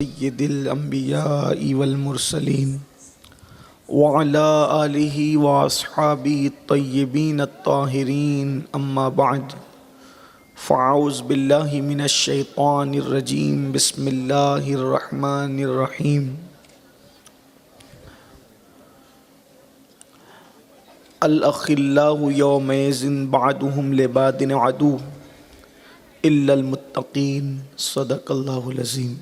سید الانبیاء والمرسلین وعلی آلہ واصحابہ الطیبین الطاہرین اما بعد فاعوذ باللہ من الشیطان الرجیم بسم اللہ الرحمن الرحیم الاخلاء یومئذ بعضهم لبعض عدو الا المتقین صدق اللہ العظیم۔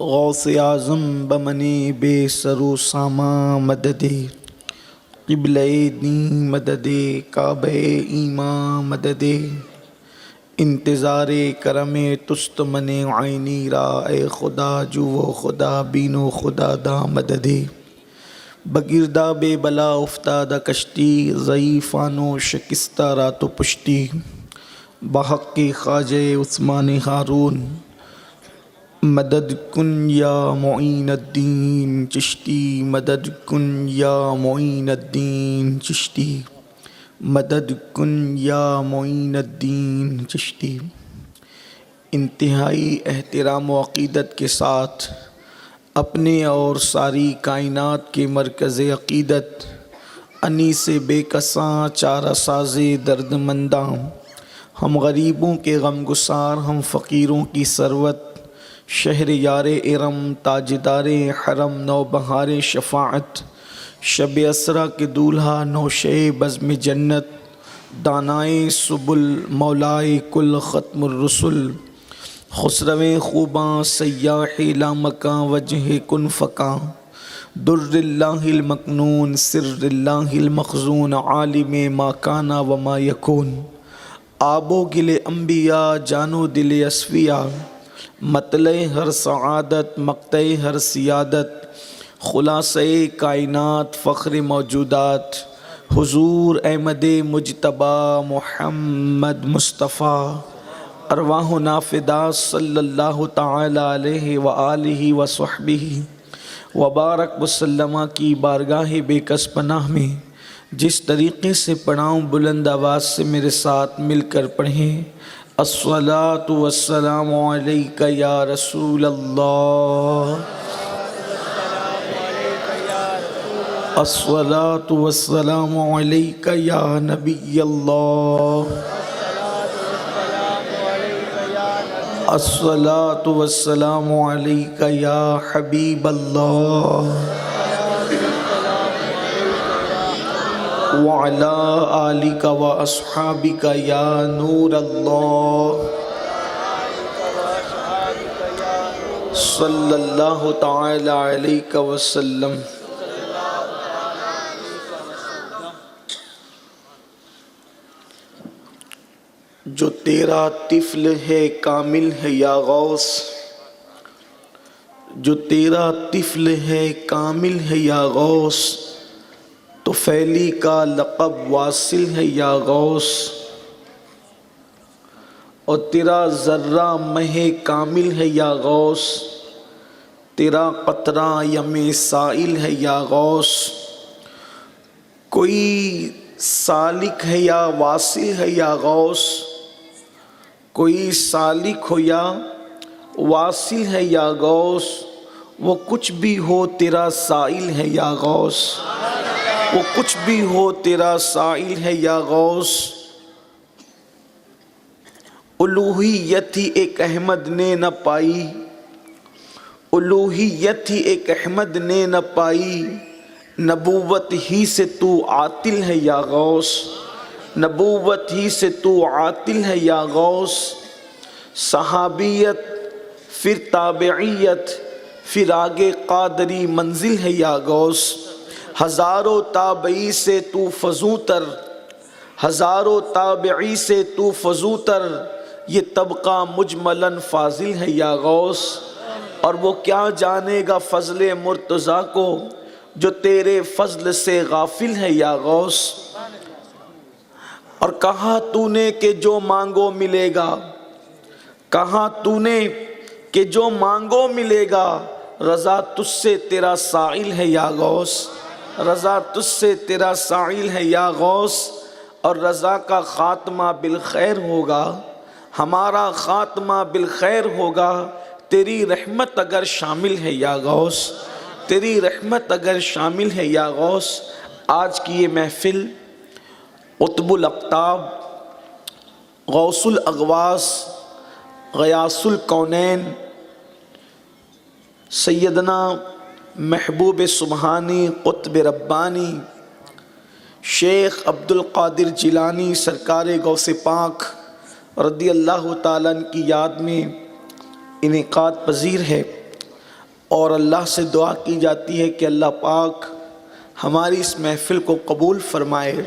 غوث اعظم بمنی بے سرو ساما مددے قبلہ دین مددے کعبہ ایمان مددے انتظار کرم تست من عینی را اے خدا جو و خدا بین و خدا دا مددے بگردہ بے بلا افتادہ کشتی ضعیفان و شکستہ رات و پشتی بحق خواجہ عثمان ہارون مدد کن یا معین الدین چشتی مدد کن یا معین الدین چشتی مدد کن یا معین الدین چشتی۔ انتہائی احترام و عقیدت کے ساتھ اپنے اور ساری کائنات کے مرکز عقیدت انیس بے کساں چارہ ساز درد منداں، ہم غریبوں کے غم گسار، ہم فقیروں کی ثروت، شہر یار ارم تاجدار حرم نوبہار شفاعت، شب اسرا کے دولہا نوشے بزم جنت، دانائے سبل مولائے کل ختم الرسل، خسرو خوباں سیاح لامکاں وجہ کن فکاں، در اللہ المکنون سر اللہ المخزون عالم ما کان و ما یکون، آب و گل انبیاء جان و دل اصفیاء، مطلع ہر سعادت مقطع ہر سیادت، خلاصہ کائنات فخر موجودات، حضور احمد مجتبی محمد مصطفیٰ، ارواحنا فدا صلی اللہ تعالی علیہ وآلہ وصحبہ وبارک وسلم کی بارگاہ بے کس پناہ میں جس طریقے سے پڑھاؤں بلند آواز سے میرے ساتھ مل کر پڑھیں۔ الصلاۃ والسلام علیک یا رسول اللہ، الصلاۃ والسلام علیک یا نبی اللہ، الصلاۃ والسلام علیک یا حبیب اللہ، وعلی آلک و اصحابک یا نور اللہ، صلی اللہ تعالی علیہ وسلم۔ جو تیرا طفل ہے کامل ہے یا غوث، جو تیرا طفل ہے کامل ہے یا غوث، تو فیلی کا لقب واصل ہے یا غوث، اور تیرا ذرہ مہ کامل ہے یا غوث، تیرا قطرہ یم سائل ہے یا غوث، کوئی سالک ہے یا واصل ہے یا غوث، کوئی سالک ہو یا واصل ہے یا غوث، وہ کچھ بھی ہو تیرا سائل ہے یا غوث، وہ کچھ بھی ہو تیرا سائل ہے یا غوث۔ الوہیت ہی ایک احمد نے نہ پائی، الوہیت ہی ایک احمد نے نہ پائی، نبوت ہی سے تو عاطل ہے یا غوث، نبوت ہی سے تو عاطل ہے یا غوث۔ صحابیت پھر تابعیت پھر آگے قادری منزل ہے یا غوث، ہزاروں تابعی سے تو فزوں تر، ہزاروں تابعی سے تو فزوں تر، یہ طبقہ مجملاً فاضل ہے یا غوث، اور وہ کیا جانے گا فضل مرتضیٰ کو جو تیرے فضل سے غافل ہے یا غوث۔ اور کہا تو نے کہ جو مانگو ملے گا، کہا تو نے کہ جو مانگو ملے گا، رضا تجھ سے تیرا سائل ہے یا غوث، رضا تجھ سے تیرا سائل ہے یا غوث، اور رضا کا خاتمہ بالخیر ہوگا، ہمارا خاتمہ بالخیر ہوگا، تیری رحمت اگر شامل ہے یا غوث، تیری رحمت اگر شامل ہے یا غوث۔ آج کی یہ محفل قطب الاقطاب، غوث الاغواث، غیاث الکونین، سیدنا محبوب سبحانی قطب ربانی شیخ عبد القادر جیلانی سرکار غوث پاک رضی اللہ تعالیٰ عنہ کی یاد میں انعقاد پذیر ہے، اور اللہ سے دعا کی جاتی ہے کہ اللہ پاک ہماری اس محفل کو قبول فرمائے،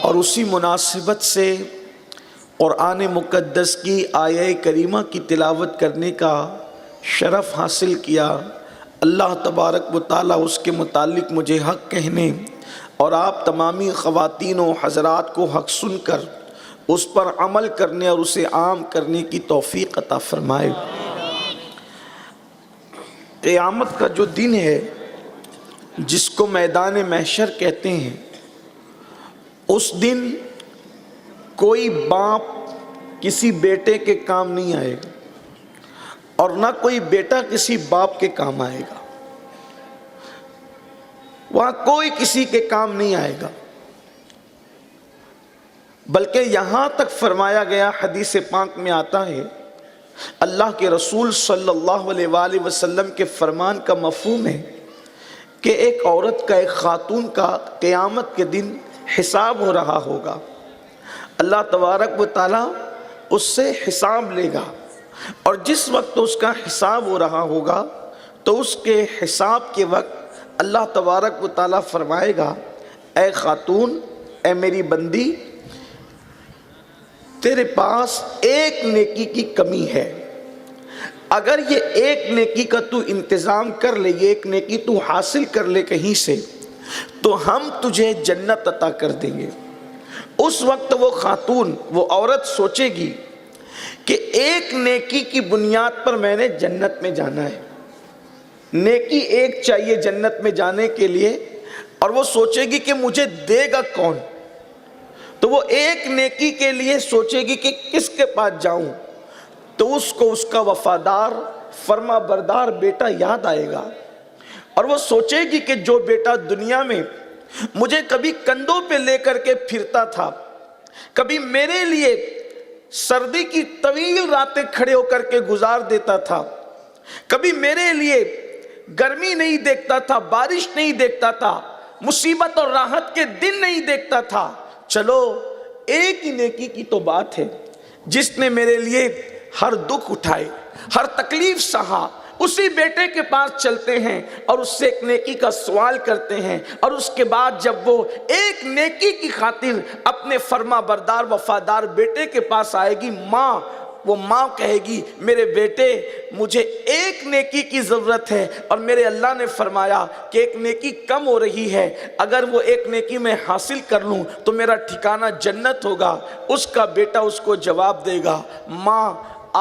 اور اسی مناسبت سے قرآن مقدس کی آیہ کریمہ کی تلاوت کرنے کا شرف حاصل کیا۔ اللہ تبارک و تعالیٰ اس کے متعلق مجھے حق کہنے اور آپ تمامی خواتین و حضرات کو حق سن کر اس پر عمل کرنے اور اسے عام کرنے کی توفیق عطا فرمائے۔ قیامت کا جو دن ہے جس کو میدان محشر کہتے ہیں، اس دن کوئی باپ کسی بیٹے کے کام نہیں آئے گا، اور نہ کوئی بیٹا کسی باپ کے کام آئے گا۔ وہاں کوئی کسی کے کام نہیں آئے گا، بلکہ یہاں تک فرمایا گیا، حدیث پاک میں آتا ہے، اللہ کے رسول صلی اللہ علیہ وآلہ وسلم کے فرمان کا مفہوم ہے کہ ایک عورت کا، ایک خاتون کا قیامت کے دن حساب ہو رہا ہوگا۔ اللہ تبارک و تعالیٰ اس سے حساب لے گا، اور جس وقت اس کا حساب ہو رہا ہوگا تو اس کے حساب کے وقت اللہ تبارک و تعالیٰ فرمائے گا، اے خاتون، اے میری بندی، تیرے پاس ایک نیکی کی کمی ہے، اگر یہ ایک نیکی کا تو انتظام کر لے، یہ ایک نیکی تو حاصل کر لے کہیں سے، تو ہم تجھے جنت عطا کر دیں گے۔ اس وقت وہ خاتون، وہ عورت سوچے گی کہ ایک نیکی کی بنیاد پر میں نے جنت میں جانا ہے، نیکی ایک چاہیے جنت میں جانے کے لیے، اور وہ سوچے گی کہ مجھے دے گا کون، تو وہ ایک نیکی کے لیے سوچے گی کہ کس کے پاس جاؤں، تو اس کو اس کا وفادار فرما بردار بیٹا یاد آئے گا، اور وہ سوچے گی کہ جو بیٹا دنیا میں مجھے کبھی کندھوں پہ لے کر کے پھرتا تھا، کبھی میرے لیے سردی کی طویل راتیں کھڑے ہو کر کے گزار دیتا تھا، کبھی میرے لیے گرمی نہیں دیکھتا تھا، بارش نہیں دیکھتا تھا، مصیبت اور راحت کے دن نہیں دیکھتا تھا، چلو ایک ہی نیکی کی تو بات ہے، جس نے میرے لیے ہر دکھ اٹھائے، ہر تکلیف سہا، اسی بیٹے کے پاس چلتے ہیں اور اس سے ایک نیکی کا سوال کرتے ہیں، اور اس کے بعد جب وہ ایک نیکی کی خاطر اپنے فرما بردار وفادار بیٹے کے پاس آئے گی، وہ ماں کہے گی، میرے بیٹے، مجھے ایک نیکی کی ضرورت ہے، اور میرے اللہ نے فرمایا کہ ایک نیکی کم ہو رہی ہے، اگر وہ ایک نیکی میں حاصل کر لوں تو میرا ٹھکانہ جنت ہوگا۔ اس کا بیٹا اس کو جواب دے گا، ماں،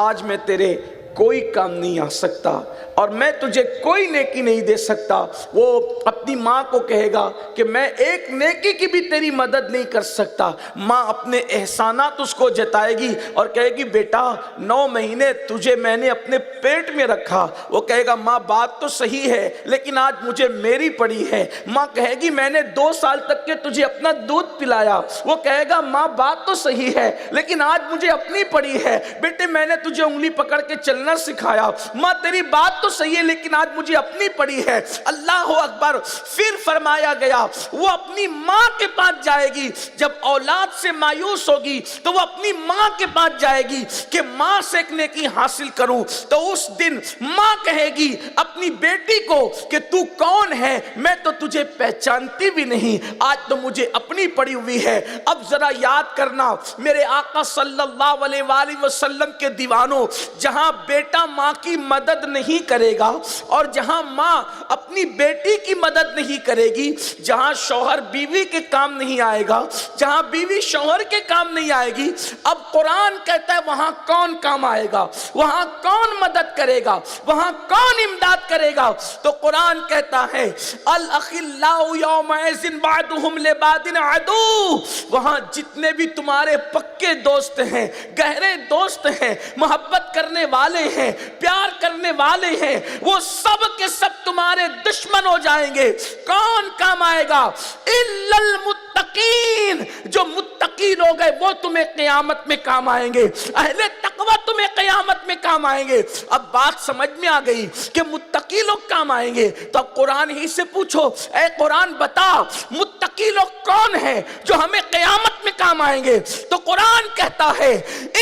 آج میں تیرے کوئی کام نہیں آ سکتا، اور میں تجھے کوئی نیکی نہیں دے سکتا۔ وہ اپنی ماں کو کہے گا کہ میں ایک نیکی کی بھی تیری مدد نہیں کر سکتا۔ ماں اپنے احسانات اس کو جتائے گی اور کہے گی، بیٹا 9 مہینے تجھے میں نے اپنے پیٹ میں رکھا۔ وہ کہے گا، ماں بات تو صحیح ہے، لیکن آج مجھے میری پڑی ہے۔ ماں کہے گی، میں نے 2 سال تک کے تجھے اپنا دودھ پلایا۔ وہ کہے گا، ماں بات تو صحیح ہے، لیکن آج مجھے اپنی پڑی ہے۔ بیٹے، میں نے تجھے انگلی پکڑ کے چلنا سکھایا۔ ماں تیری بات تو صحیح ہے، لیکن آج مجھے اپنی پڑی ہے۔ اللہ اکبر۔ پھر فرمایا گیا، وہ اپنی ماں کے پاس جائے گی، جب اولاد سے مایوس ہوگی تو وہ اپنی ماں کے پاس جائے گی کہ ماں سے ایک نیکی حاصل کروں۔ تو اس دن ماں کہے گی اپنی بیٹی کو کہ تو کون ہے، میں تو تجھے پہچانتی بھی نہیں، آج تو مجھے اپنی پڑی ہوئی ہے۔ اب ذرا یاد کرنا میرے آقا صلی اللہ علیہ وآلہ وسلم کے دیوانوں، جہاں بیٹا ماں کی مدد نہیں کرے گا اور جہاں ماں اپنی بیٹی کی مدد نہیں کرے گی، جہاں شوہر بیوی کے کام نہیں آئے گا، جہاں بیوی شوہر کے کام نہیں آئے گی، اب قرآن کہتا ہے وہاں کون کام آئے گا، وہاں کون مدد کرے گا، وہاں کون امداد کرے گا؟ تو قرآن کہتا ہے الاخلاء یومئذ بعضهم لبعض عدو، وہاں جتنے بھی تمہارے پکے دوست ہیں، گہرے دوست ہیں، محبت کرنے والے ہیں، پیار کرنے والے ہیں، وہ سب کے سب تمہارے دشمن ہو جائیں گے۔ کون کام آئے گا؟ الا المتقین، جو متقی لوگ ہیں وہ تمہیں قیامت میں کام آئیں گے، اہل تقوی تمہیں قیامت میں کام آئیں گے۔ اب بات سمجھ میں آ گئی کہ متقی لوگ کام آئیں گے، تو اب قرآن ہی سے پوچھو، اے قرآن بتا متقی لوگ کون ہیں جو ہمیں قیامت میں کام آئیں گے؟ تو قرآن کہتا ہے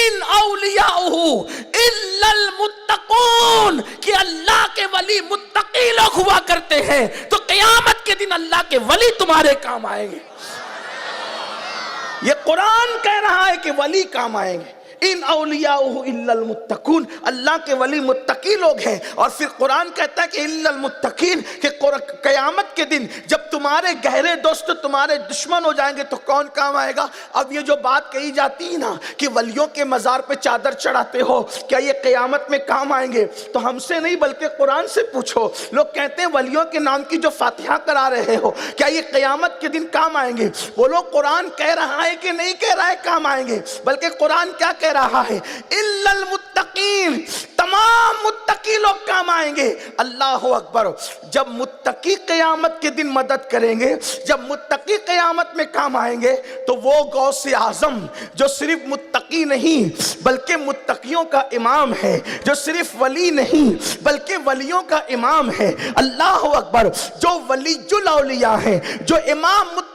ان اولیاءہ الا المتقون، کہ اللہ کے ولی متقی لوگ ہوا کرتے ہیں، تو قیامت کے دن اللہ کے ولی تمہارے کام آئیں گے۔ یہ قرآن کہہ رہا ہے کہ ولی کام آئیں گے۔ ان اولیاءہ الا المتقون، اللہ کے ولی متقی لوگ ہیں۔ اور پھر قرآن کہتا ہے کہ الا المتقین، کہ قیامت کے دن جب تمہارے گہرے دوست تمہارے دشمن ہو جائیں گے تو کون کام آئے گا؟ اب یہ جو بات کہی جاتی ہے نا کہ ولیوں کے مزار پہ چادر چڑھاتے ہو، کیا یہ قیامت میں کام آئیں گے؟ تو ہم سے نہیں بلکہ قرآن سے پوچھو۔ لوگ کہتے ہیں ولیوں کے نام کی جو فاتحہ کرا رہے ہو، کیا یہ قیامت کے دن کام آئیں گے؟ وہ لوگ قرآن کہہ رہا ہے کہ نہیں کہہ رہا ہے کام آئیں گے، بلکہ قرآن کیا کہہ رہا ہے؟ الا المتقین، تمام متقی لوگ کام آئیں گے۔ اللہ اکبر۔ جب متقی قیامت کے دن مدد کریں گے، جب متقی قیامت میں کام آئیں گے، تو وہ غوث اعظم جو صرف متقی نہیں بلکہ متقیوں کا امام ہے، جو صرف ولی نہیں بلکہ ولیوں کا امام ہے، اللہ اکبر، جو ولی الاولیاء ہے، جو امام متقی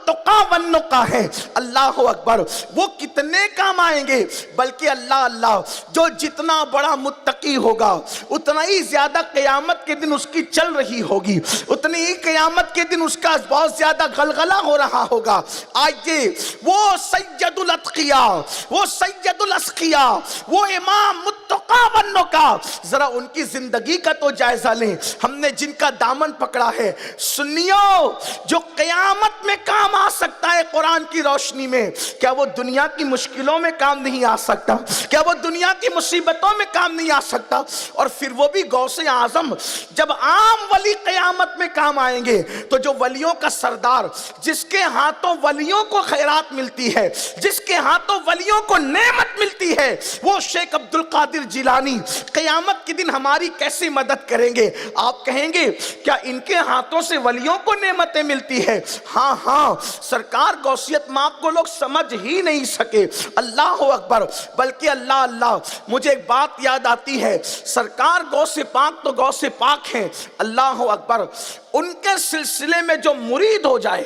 والنقی ہے، اللہ اکبر، وہ کتنے کام آئیں گے؟ بلکہ اللہ جو جتنا بڑا متقی ہوگا اتنا ہی زیادہ قیامت کے دن اس کی چل رہی ہوگی، اتنی ہی قیامت کے دن اس کا بہت زیادہ غلغلہ ہو رہا ہوگا۔ آئیے وہ سید الاتقیاء، وہ سید الاسقیاء، وہ امام متقی والنقی، ذرا ان کی زندگی کا تو جائزہ لیں۔ ہم نے جن کا دامن پکڑا ہے، سنیو، جو قیامت میں کام آ سکتا ہے قرآن کی روشنی میں، کیا وہ دنیا کی مشکلوں میں کام نہیں آ سکتا؟ کیا وہ دنیا کی مصیبتوں میں کام نہیں آ سکتا؟ اور پھر وہ بھی غوث اعظم۔ جب عام ولی قیامت میں کام آئیں گے تو جو ولیوں کا سردار، جس کے ہاتھوں ولیوں کو خیرات ملتی ہے، جس کے ہاتھوں ولیوں کو نعمت ملتی ہے، وہ شیخ عبد القادر جیلانی قیامت کے دن ہماری کیسی مدد کریں گے؟ آپ کہیں گے کیا ان کے ہاتھوں سے ولیوں کو نعمتیں ملتی ہے؟ ہاں ہاں، سرکار غوثیت ماپ کو لوگ سمجھ ہی نہیں سکے۔ اللہ اکبر۔ بلکہ اللہ، مجھے ایک بات یاد آتی ہے، سرکار غوث پاک تو غوث پاک ہیں، اللہ اکبر، ان کے سلسلے میں جو مرید ہو جائے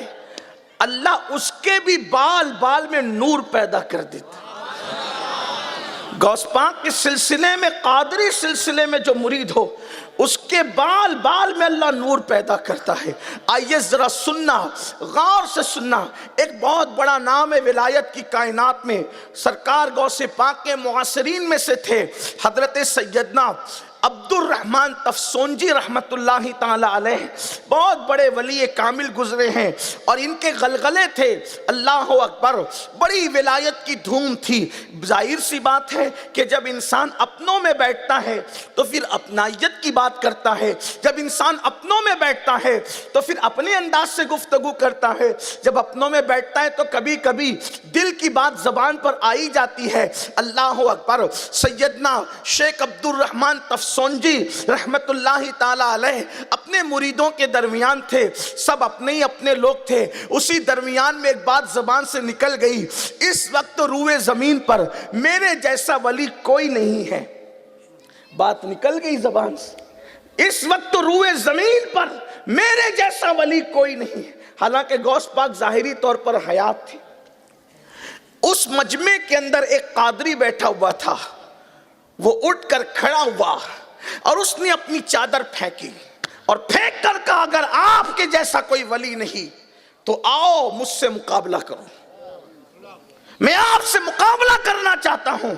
اللہ اس کے بھی بال بال میں نور پیدا کر دیتا۔ غوث پاک کے سلسلے میں، قادری سلسلے میں جو مرید ہو اس کے بال بال میں اللہ نور پیدا کرتا ہے۔ آئیے ذرا سننا، غور سے سننا، ایک بہت بڑا نام ہے ولایت کی کائنات میں، سرکار غوث پاک کے معاصرین میں سے تھے حضرت سیدنا عبد الرحمن تفسونجی رحمت اللہ تعالی علیہ، بہت بڑے ولی کامل گزرے ہیں، اور ان کے غلغلے تھے، اللہ اکبر، بڑی ولایت کی دھوم تھی۔ ظاہر سی بات ہے کہ جب انسان اپنوں میں بیٹھتا ہے تو پھر اپنائیت کی بات کرتا ہے، جب انسان اپنوں میں بیٹھتا ہے تو پھر اپنے انداز سے گفتگو کرتا ہے، جب اپنوں میں بیٹھتا ہے تو کبھی کبھی دل کی بات زبان پر آئی جاتی ہے۔ اللہ اکبر۔ سیدنا شیخ عبد الرحمن تفسونجی رحمت اللہ تعالی علیہ اپنے مریدوں کے درمیان تھے، سب اپنے ہی اپنے لوگ تھے، اسی درمیان میں ایک بات زبان سے نکل گئی، اس وقت روئے زمین پر میرے جیسا ولی کوئی نہیں ہے۔ بات نکل گئی زبان سے، اس وقت روئے زمین پر میرے جیسا ولی کوئی نہیں ہے۔ حالانکہ غوث پاک ظاہری طور پر حیات تھی۔ اس مجمع کے اندر ایک قادری بیٹھا ہوا تھا، وہ اٹھ کر کھڑا ہوا اور اس نے اپنی چادر پھینکی اور پھینک کر کہا اگر آپ کے جیسا کوئی ولی نہیں تو آؤ مجھ سے مقابلہ کرو، میں آپ سے مقابلہ کرنا چاہتا ہوں۔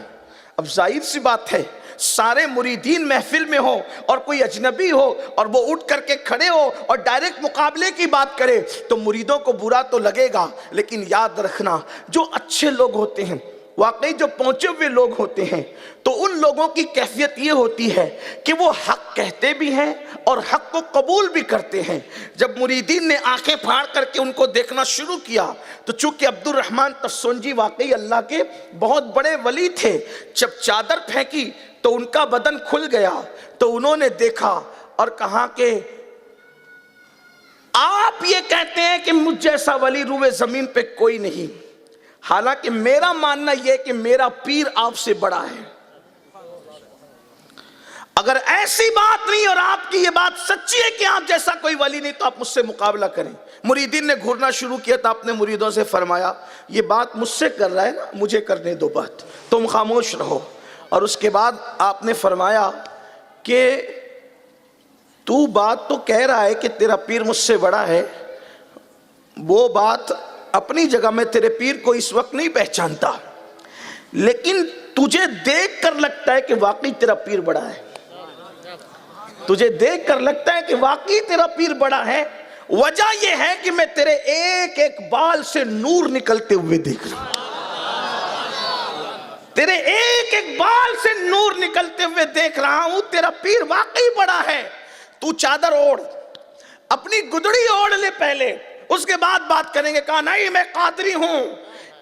اب ظاہر سی بات ہے سارے مریدین محفل میں ہو اور کوئی اجنبی ہو اور وہ اٹھ کر کے کھڑے ہو اور ڈائریکٹ مقابلے کی بات کرے تو مریدوں کو برا تو لگے گا، لیکن یاد رکھنا جو اچھے لوگ ہوتے ہیں، واقعی جو پہنچے ہوئے لوگ ہوتے ہیں، تو ان لوگوں کی کیفیت یہ ہوتی ہے کہ وہ حق کہتے بھی ہیں اور حق کو قبول بھی کرتے ہیں۔ جب مریدین نے آنکھیں پھاڑ کر کے ان کو دیکھنا شروع کیا تو چونکہ عبد الرحمن تفسنجی واقعی اللہ کے بہت بڑے ولی تھے، جب چادر پھینکی تو ان کا بدن کھل گیا، تو انہوں نے دیکھا اور کہا کہ آپ یہ کہتے ہیں کہ مجھ جیسا ولی روئے زمین پہ کوئی نہیں، حالانکہ میرا ماننا یہ کہ میرا پیر آپ سے بڑا ہے۔ اگر ایسی بات نہیں اور آپ کی یہ بات سچی ہے کہ آپ جیسا کوئی ولی نہیں تو آپ مجھ سے مقابلہ کریں۔ مریدین نے گھورنا شروع کیا تو آپ نے مریدوں سے فرمایا یہ بات مجھ سے کر رہا ہے نا، مجھے کرنے دو بات، تم خاموش رہو۔ اور اس کے بعد آپ نے فرمایا کہ تو بات تو کہہ رہا ہے کہ تیرا پیر مجھ سے بڑا ہے، وہ بات اپنی جگہ میں تیرے پیر کو اس وقت نہیں پہچانتا، لیکن تجھے دیکھ کر لگتا ہے کہ واقعی تیرا پیر بڑا ہے، تجھے دیکھ کر لگتا ہے کہ واقعی تیرا پیر بڑا ہے۔ وجہ یہ ہے کہ میں تیرے ایک ایک بال سے نور نکلتے ہوئے دیکھ رہا ہوں، تیرے ایک ایک بال سے نور نکلتے ہوئے دیکھ رہا ہوں، تیرا پیر واقعی بڑا ہے۔ تو چادر اوڑھ، اپنی گدڑی اوڑھ لے پہلے، اس کے بعد بات کریں گے۔ کہا نہیں میں قادری ہوں،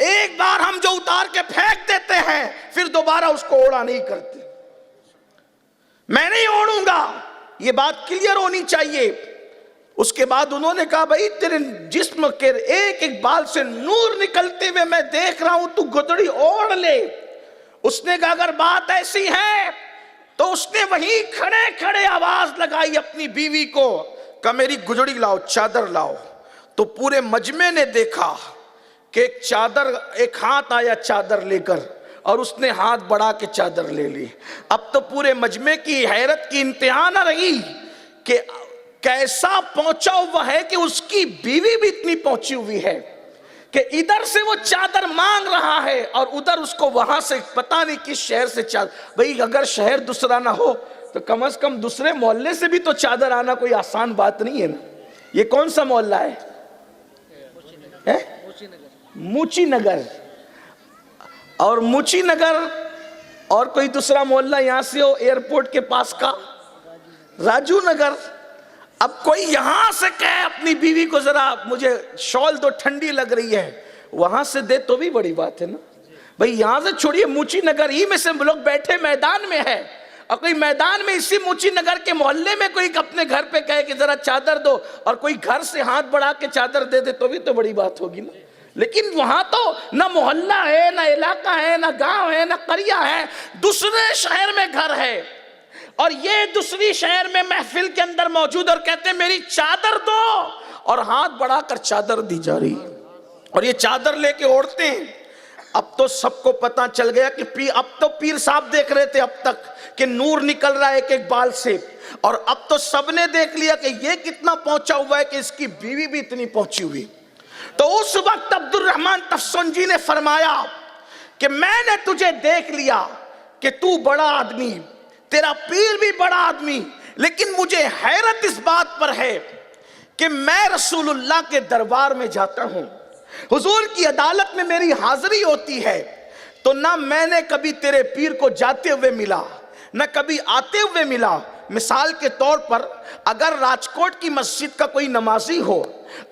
ایک بار ہم جو اتار کے پھینک دیتے ہیں پھر دوبارہ اس کو اوڑا نہیں کرتے، میں نہیں اوڑوں گا، یہ بات کلیئر ہونی چاہیے۔ اس کے بعد انہوں نے کہا بھائی تیرے جسم کے ایک ایک بال سے نور نکلتے ہوئے میں دیکھ رہا ہوں، تو گدڑی اوڑھ لے۔ اس نے کہا اگر بات ایسی ہے تو اس نے وہیں کھڑے کھڑے آواز لگائی اپنی بیوی کو، کہا میری گدڑی لاؤ، چادر لاؤ۔ تو پورے مجمع نے دیکھا کہ ایک چادر، ایک ہاتھ آیا چادر لے کر اور اس نے ہاتھ بڑھا کے چادر لے لی۔ اب تو پورے مجمع کی حیرت کی انتہا نہ رہی کہ کیسا پہنچا ہوا ہے کہ اس کی بیوی بھی اتنی پہنچی ہوئی ہے کہ ادھر سے وہ چادر مانگ رہا ہے اور ادھر اس کو وہاں سے پتہ نہیں کس شہر سے چادر۔ بھئی اگر شہر دوسرا نہ ہو تو کم از کم دوسرے محلے سے بھی تو چادر آنا کوئی آسان بات نہیں ہے نا۔ یہ کون سا محلہ ہے؟ موچی نگر، اور موچی نگر اور کوئی دوسرا محلہ یہاں سے ہو ایئرپورٹ کے پاس کا راجو نگر۔ اب کوئی یہاں سے کہے اپنی بیوی کو ذرا مجھے شال دو ٹھنڈی لگ رہی ہے، وہاں سے دے تو بھی بڑی بات ہے نا۔ بھئی یہاں سے چھوڑیے، موچی نگر ہی میں سے لوگ بیٹھے میدان میں ہے، اور کوئی میدان میں اسی موچی نگر کے محلے میں کوئی اپنے گھر پہ کہے کہ ذرا چادر دو، اور کوئی گھر سے ہاتھ بڑھا کے چادر دے دے تو بھی تو بڑی بات ہوگی نا۔ لیکن وہاں تو نہ محلہ ہے، نہ علاقہ ہے، نہ گاؤں ہے، نہ قریہ ہے، دوسرے شہر میں گھر ہے، اور یہ دوسری شہر میں محفل کے اندر موجود اور کہتے ہیں میری چادر دو، اور ہاتھ بڑھا کر چادر دی جا رہی، اور یہ چادر لے کے اوڑھتے ہیں۔ اب تو سب کو پتہ چل گیا کہ اب تو پیر صاحب دیکھ رہے تھے اب تک کہ نور نکل رہا ہے ایک ایک بال سے، اور اب تو سب نے دیکھ لیا کہ یہ کتنا پہنچا ہوا ہے کہ اس کی بیوی بھی اتنی پہنچی ہوئی۔ تو اس وقت عبد الرحمن تفسنجی نے فرمایا کہ میں نے تجھے دیکھ لیا کہ تو بڑا آدمی، تیرا پیر بھی بڑا آدمی، لیکن مجھے حیرت اس بات پر ہے کہ میں رسول اللہ کے دربار میں جاتا ہوں، حضور کی عدالت میں میری حاضری ہوتی ہے، تو نہ میں نے کبھی تیرے پیر کو جاتے ہوئے ملا، نہ کبھی آتے ہوئے ملا۔ مثال کے طور پر اگر راجکوٹ کی مسجد کا کوئی نمازی ہو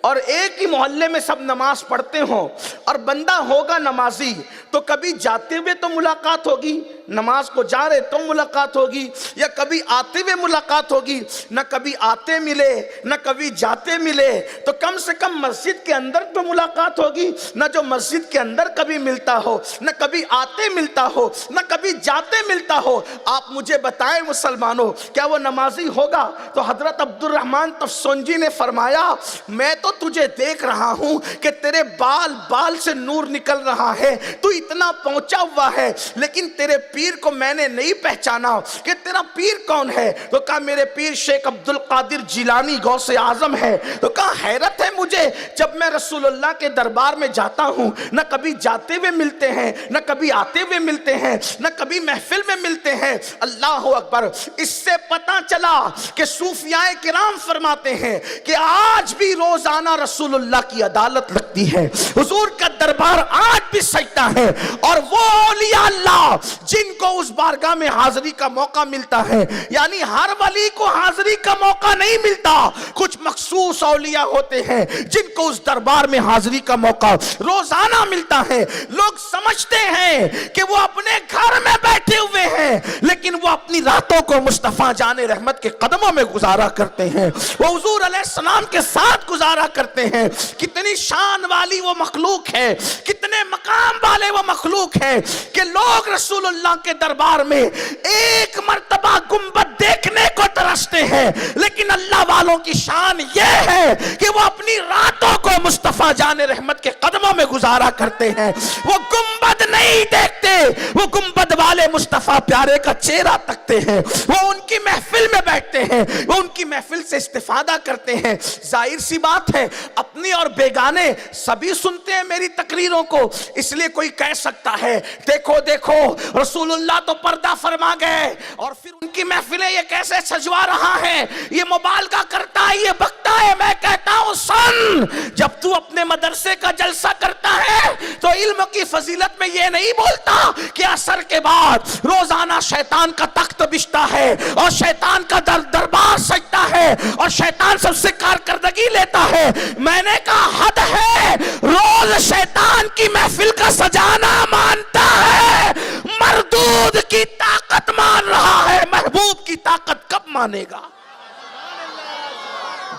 اور ایک ہی محلے میں سب نماز پڑھتے ہوں اور بندہ ہوگا نمازی، تو کبھی جاتے ہوئے تو ملاقات ہوگی، نماز کو جا رہے تو ملاقات ہوگی، یا کبھی آتے ہوئے ملاقات ہوگی، نہ کبھی آتے ملے نہ کبھی جاتے ملے، تو کم سے کم مسجد کے اندر تو ملاقات ہوگی، نہ جو مسجد کے اندر کبھی ملتا ہو، نہ کبھی آتے ملتا ہو، نہ کبھی جاتے ملتا ہو۔ آپ مجھے بتائیں مسلمانوں، کیا وہ نمازی ہوگا؟ تو حضرت عبد الرحمن تفسنجی نے فرمایا میں میں تو تجھے دیکھ رہا ہوں کہ تیرے بال بال سے نور نکل رہا ہے, تو اتنا پہنچا ہوا ہے, لیکن تیرے پیر کو میں نے نہیں پہچانا کہ تیرا پیر کون ہے. تو کہا میرے پیر شیخ عبد القادر جیلانی غوث اعظم ہے. تو کہا حیرت ہے مجھے, جب میں رسول اللہ کے دربار میں جاتا ہوں, نہ کبھی جاتے ہوئے ملتے ہیں, نہ کبھی آتے ہوئے ملتے ہیں, نہ کبھی محفل میں ملتے ہیں. اللہ اکبر. اس سے پتہ چلا کہ صوفیاء کرام فرماتے ہیں کہ آج بھی روزانہ رسول اللہ کی عدالت لگتی ہے, حضور کا دربار آج بھی سجتا ہے. اور وہ اولیاء اللہ جن کو اس بارگاہ میں حاضری کا موقع ملتا ہے, یعنی ہر ولی کو حاضری کا موقع نہیں ملتا, کچھ مخصوص اولیاء ہوتے ہیں جن کو اس دربار میں حاضری کا موقع روزانہ ملتا ہے. لوگ سمجھتے ہیں کہ وہ اپنے گھر میں بیٹھے ہوئے ہیں, لیکن وہ اپنی راتوں کو مصطفیٰ جان رحمت کے قدموں میں گزارا کرتے ہیں, وہ حضور علیہ السلام کے ساتھ گزارا کرتے ہیں. کتنی شان والی وہ مخلوق ہے, کتنے مقام والے وہ مخلوق ہے کہ لوگ رسول اللہ کے دربار میں ایک مرتبہ گنبد دیکھنے کو ترستے ہیں, لیکن اللہ والوں کی شان یہ ہے کہ وہ اپنی راتوں کو مصطفیٰ جان رحمت کے قدموں میں گزارا کرتے ہیں. وہ گنبد نہیں دیکھتے, وہ گنبد والے مصطفیٰ پیارے کا چہرہ تکتے ہیں, وہ ان کی محفل میں بیٹھتے ہیں, وہ ان کی محفل سے استفادہ کرتے ہیں. ظاہر سی بات ہے اپنی اور بیگانے سبھی سنتے ہیں میری تقریروں کو, اس لیے کوئی کہہ سکتا ہے دیکھو دیکھو رسول اللہ تو پردہ فرما گئے اور پھر ان کی محفلیں یہ کیسے سجوا رہا ہے, یہ مبالغہ کرتا ہے, یہ بکتا ہے. میں کہتا ہوں سن, جب تو اپنے مدرسے کا جلسہ کرتا ہے تو علم کی فضیلت میں یہ نہیں بولتا کہ عصر کے بعد روزانہ شیطان کا تخت بچتا ہے اور شیطان کا دربار سجتا ہے اور شیطان سب سے کارکردگی لیتا ہے. میں نے کہا حد ہے, روز شیطان کی محفل کا سجانا مانتا ہے, مردود کی طاقت مان رہا ہے, محبوب کی طاقت کب مانے گا؟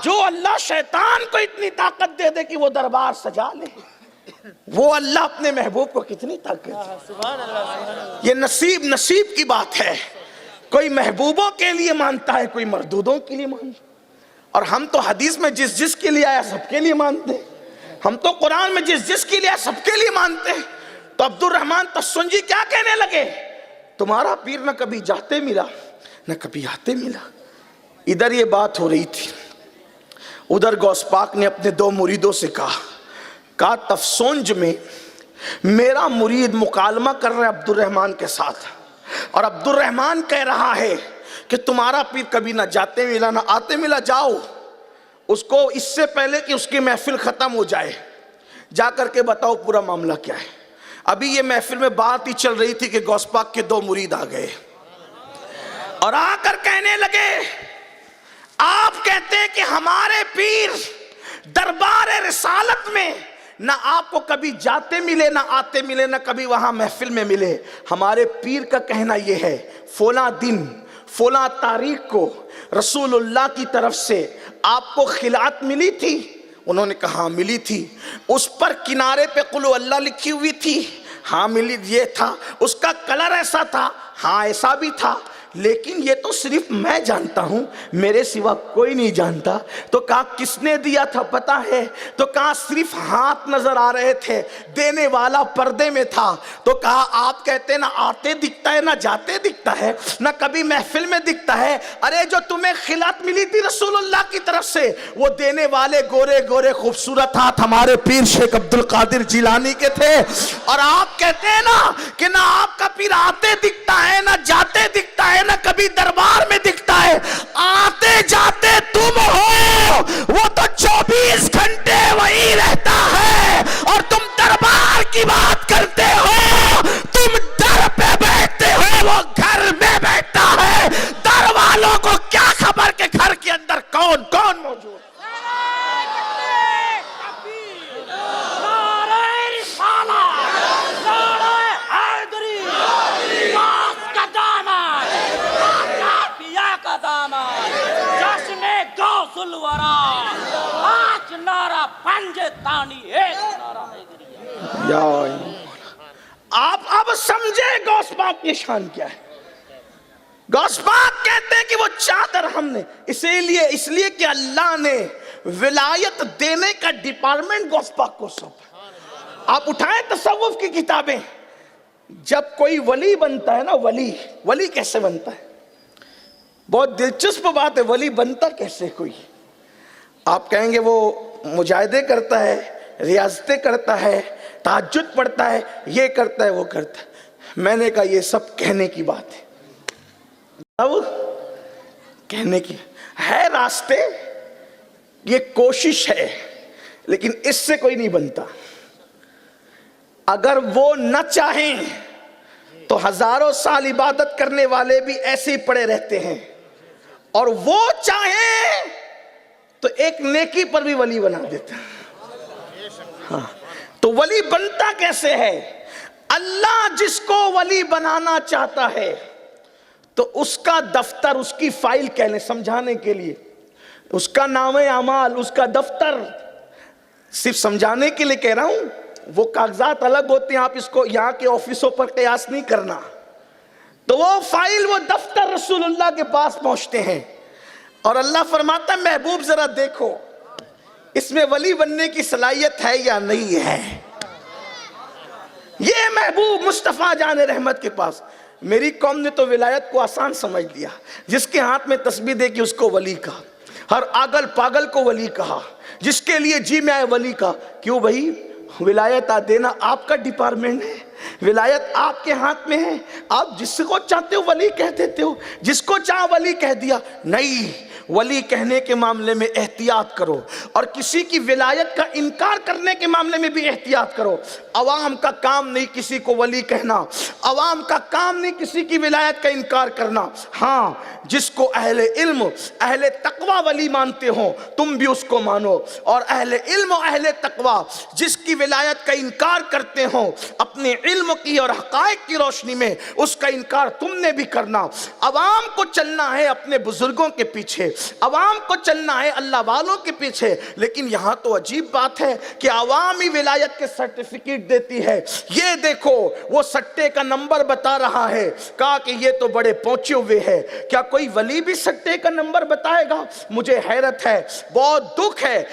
جو اللہ شیطان کو اتنی طاقت دے دے کہ وہ دربار سجا لے, وہ اللہ اپنے محبوب کو کتنی طاقت دے. یہ نصیب کی بات ہے. کوئی محبوبوں کے لیے مانتا ہے, کوئی مردودوں کے لیے مانتا ہے. اور ہم تو حدیث میں جس کے لیے آیا سب کے لیے مانتے ہیں, ہم تو قرآن میں جس کے لیے آیا سب کے لیے مانتے ہیں. تو عبد الرحمن تسنجی کیا کہنے لگے, تمہارا پیر نہ کبھی جاتے ملا نہ کبھی آتے ملا. ادھر یہ بات ہو رہی تھی, ادھر غوث پاک نے اپنے دو مریدوں سے کہا تفسونج میں میرا مرید مکالمہ کر رہا ہے عبد الرحمن کے ساتھ, اور عبد الرحمن کہہ رہا ہے کہ تمہارا پیر کبھی نہ جاتے ملا نہ آتے ملا. جاؤ اس کو اس سے پہلے کہ اس کی محفل ختم ہو جائے جا کر کے بتاؤ پورا معاملہ کیا ہے. ابھی یہ محفل میں بات ہی چل رہی تھی کہ غوث پاک کے دو مرید آ گئے اور آ کر کہنے لگے آپ کہتے ہیں کہ ہمارے پیر دربار رسالت میں نہ آپ کو کبھی جاتے ملے نہ آتے ملے نہ کبھی وہاں محفل میں ملے. ہمارے پیر کا کہنا یہ ہے فلاں دن فلاں تاریخ کو رسول اللہ کی طرف سے آپ کو خلعت ملی تھی. انہوں نے کہا ہاں ملی تھی. اس پر کنارے پہ قل اللہ لکھی ہوئی تھی, ہاں ملی. یہ تھا, اس کا کلر ایسا تھا, ہاں ایسا بھی تھا, لیکن یہ تو صرف میں جانتا ہوں, میرے سوا کوئی نہیں جانتا. تو کہا کس نے دیا تھا پتا ہے؟ تو کہا صرف ہاتھ نظر آ رہے تھے, دینے والا پردے میں تھا. تو کہا آپ کہتے نہ آتے دکھتا ہے نہ جاتے دکھتا ہے نہ کبھی محفل میں دکھتا ہے. ارے جو تمہیں خلعت ملی تھی رسول اللہ کی طرف سے, وہ دینے والے گورے گورے خوبصورت ہاتھ ہمارے پیر شیخ عبد القادر جیلانی کے تھے. اور آپ کہتے ہیں نا کہ نہ آپ کا پیر آتے دکھتا ہے نہ جاتے دکھتا ہے نہ کبھی دربار میں دکھتا ہے, آتے جاتے تم ہو, وہ تو 24 گھنٹے وہی رہتا ہے. اور تم دربار کی بات کرتے ہو, تم در پہ بیٹھتے ہو, وہ گھر میں بیٹھتا ہے. در والوں کو کیا خبر کہ گھر کے اندر کون کون موجود. آپ اب سمجھے غوث پاک کی شان کیا ہے. غوث پاک کہتے ہیں کہ وہ چادر ہم نے اس لیے کہ اللہ نے ولایت دینے کا ڈپارٹمنٹ غوث پاک کو سب. آپ اٹھائیں تصوف کی کتابیں, جب کوئی ولی بنتا ہے نا, ولی کیسے بنتا ہے؟ بہت دلچسپ بات ہے. ولی بنتا کیسے کوئی؟ آپ کہیں گے وہ مجاہدے کرتا ہے, ریاضتیں کرتا ہے, تہجد پڑھتا ہے, یہ کرتا ہے, وہ کرتا ہے. میں نے کہا یہ سب کہنے کی بات ہے. اب کہنے کی ہے راستے, یہ کوشش ہے, لیکن اس سے کوئی نہیں بنتا. اگر وہ نہ چاہیں تو ہزاروں سال عبادت کرنے والے بھی ایسے ہی پڑے رہتے ہیں, اور وہ چاہیں تو ایک نیکی پر بھی ولی بنا دیتا. ہاں, تو ولی بنتا کیسے ہے؟ اللہ جس کو ولی بنانا چاہتا ہے تو اس کا دفتر, اس کی فائل کہہ لیں سمجھانے کے لیے, اس کا نام اعمال, اس کا دفتر, صرف سمجھانے کے لیے کہہ رہا ہوں, وہ کاغذات الگ ہوتے ہیں, آپ اس کو یہاں کے آفسوں پر قیاس نہیں کرنا. تو وہ فائل, وہ دفتر رسول اللہ کے پاس پہنچتے ہیں, اور اللہ فرماتا ہے محبوب ذرا دیکھو اس میں ولی بننے کی صلاحیت ہے یا نہیں ہے. یہ محبوب مصطفیٰ جان رحمت کے پاس. میری قوم نے تو ولایت کو آسان سمجھ لیا. جس کے ہاتھ میں تسبیح دیکھی اس کو ولی کہا, ہر آگل پاگل کو ولی کہا, جس کے لیے جی میں آئے ولی کہا. کیوں بھائی؟ ولایت دینا آپ کا ڈپارٹمنٹ ہے, ولایت آپ کے ہاتھ میں ہے. آپ جس کو چاہتے ہو ولی کہہ دیتے ہو, جس کو چاہ ولی کہہ دیا. نہیں, ولی کہنے کے معاملے میں احتیاط کرو, اور کسی کی ولایت کا انکار کرنے کے معاملے میں بھی احتیاط کرو. عوام کا کام نہیں کسی کو ولی کہنا, عوام کا کام نہیں کسی کی ولایت کا انکار کرنا. ہاں, جس کو اہل علم, اہل تقوی ولی مانتے ہو تم بھی اس کو مانو, اور اہل علم و اہل تقوی جس کی ولایت کا انکار کرتے ہو اپنے علم کی اور حقائق کی روشنی میں, اس کا انکار تم نے بھی کرنا. عوام کو چلنا ہے اپنے بزرگوں کے پیچھے, عوام کو چلنا ہے اللہ والوں کے پیچھے. لیکن یہاں تو عجیب بات ہے کہ عوامی ولایت کے سرٹیفکیٹ دیتی ہے. یہ دیکھو وہ سٹے کا نمبر بتا رہا ہے, کہا کہ یہ تو بڑے پہنچے ہوئے ہے. کیا کوئی ولی بھی سٹے کا نمبر بتائے گا؟ مجھے حیرت ہے, بہت دکھ ہے.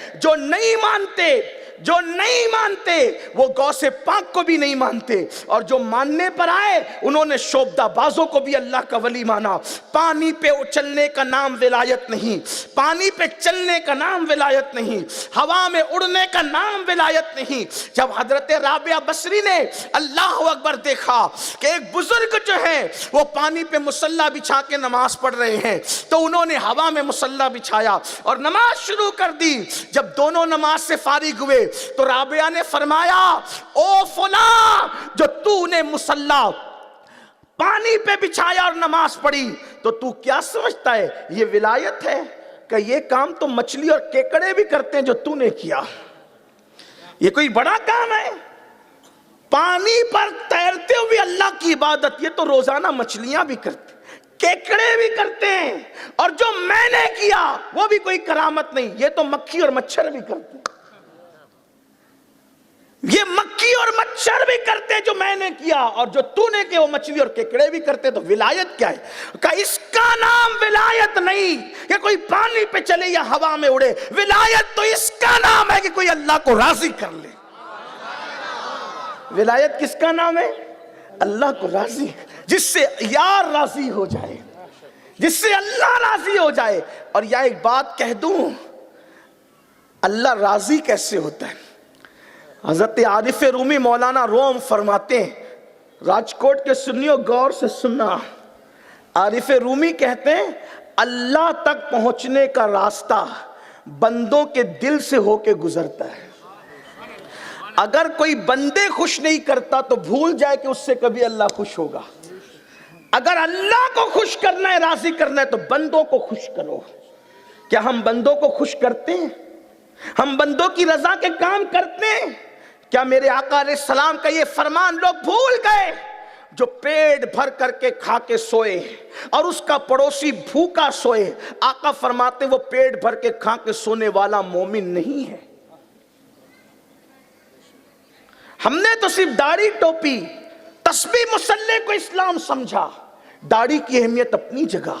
جو نہیں مانتے وہ غوث پاک کو بھی نہیں مانتے, اور جو ماننے پر آئے انہوں نے شعبدہ بازوں کو بھی اللہ کا ولی مانا. پانی پہ چلنے کا نام ولایت نہیں, پانی پہ چلنے کا نام ولایت نہیں, ہوا میں اڑنے کا نام ولایت نہیں. جب حضرت رابعہ بصری نے اللہ اکبر دیکھا کہ ایک بزرگ جو ہے وہ پانی پہ مصلی بچھا کے نماز پڑھ رہے ہیں, تو انہوں نے ہوا میں مصلی بچھایا اور نماز شروع کر دی. جب دونوں نماز سے فارغ ہوئے تو رابعہ نے فرمایا, او فلاں جو تو نے مصلی پانی پہ بچھایا اور نماز پڑھی, تو تو کیا سمجھتا ہے یہ ولایت ہے؟ کہ یہ کام تو مچھلی اور کیکڑے بھی کرتے ہیں جو تو نے کیا, یہ کوئی بڑا کام ہے؟ پانی پر تیرتے ہوئے اللہ کی عبادت, یہ تو روزانہ مچھلیاں بھی کرتے, کیکڑے بھی کرتے ہیں, اور جو میں نے کیا وہ بھی کوئی کرامت نہیں, یہ تو مکھی اور مچھر بھی کرتے ہیں. یہ مکھی اور مچھر بھی کرتے جو میں نے کیا, اور جو تو نے کیا وہ مچھلی اور کیکڑے بھی کرتے. تو ولایت کیا ہے؟ کہ اس کا نام ولایت نہیں کہ کوئی پانی پہ چلے یا ہوا میں اڑے. ولایت تو اس کا نام ہے کہ کوئی اللہ کو راضی کر لے. ولایت کس کا نام ہے؟ اللہ کو راضی, جس سے یار راضی ہو جائے, جس سے اللہ راضی ہو جائے. اور یا ایک بات کہہ دوں, اللہ راضی کیسے ہوتا ہے؟ حضرت عارف رومی مولانا روم فرماتے ہیں, راجکوٹ کے سنیو غور سے سننا, عارف رومی کہتے ہیں اللہ تک پہنچنے کا راستہ بندوں کے دل سے ہو کے گزرتا ہے. اگر کوئی بندے خوش نہیں کرتا تو بھول جائے کہ اس سے کبھی اللہ خوش ہوگا. اگر اللہ کو خوش کرنا ہے, راضی کرنا ہے, تو بندوں کو خوش کرو. کیا ہم بندوں کو خوش کرتے ہیں؟ ہم بندوں کی رضا کے کام کرتے ہیں؟ کیا میرے آقا علیہ السلام کا یہ فرمان لوگ بھول گئے؟ جو پیٹ بھر کر کے کھا کے سوئے اور اس کا پڑوسی بھوکا سوئے, آقا فرماتے وہ پیٹ بھر کے کھا کے سونے والا مومن نہیں ہے. ہم نے تو صرف داڑھی ٹوپی تسبیح مصلی کو اسلام سمجھا. داڑھی کی اہمیت اپنی جگہ,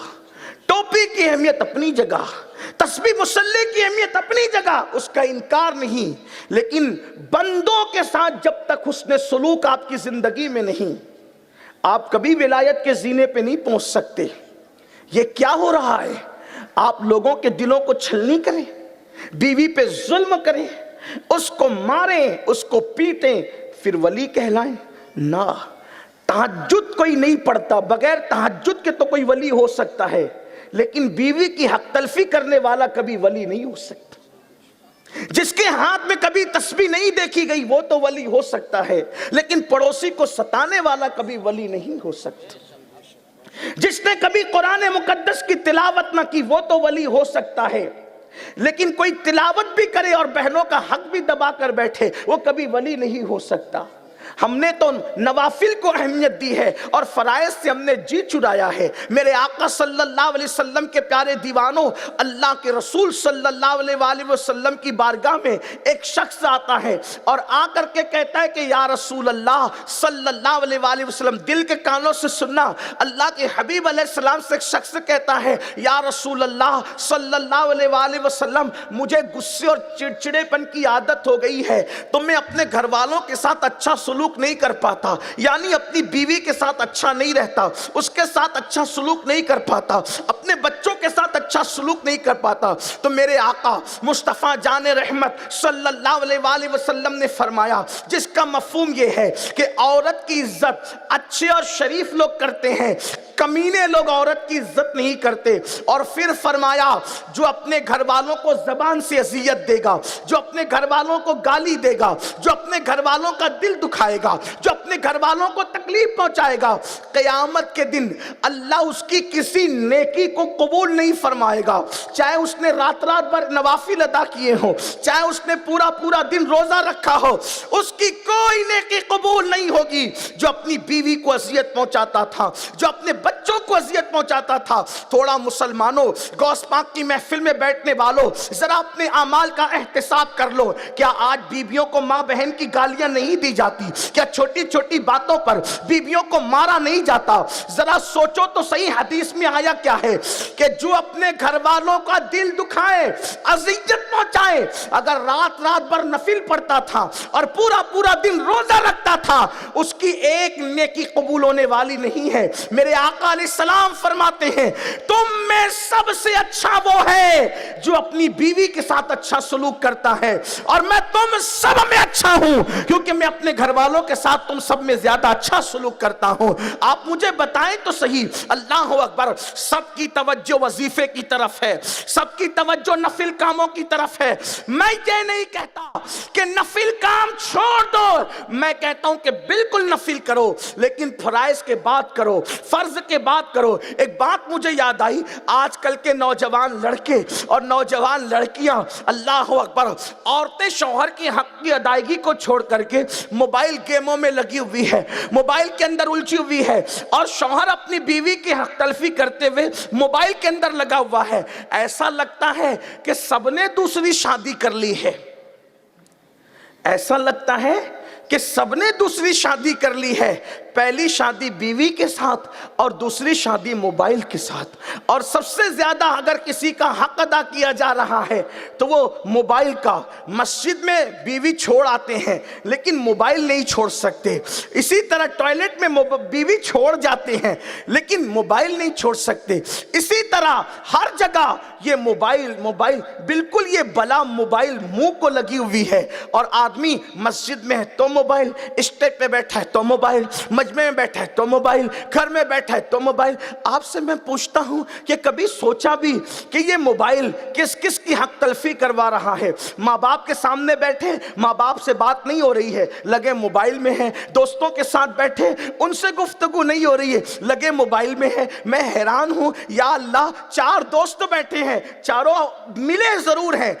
ٹوپی کی اہمیت اپنی جگہ, تسبیح مصلی کی اہمیت اپنی جگہ، اس کا انکار نہیں، لیکن بندوں کے ساتھ جب تک حسن سلوک آپ کی زندگی میں نہیں، آپ کبھی ولایت کے زینے پہ نہیں پہنچ سکتے۔ یہ کیا ہو رہا ہے؟ آپ لوگوں کے دلوں کو چھلنی کریں، بیوی پہ ظلم کریں، اس کو ماریں، اس کو پیٹیں، پھر ولی کہلائیں؟ نہ، تہجد کوئی نہیں پڑھتا، بغیر تہجد کے تو کوئی ولی ہو سکتا ہے، لیکن بیوی کی حق تلفی کرنے والا کبھی ولی نہیں ہو سکتا۔ جس کے ہاتھ میں کبھی تسبیح نہیں دیکھی گئی وہ تو ولی ہو سکتا ہے، لیکن پڑوسی کو ستانے والا کبھی ولی نہیں ہو سکتا۔ جس نے کبھی قرآن مقدس کی تلاوت نہ کی وہ تو ولی ہو سکتا ہے، لیکن کوئی تلاوت بھی کرے اور بہنوں کا حق بھی دبا کر بیٹھے وہ کبھی ولی نہیں ہو سکتا۔ ہم نے تو نوافل کو اہمیت دی ہے اور فرائض سے ہم نے جی چرایا ہے۔ میرے آقا صلی اللہ علیہ وسلم کے پیارے دیوانوں، اللہ کے رسول صلی اللہ علیہ وآلہ وسلم کی بارگاہ میں ایک شخص آتا ہے اور آ کر کے کہتا ہے کہ یا رسول اللہ صلی اللہ علیہ وآلہ وسلم، دل کے کانوں سے سننا، اللہ کے حبیب علیہ السلام سے ایک شخص کہتا ہے یا رسول اللہ صلی اللہ علیہ وآلہ وسلم، مجھے غصے اور چڑچڑے پن کی عادت ہو گئی ہے، تو میں اپنے گھر والوں کے ساتھ اچھا سلوک نہیں کر پاتا، یعنی اپنی بیوی کے ساتھ اچھا نہیں رہتا، اس کے ساتھ اچھا سلوک نہیں کر پاتا، اپنے بچوں کے ساتھ اچھا سلوک نہیں کر پاتا۔ تو میرے آقا مصطفیٰ جان رحمت صلی اللہ علیہ وآلہ وسلم نے فرمایا، جس کا مفہوم یہ ہے کہ عورت کی عزت اچھے اور شریف لوگ کرتے ہیں، کمینے لوگ عورت کی عزت نہیں کرتے۔ اور پھر فرمایا جو اپنے گھر والوں کو زبان سے اذیت دے گا، جو اپنے گھر والوں کو گالی دے گا، جو اپنے گھر والوں کا دل دکھائے گا، جو اپنے گھر والوں کو تکلیف پہنچائے گا، قیامت کے دن اللہ اس کی کسی نیکی کو قبول نہیں فرمائے گا، چاہے اس نے رات رات بھر نوافل ادا کیے ہوں، چاہے اس نے پورا پورا دن روزہ رکھا ہو، اس کی کوئی نیکی قبول نہیں ہوگی۔ جو اپنی بیوی کو اذیت پہنچاتا تھا، جو اپنے بچوں کو اذیت پہنچاتا تھا، تھوڑا مسلمانوں، غوث پاک کی محفل میں بیٹھنے والوں، ذرا اپنے اعمال کا احتساب کر لو۔ کیا آج بیویوں کو ماں بہن کی گالیاں نہیں دی جاتی؟ کیا چھوٹی چھوٹی باتوں پر بیویوں کو مارا نہیں جاتا؟ ذرا سوچو تو صحیح، حدیث میں آیا کیا ہے کہ جو اپنے گھر والوں کا دل دکھائے، اذیت پہنچائے، اگر رات رات بھر نفل پڑھتا تھا اور پورا پورا دن روزہ رکھتا تھا، اس کی ایک نیکی قبول ہونے والی نہیں ہے۔ میرے آقا علیہ السلام فرماتے ہیں تم میں سب سے اچھا وہ ہے جو اپنی بیوی کے ساتھ اچھا سلوک کرتا ہے، اور میں تم سب میں اچھا ہوں کیونکہ میں اپنے گھر والوں کے ساتھ تم سب میں زیادہ اچھا سلوک کرتا ہوں۔ آپ مجھے بتائیں تو صحیح، اللہ اکبر، سب کی توجہ وظیفے کی طرف ہے، سب کی توجہ نفل کاموں کی طرف ہے۔ میں یہ نہیں کہتا کہ نفل کام چھوڑ دو، میں کہتا ہوں کہ بالکل نفل کرو، لیکن فرائض کے بعد کرو، فرض کے بعد کرو۔ ایک بات مجھے یاد آئی، آج کل کے نوجوان لڑکے اور نوجوان لڑکیاں، اللہ اکبر، عورتیں شوہر کی حق کی ادائیگی کو چھوڑ کر کے موبائل گیموں میں لگی ہوئی ہے، موبائل کے اندر الجھی ہوئی ہے، اور شوہر اپنی بیوی کی حق تلفی کرتے ہوئے موبائل کے اندر لگا ہوا ہے۔ ایسا لگتا ہے کہ سب نے دوسری شادی کر لی ہے، ایسا لگتا ہے کہ سب نے دوسری شادی کر لی ہے، پہلی شادی بیوی کے ساتھ اور دوسری شادی موبائل کے ساتھ، اور سب سے زیادہ اگر کسی کا حق ادا کیا جا رہا ہے تو وہ موبائل کا۔ مسجد میں بیوی چھوڑ آتے ہیں لیکن موبائل نہیں چھوڑ سکتے، اسی طرح ٹوائلٹ میں بیوی چھوڑ جاتے ہیں لیکن موبائل نہیں چھوڑ سکتے، اسی طرح ہر جگہ یہ موبائل موبائل، بالکل یہ بلا موبائل منہ کو لگی ہوئی ہے، اور آدمی مسجد میں ہے تو موبائل، اسٹیج پہ بیٹھا ہے تو موبائل، مجمع میں بیٹھا ہے تو موبائل، گھر میں بیٹھا ہے تو موبائل۔ آپ سے میں پوچھتا ہوں کہ کبھی سوچا بھی کہ یہ موبائل کس کس کی حق تلفی کروا رہا ہے؟ ماں باپ کے سامنے بیٹھے، ماں باپ سے بات نہیں ہو رہی ہے، لگے موبائل میں ہیں، دوستوں کے ساتھ بیٹھے، ان سے گفتگو نہیں ہو رہی ہے، لگے موبائل میں ہے۔ میں حیران ہوں، یا اللہ، 4 دوست بیٹھے ہیں، چاروں ملے ضرور ہیں،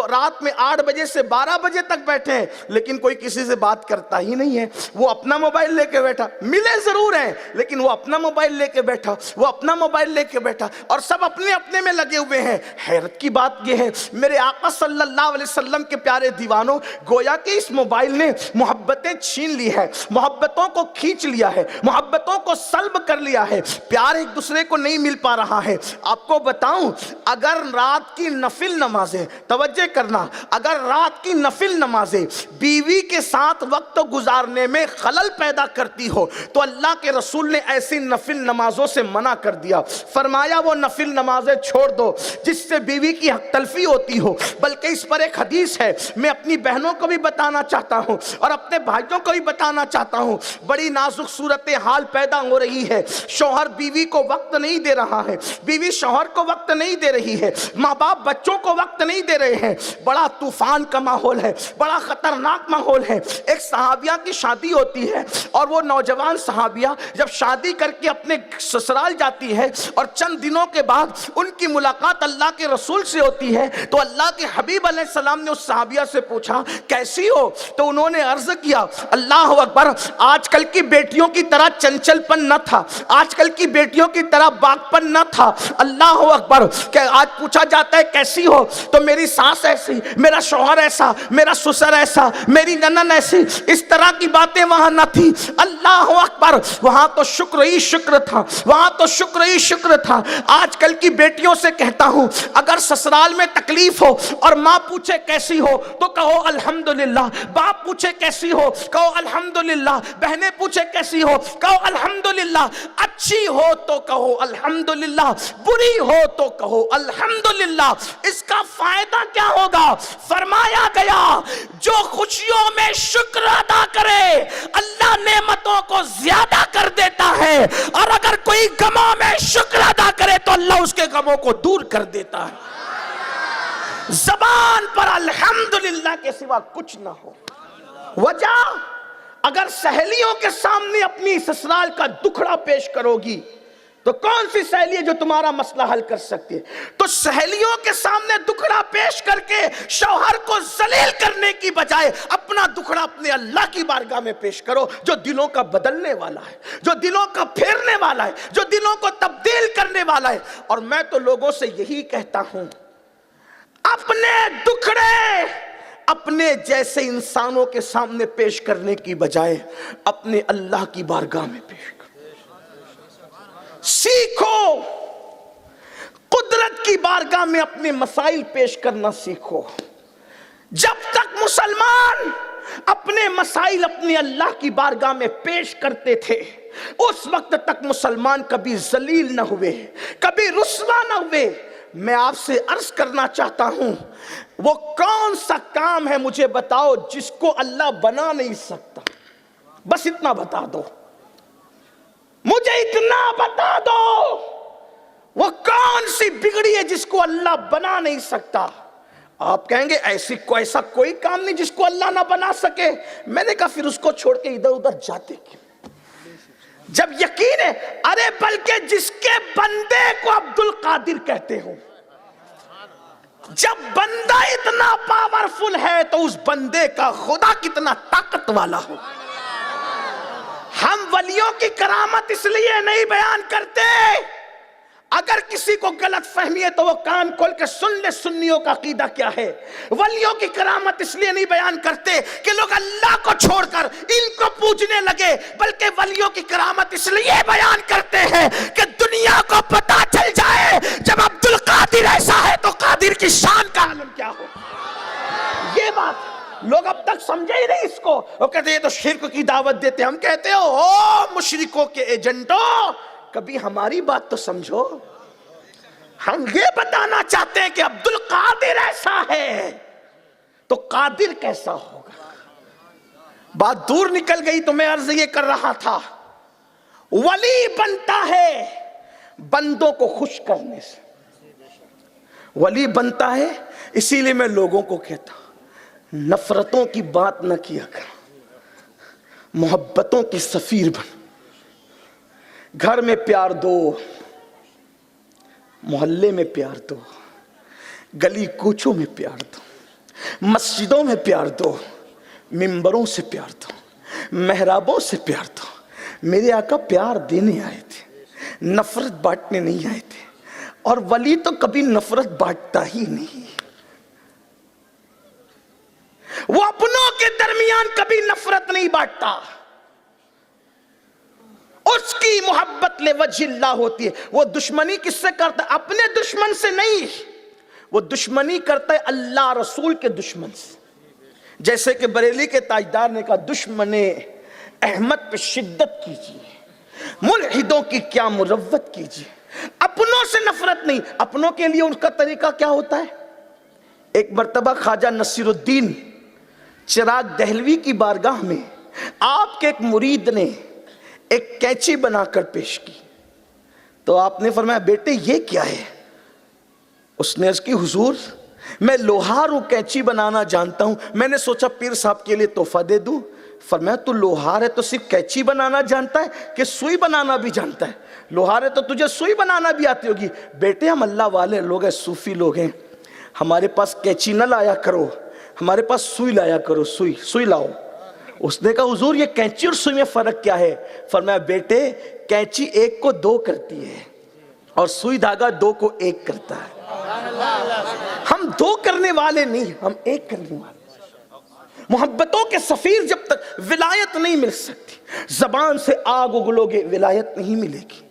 رات میں 8 بجے سے 12 بجے تک بیٹھے ہیں، لیکن کوئی کسی سے بات بات کرتا ہی نہیں ہے، وہ اپنا موبائل لے کے بیٹھا، ملے ضرور ہیں لیکن وہ اپنا موبائل لے کے بیٹھا، وہ اپنا موبائل لے کے بیٹھا، اور سب اپنے اپنے میں لگے ہوئے ہیں۔ حیرت کی بات یہ ہے میرے آقا صلی اللہ علیہ وسلم کے پیارے دیوانوں، گویا کہ اس موبائل نے محبتیں چھین لی ہے، محبتوں کو کھینچ لیا ہے، محبتوں کو سلب کر لیا ہے، پیار ایک دوسرے کو نہیں مل پا رہا ہے۔ آپ کو بتاؤں، اگر رات کی نفل نمازیں، توجہ کرنا، اگر رات کی نفل نمازیں بیوی کے ساتھ وقت گزارنے میں خلل پیدا کرتی ہو تو اللہ کے رسول نے ایسی نفل نمازوں سے منع کر دیا، فرمایا وہ نفل نمازیں چھوڑ دو جس سے بیوی کی حق تلفی ہوتی ہو۔ بلکہ اس پر ایک حدیث ہے، میں اپنی بہنوں کو بھی بتانا چاہتا ہوں اور اپنے بھائیوں کو بھی بتانا چاہتا ہوں، بڑی نازک صورتحال پیدا ہو رہی ہے، شوہر بیوی کو وقت نہیں دے رہا ہے، بیوی شوہر کو وقت نہیں دے رہی ہے، ماں باپ بچوں کو وقت نہیں دے رہے ہیں، بڑا طوفان کا ماحول ہے، بڑا خطرناک ماحول ہے۔ ایک صحابیہ کی شادی ہوتی ہے اور وہ نوجوان صحابیہ جب شادی کر کے اپنے سسرال جاتی ہے اور چند دنوں کے بعد ان کی ملاقات اللہ کے رسول سے ہوتی ہے تو اللہ کے حبیب علیہ السلام نے اس صحابیہ سے پوچھا کیسی ہو؟ تو انہوں نے عرض کیا اللہ اکبر، آج کل کی بیٹیوں کی طرح چنچل پن نہ تھا، آج کل کی بیٹیوں کی طرح باغ پن نہ تھا۔ اللہ اکبر، کہ آج پوچھا جاتا ہے کیسی ہو تو میری ساس ایسی، میرا شوہر ایسا، میرا سسر ایسا، میری ننن ایسی، اس طرح کی باتیں وہاں نہ تھی۔ اللہ اکبر، وہاں تو شکر ہی شکر تھا، وہاں تو شکر ہی شکر تھا۔ آج کل کی بیٹیوں سے کہتا ہوں اگر سسرال میں تکلیف ہو اور ماں پوچھے کیسی ہو تو کہو الحمدللہ، باپ پوچھے کیسی ہو کہو الحمدللہ، بہنیں پوچھے کیسی ہو کہو الحمدللہ، اچھی ہو تو کہو الحمدللہ، بری ہو تو کہو الحمدللہ۔ اس کا فائدہ کیا ہوگا؟ فرمایا گیا جو خوشیوں میں شکر ادا کرے اللہ نعمتوں کو زیادہ کر دیتا ہے، اور اگر کوئی غموں میں شکر ادا کرے تو اللہ اس کے غموں کو دور کر دیتا ہے۔ زبان پر الحمدللہ کے سوا کچھ نہ ہو۔ وجہ، اگر سہیلیوں کے سامنے اپنی سسرال کا دکھڑا پیش کرو گی تو کون سی سہیلی ہے جو تمہارا مسئلہ حل کر سکتی ہے؟ تو سہیلیوں کے سامنے دکھڑا پیش کر کے شوہر کو ذلیل کرنے کی بجائے اپنا دکھڑا اپنے اللہ کی بارگاہ میں پیش کرو جو دلوں کا بدلنے والا ہے، جو دلوں کا پھیرنے والا ہے، جو دلوں کو تبدیل کرنے والا ہے۔ اور میں تو لوگوں سے یہی کہتا ہوں، اپنے دکھڑے اپنے جیسے انسانوں کے سامنے پیش کرنے کی بجائے اپنے اللہ کی بارگاہ میں پیش کرو۔ سیکھو، قدرت کی بارگاہ میں اپنے مسائل پیش کرنا سیکھو۔ جب تک مسلمان اپنے مسائل اپنے اللہ کی بارگاہ میں پیش کرتے تھے اس وقت تک مسلمان کبھی ذلیل نہ ہوئے، کبھی رسوا نہ ہوئے۔ میں آپ سے عرض کرنا چاہتا ہوں، وہ کون سا کام ہے مجھے بتاؤ جس کو اللہ بنا نہیں سکتا؟ بس اتنا بتا دو، مجھے اتنا بتا دو، وہ کون سی بگڑی ہے جس کو اللہ بنا نہیں سکتا؟ آپ کہیں گے ایسا کوئی کام نہیں جس کو اللہ نہ بنا سکے۔ میں نے کہا پھر اس کو چھوڑ کے ادھر ادھر جاتے کیوں؟ جب یقین ہے، ارے بلکہ جس کے بندے کو عبد القادر کہتے ہو، جب بندہ اتنا پاورفل ہے تو اس بندے کا خدا کتنا طاقت والا ہو۔ ہم ولیوں کی کرامت اس لیے نہیں بیان کرتے، اگر کسی کو غلط فہمی ہے تو وہ کان کھول کے سن لے سنیوں کا عقیدہ کیا ہے۔ ولیوں کی کرامت اس لیے نہیں بیان کرتے کہ لوگ اللہ کو چھوڑ کر ان کو پوجنے لگے، بلکہ ولیوں کی کرامت اس لیے بیان کرتے ہیں کہ دنیا کو پتا چل جائے جب عبد القادر ایسا ہے تو قادر کی شان کا عالم کیا ہو۔ یہ بات لوگ اب تک سمجھے ہی نہیں اس کو، وہ کہتے ہیں یہ تو شرک کی دعوت دیتے۔ ہم کہتے ہو او مشرکوں کے ایجنٹوں، کبھی ہماری بات تو سمجھو۔ ہم یہ بتانا چاہتے ہیں کہ عبد القادر ایسا ہے تو قادر کیسا ہوگا۔ بات دور نکل گئی تو میں عرض یہ کر رہا تھا، ولی بنتا ہے بندوں کو خوش کرنے سے، ولی بنتا ہے۔ اسی لیے میں لوگوں کو کہتا ہوں نفرتوں کی بات نہ کیا کر، محبتوں کی سفیر بن۔ گھر میں پیار دو، محلے میں پیار دو، گلی کوچوں میں پیار دو، مسجدوں میں پیار دو، منبروں سے پیار تھا، محرابوں سے پیار تھا. میرے آقا پیار دینے آئے تھے، نفرت بانٹنے نہیں آئے تھے. اور ولی تو کبھی نفرت بانٹتا ہی نہیں. وہ اپنوں کے درمیان کبھی نفرت نہیں بانٹتا. اس کی محبت لوجہ اللہ ہوتی ہے. وہ دشمنی کس سے کرتا ہے؟ اپنے دشمن سے نہیں، وہ دشمنی کرتا ہے اللہ رسول کے دشمن سے. جیسے کہ بریلی کے تاجدار نے کہا دشمن احمد پہ شدت کیجیے، ملحدوں کی کیا مروت کیجیے. اپنوں سے نفرت نہیں. اپنوں کے لیے ان کا طریقہ کیا ہوتا ہے؟ ایک مرتبہ خواجہ نصیر الدین چراغ دہلوی کی بارگاہ میں آپ کے ایک مرید نے ایک کینچی بنا کر پیش کی. تو آپ نے فرمایا بیٹے یہ کیا ہے؟ اس نے عرض کی حضور میں لوہار ہوں، کینچی بنانا جانتا ہوں، میں نے سوچا پیر صاحب کے لیے تحفہ دے دوں. فرمایا تو لوہار ہے تو صرف کینچی بنانا جانتا ہے کہ سوئی بنانا بھی جانتا ہے؟ لوہار ہے تو تجھے سوئی بنانا بھی آتی ہوگی. بیٹے ہم اللہ والے لوگ ہیں، صوفی لوگ ہیں، ہمارے پاس کینچی نہ لایا کرو، ہمارے پاس سوئی لایا کرو، سوئی لاؤ. اس نے کہا حضور یہ کینچی اور سوئی میں فرق کیا ہے؟ فرمایا بیٹے کینچی ایک کو دو کرتی ہے اور سوئی دھاگا دو کو ایک کرتا ہے. ہم دو کرنے والے نہیں، ہم ایک کرنے والے. محبتوں کے سفیر جب تک ولایت نہیں مل سکتی. زبان سے آگ اگلو گے ولایت نہیں ملے گی.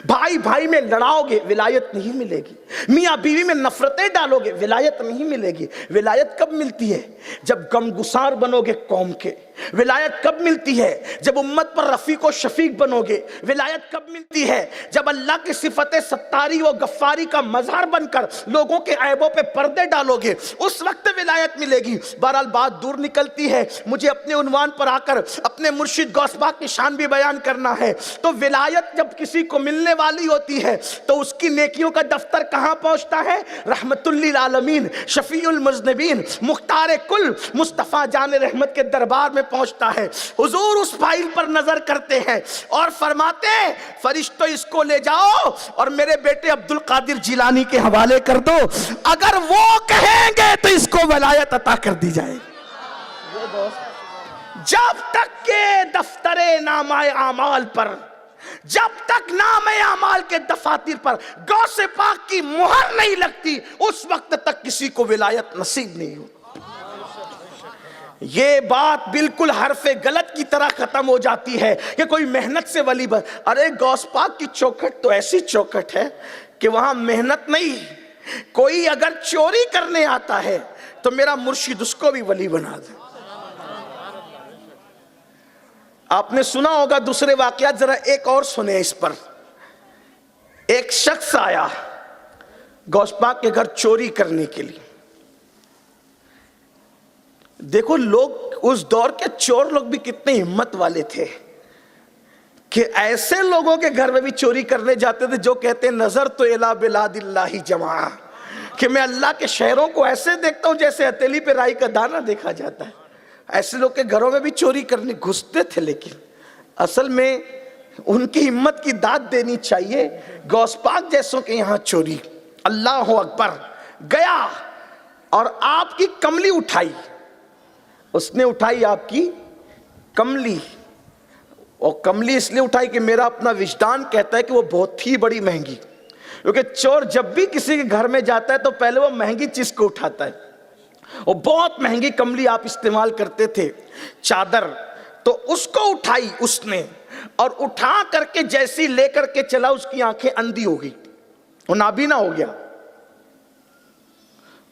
بھائی بھائی میں لڑاؤ گے ولایت نہیں ملے گی. میاں بیوی میں نفرتیں ڈالو گے ولایت نہیں ملے گی. ولایت کب ملتی ہے؟ جب غم گسار بنو گے قوم کے. ولایت کب ملتی ہے؟ جب امت پر رفیق و شفیق بنو گے. ولایت کب ملتی ہے؟ جب اللہ کی صفت ستاری و غفاری کا مظہر بن کر لوگوں کے عیبوں پہ پردے ڈالو گے، اس وقت ولایت ملے گی. بہرحال بات دور نکلتی ہے، مجھے اپنے عنوان پر آ کر اپنے مرشد غوث پاک کی شان بھی بیان کرنا ہے. تو ولایت جب کسی کو ملنے والی ہوتی ہے تو اس کی نیکیوں کا دفتر کہاں پہنچتا ہے؟ رحمت للعالمین، شفیع المذنبین، مختار کل مصطفیٰ جان رحمت کے دربار میں پہنچتا ہے. حضور اس فائل پر نظر کرتے ہیں اور فرماتے ہیں فرشتوں اس کو لے جاؤ اور میرے بیٹے عبد القادر جیلانی کے حوالے کر دو، اگر وہ کہیں گے تو اس کو ولایت عطا کر دی جائے. جب تک کہ دفتر نامہ اعمال پر، جب تک نام اعمال کے دفاتر پر غوث پاک کی مہر نہیں لگتی، اس وقت تک کسی کو ولایت نصیب نہیں ہوتی. یہ بات بالکل حرف غلط کی طرح ختم ہو جاتی ہے کہ کوئی محنت سے ولی بن. ارے غوث پاک کی چوکھٹ تو ایسی چوکھٹ ہے کہ وہاں محنت نہیں. کوئی اگر چوری کرنے آتا ہے تو میرا مرشد اس کو بھی ولی بنا دے. آپ نے سنا ہوگا دوسرے واقعات، ذرا ایک اور سنیں اس پر. ایک شخص آیا غوث پاک کے گھر چوری کرنے کے لیے. دیکھو لوگ اس دور کے چور لوگ بھی کتنے ہمت والے تھے کہ ایسے لوگوں کے گھر میں بھی چوری کرنے جاتے تھے جو کہتے ہیں نظر تو الی بلاد اللہ جماع، کہ میں اللہ کے شہروں کو ایسے دیکھتا ہوں جیسے ہتھیلی پہ رائی کا دانہ دیکھا جاتا ہے. ایسے لوگ کے گھروں میں بھی چوری کرنے گھستے تھے، لیکن اصل میں ان کی ہمت کی داد دینی چاہیے. غوث پاک جیسوں کے یہاں چوری، اللہ اکبر. گیا اور آپ کی کملی اٹھائی. اس نے اٹھائی آپ کی کملی، اور کملی اس لیے اٹھائی کہ میرا اپنا وجدان کہتا ہے کہ وہ بہت ہی بڑی مہنگی، کیونکہ چور جب بھی کسی کے گھر میں جاتا ہے تو پہلے وہ مہنگی چیز کو اٹھاتا ہے. وہ بہت مہنگی کملی آپ استعمال کرتے تھے، چادر. تو اس کو اٹھائی اس نے، اور اٹھا کر کے جیسی لے کر کے چلا اس کی آنکھیں اندھی ہو گئی، وہ نابینا ہو گیا.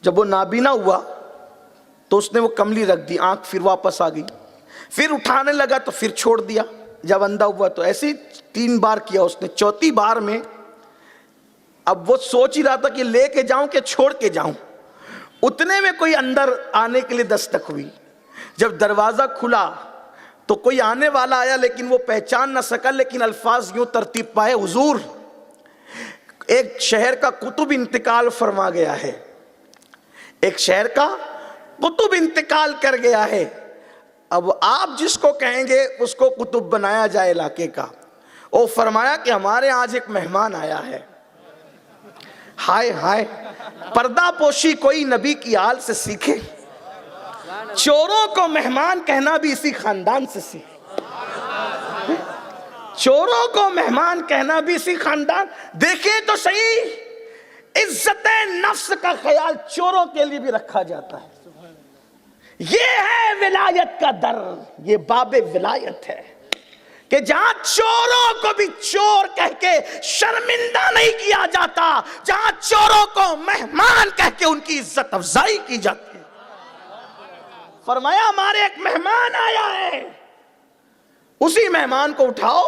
جب وہ نابینا ہوا تو اس نے وہ کملی رکھ دی، آنکھ پھر واپس آ گئی. پھر اٹھانے لگا تو پھر چھوڑ دیا. جب اندھا ہوا تو ایسے ہی 3 بار کیا اس نے. چوتھی بار میں اب وہ سوچ ہی رہا تھا کہ لے کے جاؤں کہ چھوڑ کے جاؤں. اتنے میں کوئی اندر آنے کے لیے دستک ہوئی. جب دروازہ کھلا تو کوئی آنے والا آیا، لیکن وہ پہچان نہ سکا، لیکن الفاظ یوں ترتیب پائے، حضور ایک شہر کا قطب انتقال فرما گیا ہے، ایک شہر کا قطب انتقال کر گیا ہے، اب آپ جس کو کہیں گے اس کو قطب بنایا جائے علاقے کا. وہ فرمایا کہ ہمارے آج ایک مہمان آیا ہے. ہائے ہائے، پردہ پوشی کوئی نبی کی آل سے سیکھے. چوروں کو مہمان کہنا بھی اسی خاندان سے سیکھ. چوروں کو مہمان کہنا بھی اسی خاندان. دیکھیں تو صحیح, عزت نفس کا خیال چوروں کے لیے بھی رکھا جاتا ہے. یہ ہے ولایت کا در, یہ باب ولایت ہے کہ جہاں چوروں کو بھی چور کہہ کے شرمندہ نہیں کیا جاتا, جہاں چوروں کو مہمان کہہ کے ان کی عزت افزائی کی جاتی ہے. فرمایا ہمارے ایک مہمان آیا ہے, اسی مہمان کو اٹھاؤ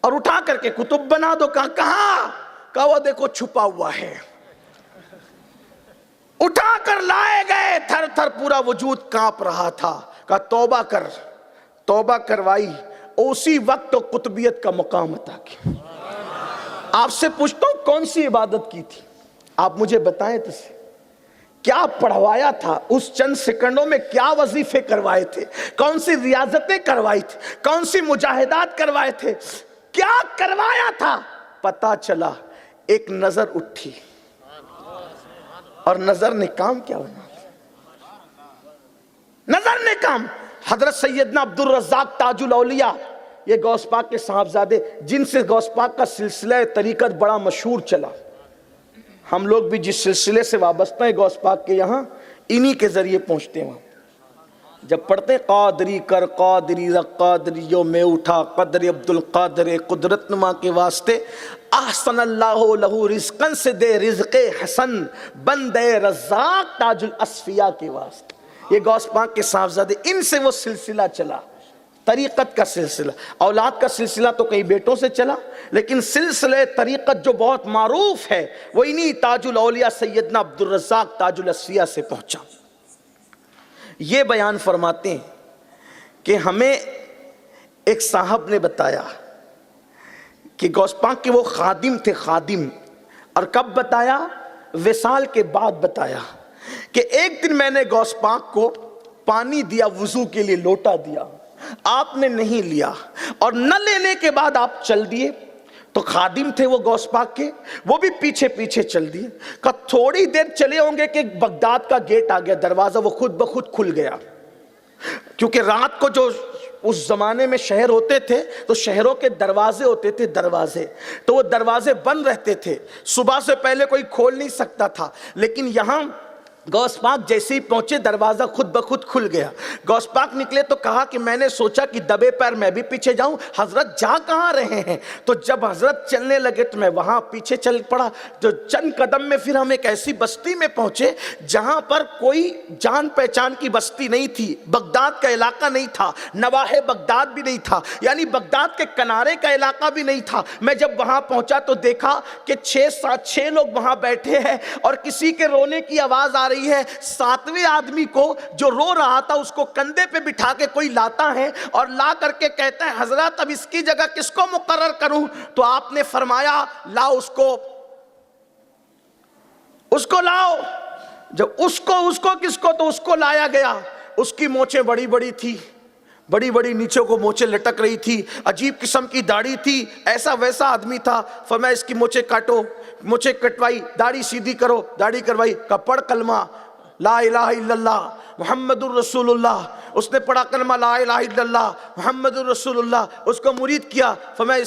اور اٹھا کر کے کتب بنا دو. کہاں؟ کہا وہ دیکھو چھپا ہوا ہے. اٹھا کر لائے گئے, تھر تھر پورا وجود کانپ رہا تھا. کہا توبہ کر. توبہ کروائی, اسی وقت تو قطبیت کا مقام عطا کیا. آپ سے پوچھتا ہوں کون سی عبادت کی تھی, آپ مجھے بتائیں تو سے. کیا پڑھوایا تھا اس چند سیکنڈوں میں, کیا وظیفے کروائے تھے, کون سی ریاضتیں کروائی تھی, کون سی مجاہدات کروائے تھے, کیا کروایا تھا؟ پتا چلا ایک نظر اٹھی, اور نظر نے کام کیا بنا. نظر نے کام. حضرت سیدنا عبد الرزاق تاج الاولیاء, یہ غوث پاک کے صاحبزادے, جن سے غوث پاک کا سلسلہ طریقت بڑا مشہور چلا. ہم لوگ بھی جس سلسلے سے وابستہ ہیں غوث پاک کے یہاں, انہی کے ذریعے پہنچتے ہیں. جب پڑھتے ہیں قادری کر قادری رق قادریوں میں اٹھا قدر عبد القادر قدرت نما کے واسطے, احسن اللہ لہو رزقن سے دے رزق حسن بندے رزاق تاج الاصفیاء کے واسطے. یہ غوث پاک کے صاحبزادے, ان سے وہ سلسلہ چلا, طریقت کا سلسلہ. اولاد کا سلسلہ تو کئی بیٹوں سے چلا, لیکن سلسلہ طریقت جو بہت معروف ہے وہ انہی تاج الاولیاء سیدنا عبد الرزاق تاج الاصفیاء سے پہنچا. یہ بیان فرماتے ہیں کہ ہمیں ایک صاحب نے بتایا کہ غوث پاک کے وہ خادم تھے, خادم. اور کب بتایا؟ وصال کے بعد بتایا کہ ایک دن میں نے غوث پاک کو پانی دیا, وضو کے لیے لوٹا دیا, آپ نے نہیں لیا, اور نہ لینے کے بعد آپ چل دیے. تو خادم تھے وہ غوث پاک کے, وہ بھی پیچھے پیچھے چل دیے. کہ تھوڑی دیر چلے ہوں گے کہ بغداد کا گیٹ آ گیا, دروازہ وہ خود بخود کھل گیا. کیونکہ رات کو جو اس زمانے میں شہر ہوتے تھے تو شہروں کے دروازے ہوتے تھے, دروازے, تو وہ دروازے بند رہتے تھے, صبح سے پہلے کوئی کھول نہیں سکتا تھا. لیکن یہاں غوث پاک جیسے ہی پہنچے دروازہ خود بخود کھل گیا. غوث پاک نکلے تو کہا کہ میں نے سوچا کہ دبے پیر میں بھی پیچھے جاؤں, حضرت جا کہاں رہے ہیں؟ تو جب حضرت چلنے لگے تو میں وہاں پیچھے چل پڑا. تو چند قدم میں پھر ہم ایک ایسی بستی میں پہنچے جہاں پر کوئی جان پہچان کی بستی نہیں تھی, بغداد کا علاقہ نہیں تھا, نواحِ بغداد بھی نہیں تھا, یعنی بغداد کے کنارے کا علاقہ بھی نہیں تھا. میں جب وہاں پہنچا تو دیکھا کہ 6 لوگ وہاں بیٹھے ہیں اور کسی کے رونے کی آواز آ رہی ہے. 7ویں آدمی کو جو رو رہا تھا اس کو کندھے پہ بٹھا کے کوئی لاتا ہے اور لا کر کے کہتا ہے حضرت اب اس کی جگہ کس کو مقرر کروں؟ تو آپ نے فرمایا لاؤ اس کو لاؤ. جب اس کو لایا گیا, اس کی مونچھیں بڑی بڑی تھی, بڑی بڑی نیچے کو مونچھیں لٹک رہی تھی, عجیب قسم کی داڑھی تھی, ایسا ویسا آدمی تھا. فرمایا اس کی مونچھیں کاٹو, مونچھیں کٹوائی, داڑھی سیدھی کرو, داڑھی کروائی. کا پڑھ کلمہ لا الہ الا اللہ محمد الرسول اللہ. اس نے پڑھا کلمہ لا الہ الا اللہ محمد الرسول اللہ, اس کو مرید کیا. فرمایا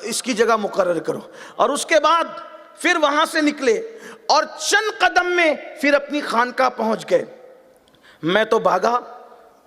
اس کی جگہ مقرر کرو. اور اس کے بعد پھر وہاں سے نکلے اور چند قدم میں پھر اپنی خانقاہ پہنچ گئے. میں تو بھاگا,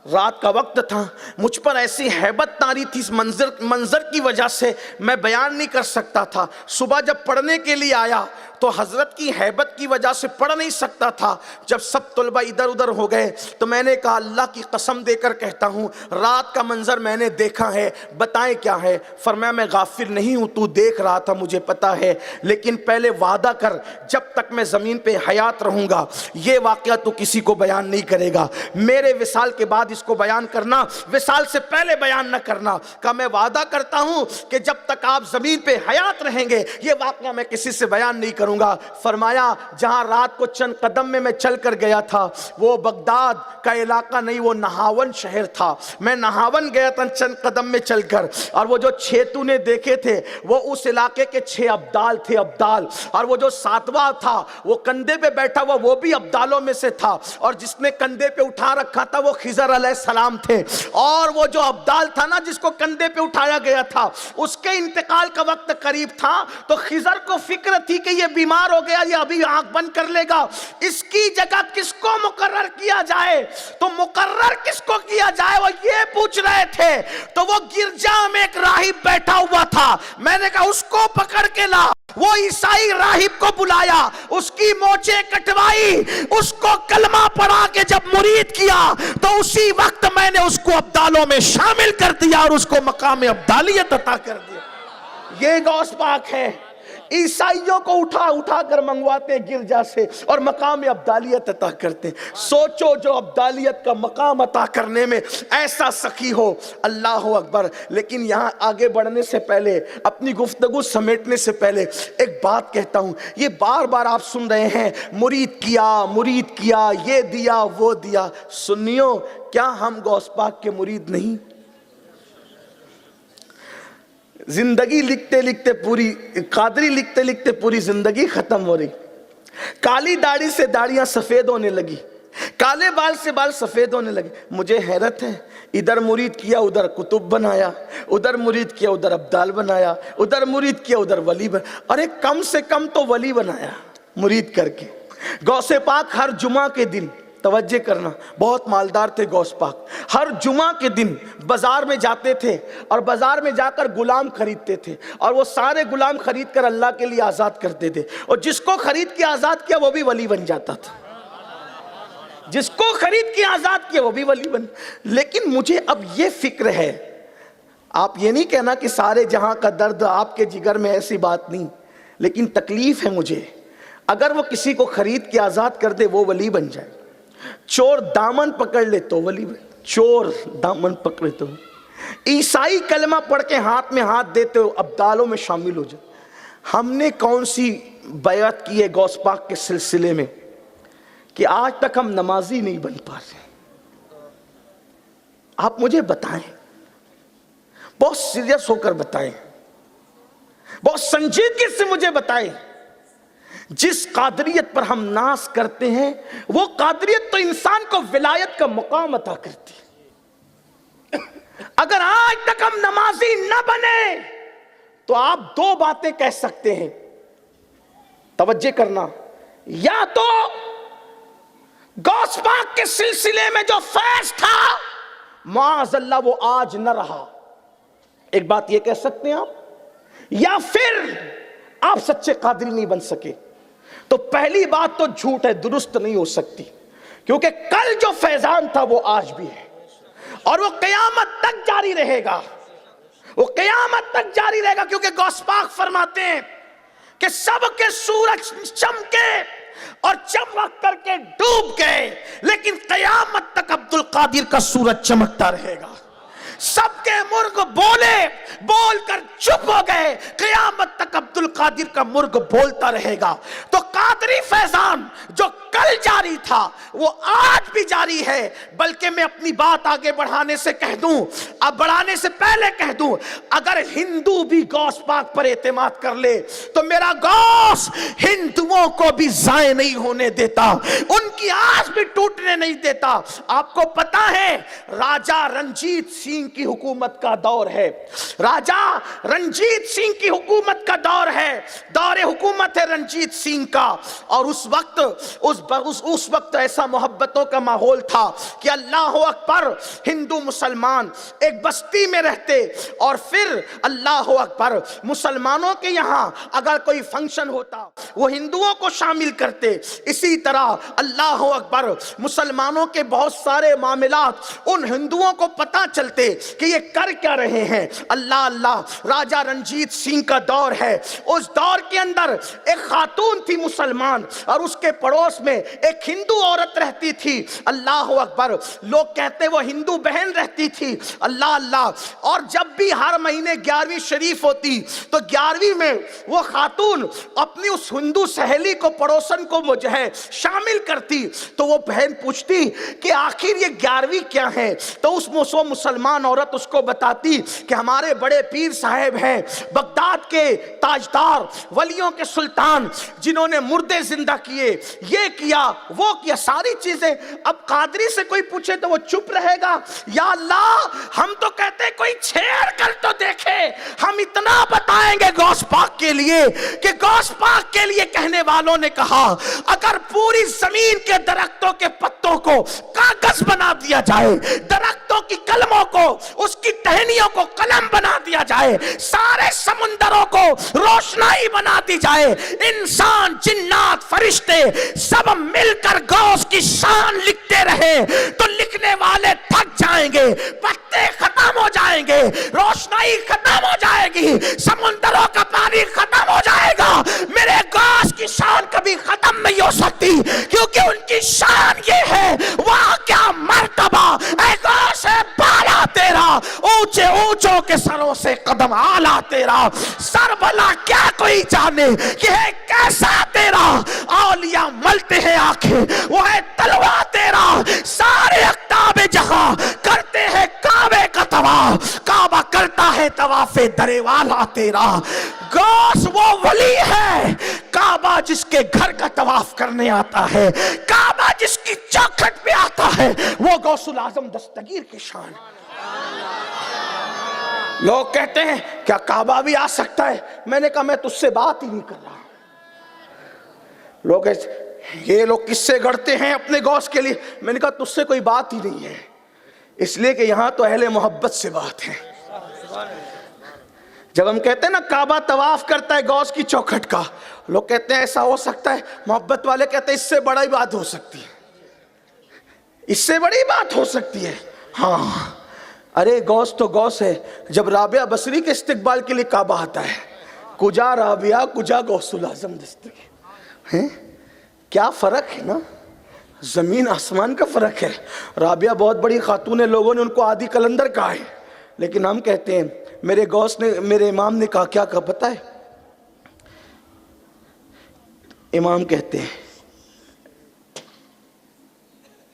رات کا وقت تھا, مجھ پر ایسی ہیبت طاری تھی اس منظر کی وجہ سے میں بیان نہیں کر سکتا تھا. صبح جب پڑھنے کے لیے آیا تو حضرت کی ہیبت کی وجہ سے پڑھ نہیں سکتا تھا. جب سب طلبہ ادھر ادھر ہو گئے تو میں نے کہا اللہ کی قسم دے کر کہتا ہوں رات کا منظر میں نے دیکھا ہے, بتائیں کیا ہے؟ فرمایا میں غافل نہیں ہوں, تو دیکھ رہا تھا مجھے پتا ہے, لیکن پہلے وعدہ کر جب تک میں زمین پہ حیات رہوں گا یہ واقعہ تو کسی کو بیان نہیں کرے گا. میرے وصال کے بعد اس کو بیان کرنا, وصال سے پہلے بیان نہ کرنا. کہ میں وعدہ کرتا ہوں کہ جب تک آپ زمین پہ حیات رہیں گے یہ واقعہ میں کسی سے بیان نہیں کروں کروں گا. فرمایا جہاں رات کو چند قدم میں چل کر گیا تھا وہ بغداد کا علاقہ نہیں، وہ نہاون شہر تھا. میں نہاون گیا تھا چند قدم میں چل کر، اور وہ جو 6 تو نے دیکھے تھے وہ اس علاقے کے 6 ابدال تھے، ابدال. اور وہ جو 7واں تھا وہ کندھے پہ بیٹھا ہوا وہ بھی ابدالوں میں سے تھا، اور جس نے کندھے پہ اٹھا رکھا تھا وہ خضر علیہ السلام تھے. اور وہ جو ابدال تھا نا جس کو کندھے پہ اٹھایا گیا تھا اس کے انتقال کا وقت قریب تھا، تو خضر کو فکر تھی کہ یہ بیمار ہو گیا، یہ ابھی آنکھ بند کر لے گا، اس کی جگہ کس کو مقرر کیا جائے. تو مقرر کس کو کیا جائے وہ یہ پوچھ رہے تھے. تو وہ گرجا میں ایک راہب بیٹھا ہوا تھا، میں نے کہا اس کو پکڑ کے لا. وہ عیسائی راہب کو بلایا، اس کی موچیں کٹوائی، اس کو کلمہ پڑھا کے جب مرید کیا تو اسی وقت میں نے اس کو ابدالوں میں شامل کر دیا اور اس کو مقام ابدالیت عطا کر دیا. یہ غوث پاک ہے. عیسائیوں کو اٹھا کر منگواتے ہیں گرجا سے اور مقام ابدالیت عطا کرتے ہیں. سوچو جو ابدالیت کا مقام عطا کرنے میں ایسا سخی ہو. اللہ اکبر. لیکن یہاں آگے بڑھنے سے پہلے، اپنی گفتگو سمیٹنے سے پہلے ایک بات کہتا ہوں. یہ بار بار آپ سن رہے ہیں مرید کیا، یہ دیا وہ دیا. سنیو، کیا ہم غوث پاک کے مرید نہیں؟ زندگی لکھتے لکھتے پوری قادری لکھتے لکھتے پوری زندگی ختم ہو رہی. کالی داڑھی سے داڑیاں سفید ہونے لگی، کالے بال سے بال سفید ہونے لگے. مجھے حیرت ہے، ادھر مرید کیا ادھر قطب بنایا، ادھر مرید کیا ادھر ابدال بنایا، ادھر مرید کیا ادھر ولی بنایا. ارے کم سے کم تو ولی بنایا مرید کر کے. غوث پاک ہر جمعہ کے دن، توجہ کرنا، بہت مالدار تھے غوث پاک. ہر جمعہ کے دن بازار میں جاتے تھے اور بازار میں جا کر غلام خریدتے تھے، اور وہ سارے غلام خرید کر اللہ کے لیے آزاد کرتے تھے، اور جس کو خرید کے آزاد کیا وہ بھی ولی بن جاتا تھا. جس کو خرید کے آزاد کیا وہ بھی ولی بن. لیکن مجھے اب یہ فکر ہے، آپ یہ نہیں کہنا کہ سارے جہاں کا درد آپ کے جگر میں، ایسی بات نہیں، لیکن تکلیف ہے مجھے. اگر وہ کسی کو خرید کے آزاد کر دے وہ ولی بن جائے. چور دامن پکڑ لے تو ولی بن، چور دامن پکڑے تو. عیسائی کلمہ پڑھ کے ہاتھ میں ہاتھ دیتے ہو ابدالوں میں شامل ہو جائے. ہم نے کون سی بیعت کی ہے غوث پاک کے سلسلے میں کہ آج تک ہم نمازی نہیں بن پا رہے؟ آپ مجھے بتائیں، بہت سیریس ہو کر بتائیں، بہت سنجیدگی سے مجھے بتائیں. جس قادریت پر ہم ناز کرتے ہیں وہ قادریت تو انسان کو ولایت کا مقام عطا کرتی ہے. اگر آج تک ہم نمازی نہ بنے تو آپ 2 باتیں کہہ سکتے ہیں، توجہ کرنا. یا تو غوث پاک کے سلسلے میں جو فیض تھا معاذ اللہ وہ آج نہ رہا، ایک بات یہ کہہ سکتے ہیں آپ. یا پھر آپ سچے قادری نہیں بن سکے. تو پہلی بات تو جھوٹ ہے، درست نہیں ہو سکتی، کیونکہ کل جو فیضان تھا وہ آج بھی ہے اور وہ قیامت تک جاری رہے گا. وہ قیامت تک جاری رہے گا، کیونکہ غوث پاک فرماتے ہیں کہ سب کے سورج چمکے اور چمک کر کے ڈوب گئے، لیکن قیامت تک عبد القادر کا سورج چمکتا رہے گا. سب کے مرغ بولے، بول کر چپ ہو گئے، قیامت تک عبد القادر کا مرغ بولتا رہے گا. تو قادری فیضان جو کل جاری تھا وہ آج بھی جاری ہے. بلکہ میں اپنی بات آگے بڑھانے سے کہہ دوں، اب بڑھانے سے پہلے کہہ دوں، اگر ہندو بھی غوث پاک پر اعتماد کر لے تو میرا غوث ہندوؤں کو بھی ضائع نہیں ہونے دیتا، ان کی آس بھی ٹوٹنے نہیں دیتا. آپ کو پتا ہے راجہ رنجیت سنگھ کی حکومت کا دور ہے، راجہ رنجیت سنگھ کی حکومت کا دور ہے، دور حکومت ہے رنجیت سنگھ کا. اور اس وقت ایسا محبتوں کا ماحول تھا کہ اللہ اکبر، ہندو مسلمان ایک بستی میں رہتے، اور پھر اللہ اکبر مسلمانوں کے یہاں اگر کوئی فنکشن ہوتا وہ ہندوؤں کو شامل کرتے. اسی طرح اللہ اکبر مسلمانوں کے بہت سارے معاملات ان ہندوؤں کو پتا چلتے کہ یہ کر کیا رہے ہیں. اللہ اللہ. راجہ رنجیت سنگھ کا دور ہے. اس دور کے اندر ایک خاتون تھی مسلمان، اور اس کے پڑوس میں ایک ہندو عورت عورت رہتی تھی، اللہ اکبر، لوگ کہتے وہ ہندو بہن رہتی تھی، اللہ اللہ، اور جب بھی ہر مہینے 11ویں شریف ہوتی تو 11ویں میں وہ خاتون اپنی اس ہندو سہیلی کو، پڑوسن کو وہ جو ہے شامل کرتی، تو وہ بہن پوچھتی کہ آخر یہ 11ویں کیا ہے، تو اس مسلمان عورت اس کو بتاتی کہ ہمارے بڑے پیر صاحب ہیں، بغداد کے تاجدار، ولیوں کے سلطان، جنہوں نے مردے زندہ کیے، یہ کیا وہ کیا، ساری چیزیں۔ اب قادری سے کوئی پوچھے تو وہ چپ رہے گا؟ یا اللہ، ہم تو کہتے کوئی چھیڑ کر تو دیکھے، ہم اتنا بتائیں گے غوث پاک کے لیے کہ غوث پاک کے لیے کہنے والوں نے کہا اگر پوری زمین کے درختوں کے پتوں کو کاغذ بنا دیا جائے، درختوں کی کلموں کو، اس کی ٹہنیوں کو قلم بنا دیا جائے، سارے سمندروں کو روشنائی بنا دی جائے، انسان، جنات، فرشتے سب مل کر غوث کی شان لکھتے رہے تو لکھنے والے تھک جائیں گے، پتے ختم ہو جائیں گے، روشنائی ختم ہو جائے گی، سمندروں کا پانی ختم ہو جائے گا، میرے غوث کی شان کبھی ختم نہیں ہو سکتی، کیونکہ ان کی شان یہ ہے، وہاں کیا مرتبہ، اے غوث بالا تیرا، اونچے اونچوں کے سروں سے قدم آلہ تیرا، سر بلا کیا کوئی جانے کہ ہے کیسا تیرا، اولیاء ملتے ہیں آنکھیں، وہ ہے تلوہ تیرا، سارے اقطاب جہاں کرتے ہیں کعبے کا طواف، کعبہ کرتا ہے طواف درے والا تیرا، غوث وہ ولی ہے، کعبہ جس کے گھر کا طواف کرنے آتا ہے، کعبہ جس کی چوکھٹ پہ آتا ہے، وہ غوث العظم دستگیر کی شان۔ لوگ کہتے ہیں کیا کعبہ بھی آ سکتا ہے؟ میں نے کہا میں تجھ سے بات ہی نہیں کر رہا۔ یہ لوگ کس سے گڑتے ہیں اپنے غوث کے لیے؟ میں نے کہا تجھ سے کوئی بات ہی نہیں ہے، اس لیے کہ یہاں تو اہل محبت سے بات ہے۔ جب ہم کہتے ہیں نا کعبہ طواف کرتا ہے غوث کی چوکھٹ کا، لوگ کہتے ہیں ایسا ہو سکتا ہے، محبت والے کہتے ہیں اس سے بڑی بات ہو سکتی ہے، اس سے بڑی بات ہو سکتی ہے۔ ہاں، ارے غوث تو غوث ہے۔ جب رابعہ بصری کے استقبال کے لیے کعبہ آتا ہے، کجا رابعہ کجا غوث العظم دستگیر، کیا فرق ہے نا، زمین آسمان کا فرق ہے۔ رابعہ بہت بڑی خاتون ہے، لوگوں نے ان کو آدھی قلندر کہا ہے، لیکن ہم کہتے ہیں میرے غوث نے، میرے امام نے کہا، کیا کہا پتہ ہے؟ امام کہتے ہیں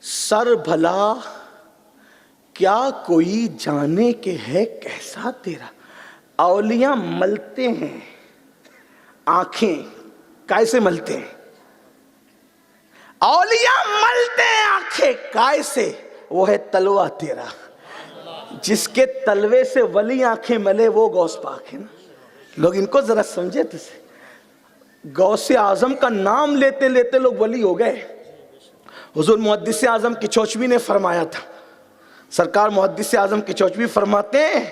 سر بھلا کیا کوئی جانے کہ ہے کیسا تیرا، اولیاء ملتے ہیں آنکھیں، کیسے ملتے ہیں؟ اولیاء ملتے ہیں آنکھیں کیسے؟ وہ ہے تلوہ تیرا، جس کے تلوے سے ولی آنکھیں ملے وہ غوث پاک ہے نا۔ لوگ ان کو ذرا سمجھے تو سے، غوث اعظم کا نام لیتے لیتے لوگ ولی ہو گئے۔ حضور محدث اعظم کچوچوی نے فرمایا تھا، سرکار محدث اعظم کچوچوی فرماتے ہیں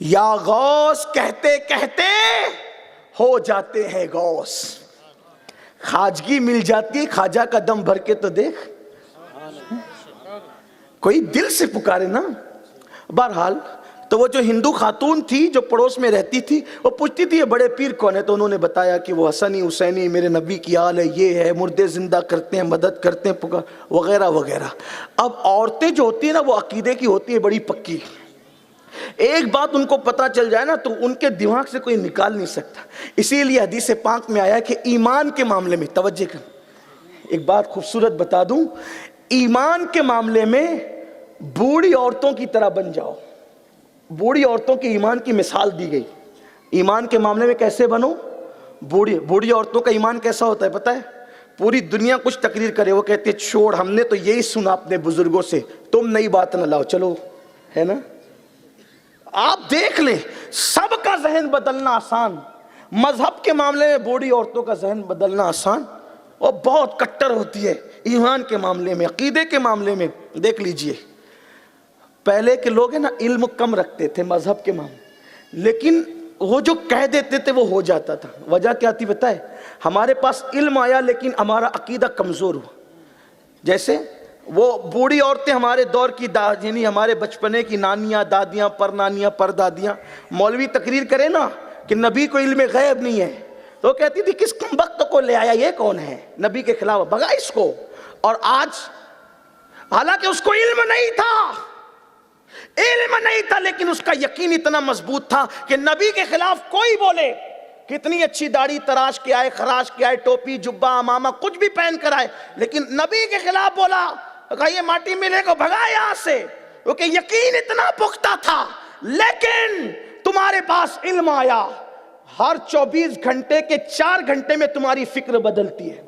یا غوث کہتے کہتے ہو جاتے ہیں غوث، خواجگی مل جاتی ہے خواجہ کا دم بھر کے تو دیکھ، کوئی دل سے پکارے نا۔ بہرحال تو وہ جو ہندو خاتون تھی جو پڑوس میں رہتی تھی، وہ پوچھتی تھی یہ بڑے پیر کون ہے، تو انہوں نے بتایا کہ وہ حسنی حسینی میرے نبی کی آل ہے، یہ ہے، مردے زندہ کرتے ہیں، مدد کرتے ہیں، پکار وغیرہ وغیرہ۔ اب عورتیں جو ہوتی ہیں نا وہ عقیدے کی ہوتی ہے بڑی پکی، ایک بات ان کو پتہ چل جائے نا تو ان کے دماغ سے کوئی نکال نہیں سکتا۔ اسی لیے حدیث پاک میں آیا کہ ایمان کے معاملے میں توجہ کر، ایک بات خوبصورت بتا دوں، ایمان کے معاملے میں بوڑھی عورتوں کی طرح بن جاؤ۔ بوڑھی عورتوں کے ایمان کی مثال دی گئی، ایمان کے معاملے میں کیسے بنو؟ بوڑھی عورتوں کا ایمان کیسا ہوتا ہے پتہ ہے؟ پوری دنیا کچھ تقریر کرے وہ کہتے ہیں چھوڑ، ہم نے تو یہی سنا اپنے بزرگوں سے، تم نئی بات نہ لاؤ، چلو، ہے نا۔ آپ دیکھ لیں سب کا ذہن بدلنا آسان، مذہب کے معاملے میں بوڑھی عورتوں کا ذہن بدلنا آسان، اور بہت کٹر ہوتی ہے ایمان کے معاملے میں، عقیدے کے معاملے میں۔ دیکھ لیجئے پہلے کے لوگ ہیں نا علم کم رکھتے تھے مذہب کے معاملے، لیکن وہ جو کہہ دیتے تھے وہ ہو جاتا تھا۔ وجہ کیا تھی پتہ ہے؟ ہمارے پاس علم آیا لیکن ہمارا عقیدہ کمزور ہوا۔ جیسے وہ بوڑھی عورتیں ہمارے دور کی یعنی ہمارے بچپنے کی نانیاں، دادیاں، پر نانیاں، پر دادیاں، مولوی تقریر کرے نا کہ نبی کو علم غیب نہیں ہے، تو کہتی تھی کس کمبخت کو لے آیا، یہ کون ہے، نبی کے خلاف بھگا اس کو. اور آج حالانکہ اس کو علم نہیں تھا لیکن اس کا یقین اتنا مضبوط تھا کہ نبی کے خلاف کوئی بولے، کتنی اچھی داڑھی تراش کے آئے، خراش کے آئے، ٹوپی جبہ امامہ کچھ بھی پہن کر آئے، لیکن نبی کے خلاف بولا، کہا یہ ماٹی ملے کو بھگا یہاں سے، کیونکہ یقین اتنا پختہ تھا. لیکن تمہارے پاس علم آیا، ہر 24 گھنٹے کے 4 گھنٹے میں تمہاری فکر بدلتی ہے.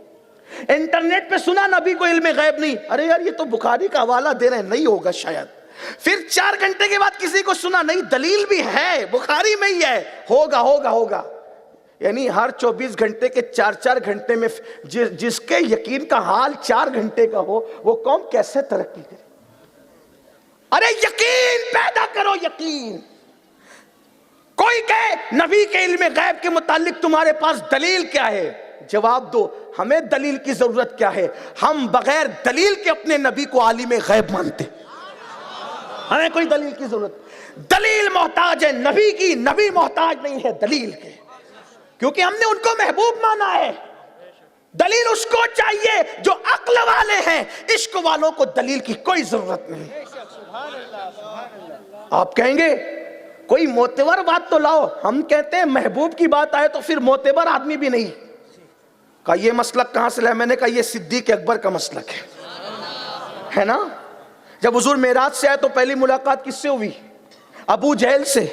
انٹرنیٹ پہ سنا نبی کو علم غیب نہیں، ارے یار یہ تو بخاری کا حوالہ دے رہے ہیں، نہیں ہوگا شاید. پھر 4 گھنٹے کے بعد کسی کو سنا، نہیں دلیل بھی ہے، بخاری میں ہی ہے، ہوگا. یعنی ہر 24 گھنٹے کے 4 گھنٹے میں جس کے یقین کا حال 4 گھنٹے کا ہو، وہ قوم کیسے ترقی کرے؟ ارے یقین پیدا کرو، یقین. کوئی کہے نبی کے علم غیب کے متعلق تمہارے پاس دلیل کیا ہے؟ جواب دو، ہمیں دلیل کی ضرورت کیا ہے؟ ہم بغیر دلیل کے اپنے نبی کو عالم غیب مانتے، ہمیں کوئی دلیل کی ضرورت. دلیل محتاج ہے نبی کی، نبی محتاج نہیں ہے دلیل کے، کیونکہ ہم نے ان کو محبوب مانا ہے. دلیل اس کو چاہیے جو عقل والے ہیں، عشق والوں کو دلیل کی کوئی ضرورت نہیں. آپ کہیں گے کوئی معتبر بات تو لاؤ، ہم کہتے ہیں محبوب کی بات آئے تو پھر معتبر آدمی بھی نہیں. کہا یہ مسلک کہاں سے لیا؟ میں نے کہا یہ صدیق اکبر کا مسلک ہے نا. جب حضور معراج سے آئے تو پہلی ملاقات کس سے ہوئی؟ ابو جہل سے.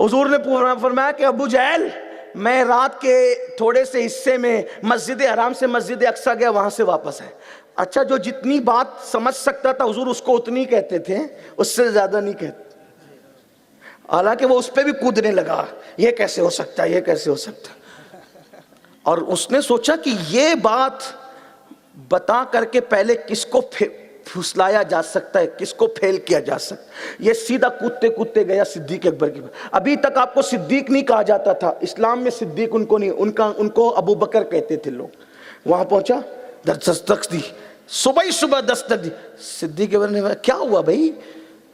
حضور نے فرمایا کہ ابو جہل، میں رات کے تھوڑے سے حصے میں مسجد حرام سے مسجد اقصی گیا، وہاں سے واپس آئے. اچھا، جو جتنی بات سمجھ سکتا تھا حضور اس کو اتنی کہتے تھے، اس سے زیادہ نہیں کہتے. حالانکہ وہ اس پہ بھی کودنے لگا، یہ کیسے ہو سکتا ہے، یہ کیسے ہو سکتا ہے. اور اس نے سوچا کہ یہ بات بتا کر کے پہلے کس کو پھسلایا جا سکتا ہے، کس کو پھیل کیا جا سکتا ہے. یہ سیدھا کودتے گیا صدیق اکبر کی بات. ابھی تک آپ کو صدیق نہیں کہا جاتا تھا، اسلام میں صدیق ان کو نہیں، ان کو ابو بکر کہتے تھے لوگ. وہاں پہنچا، دستک دی، صبح دستک دی. صدیق اکبر نے کہا کیا ہوا بھائی؟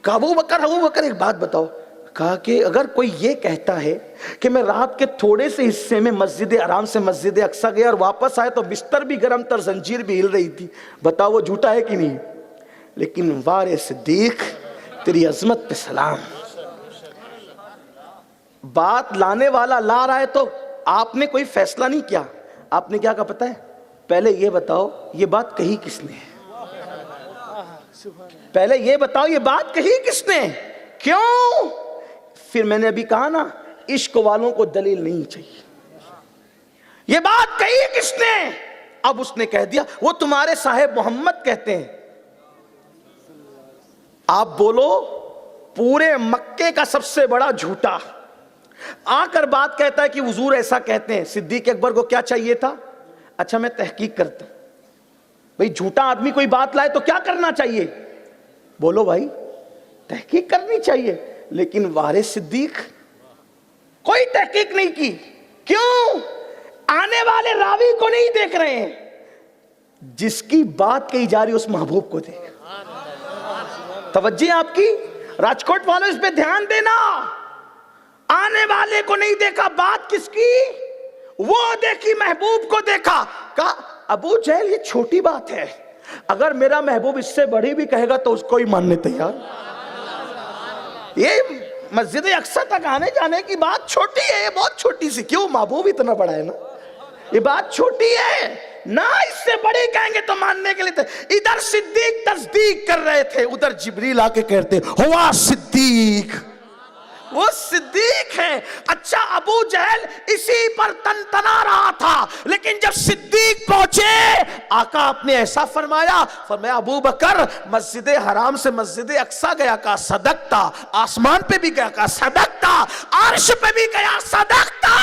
کہا ابو بکر ایک بات بتاؤ. کہا کہ اگر کوئی یہ کہتا ہے کہ میں رات کے تھوڑے سے حصے میں مسجد حرام سے مسجد اقصی گیا اور واپس آئے تو بستر بھی گرم تر، زنجیر بھی ہل رہی تھی، بتاؤ وہ جھوٹا ہے کہ نہیں؟ لیکن وار صدیق تیری عظمت پہ سلام. بات لانے والا لا رہا ہے تو آپ نے کوئی فیصلہ نہیں کیا. آپ نے کیا کہا پتہ ہے؟ پہلے یہ بتاؤ یہ بات کہی کس نے؟ پہلے یہ بتاؤ یہ بات کہی کس نے؟ کیوں؟ پھر میں نے ابھی کہا نا، عشق والوں کو دلیل نہیں چاہیے. یہ بات کہی کس نے؟ اب اس نے کہہ دیا وہ تمہارے صاحب محمد کہتے ہیں. آپ بولو پورے مکے کا سب سے بڑا جھوٹا آ کر بات کہتا ہے کہ حضور ایسا کہتے ہیں. صدیق اکبر کو کیا چاہیے تھا؟ اچھا میں تحقیق کرتا ہوں. بھئی جھوٹا آدمی کوئی بات لائے تو کیا کرنا چاہیے؟ بولو بھائی، تحقیق کرنی چاہیے. لیکن وارث صدیق کوئی تحقیق نہیں کی. کیوں؟ آنے والے راوی کو نہیں دیکھ رہے ہیں، جس کی بات کہی جا رہی اس محبوب کو دیکھ. توجہ آپ کی راجکوٹ والوں، اس پہ دھیان دینا. آنے والے کو نہیں دیکھا، بات کس کی؟ وہ دیکھی، محبوب کو دیکھا. کہا ابو جہل یہ چھوٹی بات ہے، اگر میرا محبوب اس سے بڑی بھی کہے گا تو اس کو ہی ماننے تیار. یہ مسجد اقصی تک آنے جانے کی بات چھوٹی ہے، یہ بہت چھوٹی سی. کیوں؟ محبوب اتنا بڑا ہے نا، یہ بات چھوٹی ہے نا، اس سے بڑی کہیں گے تو ماننے کے لیے. ادھر صدیق تصدیق کر رہے تھے، ادھر جبریل آ کے کہتے ہوا صدیق، وہ صدیق ہے. اچھا ابو جہل اسی پر تنتنا رہا تھا، لیکن جب صدیق پہنچے آقا آپ نے ایسا فرمایا ابو بکر مسجد حرام سے مسجد اقصی گیا، کہا صدقتا. آسمان پہ بھی گیا، کہا صدقتا. عرش پہ بھی گیا، صدقتا.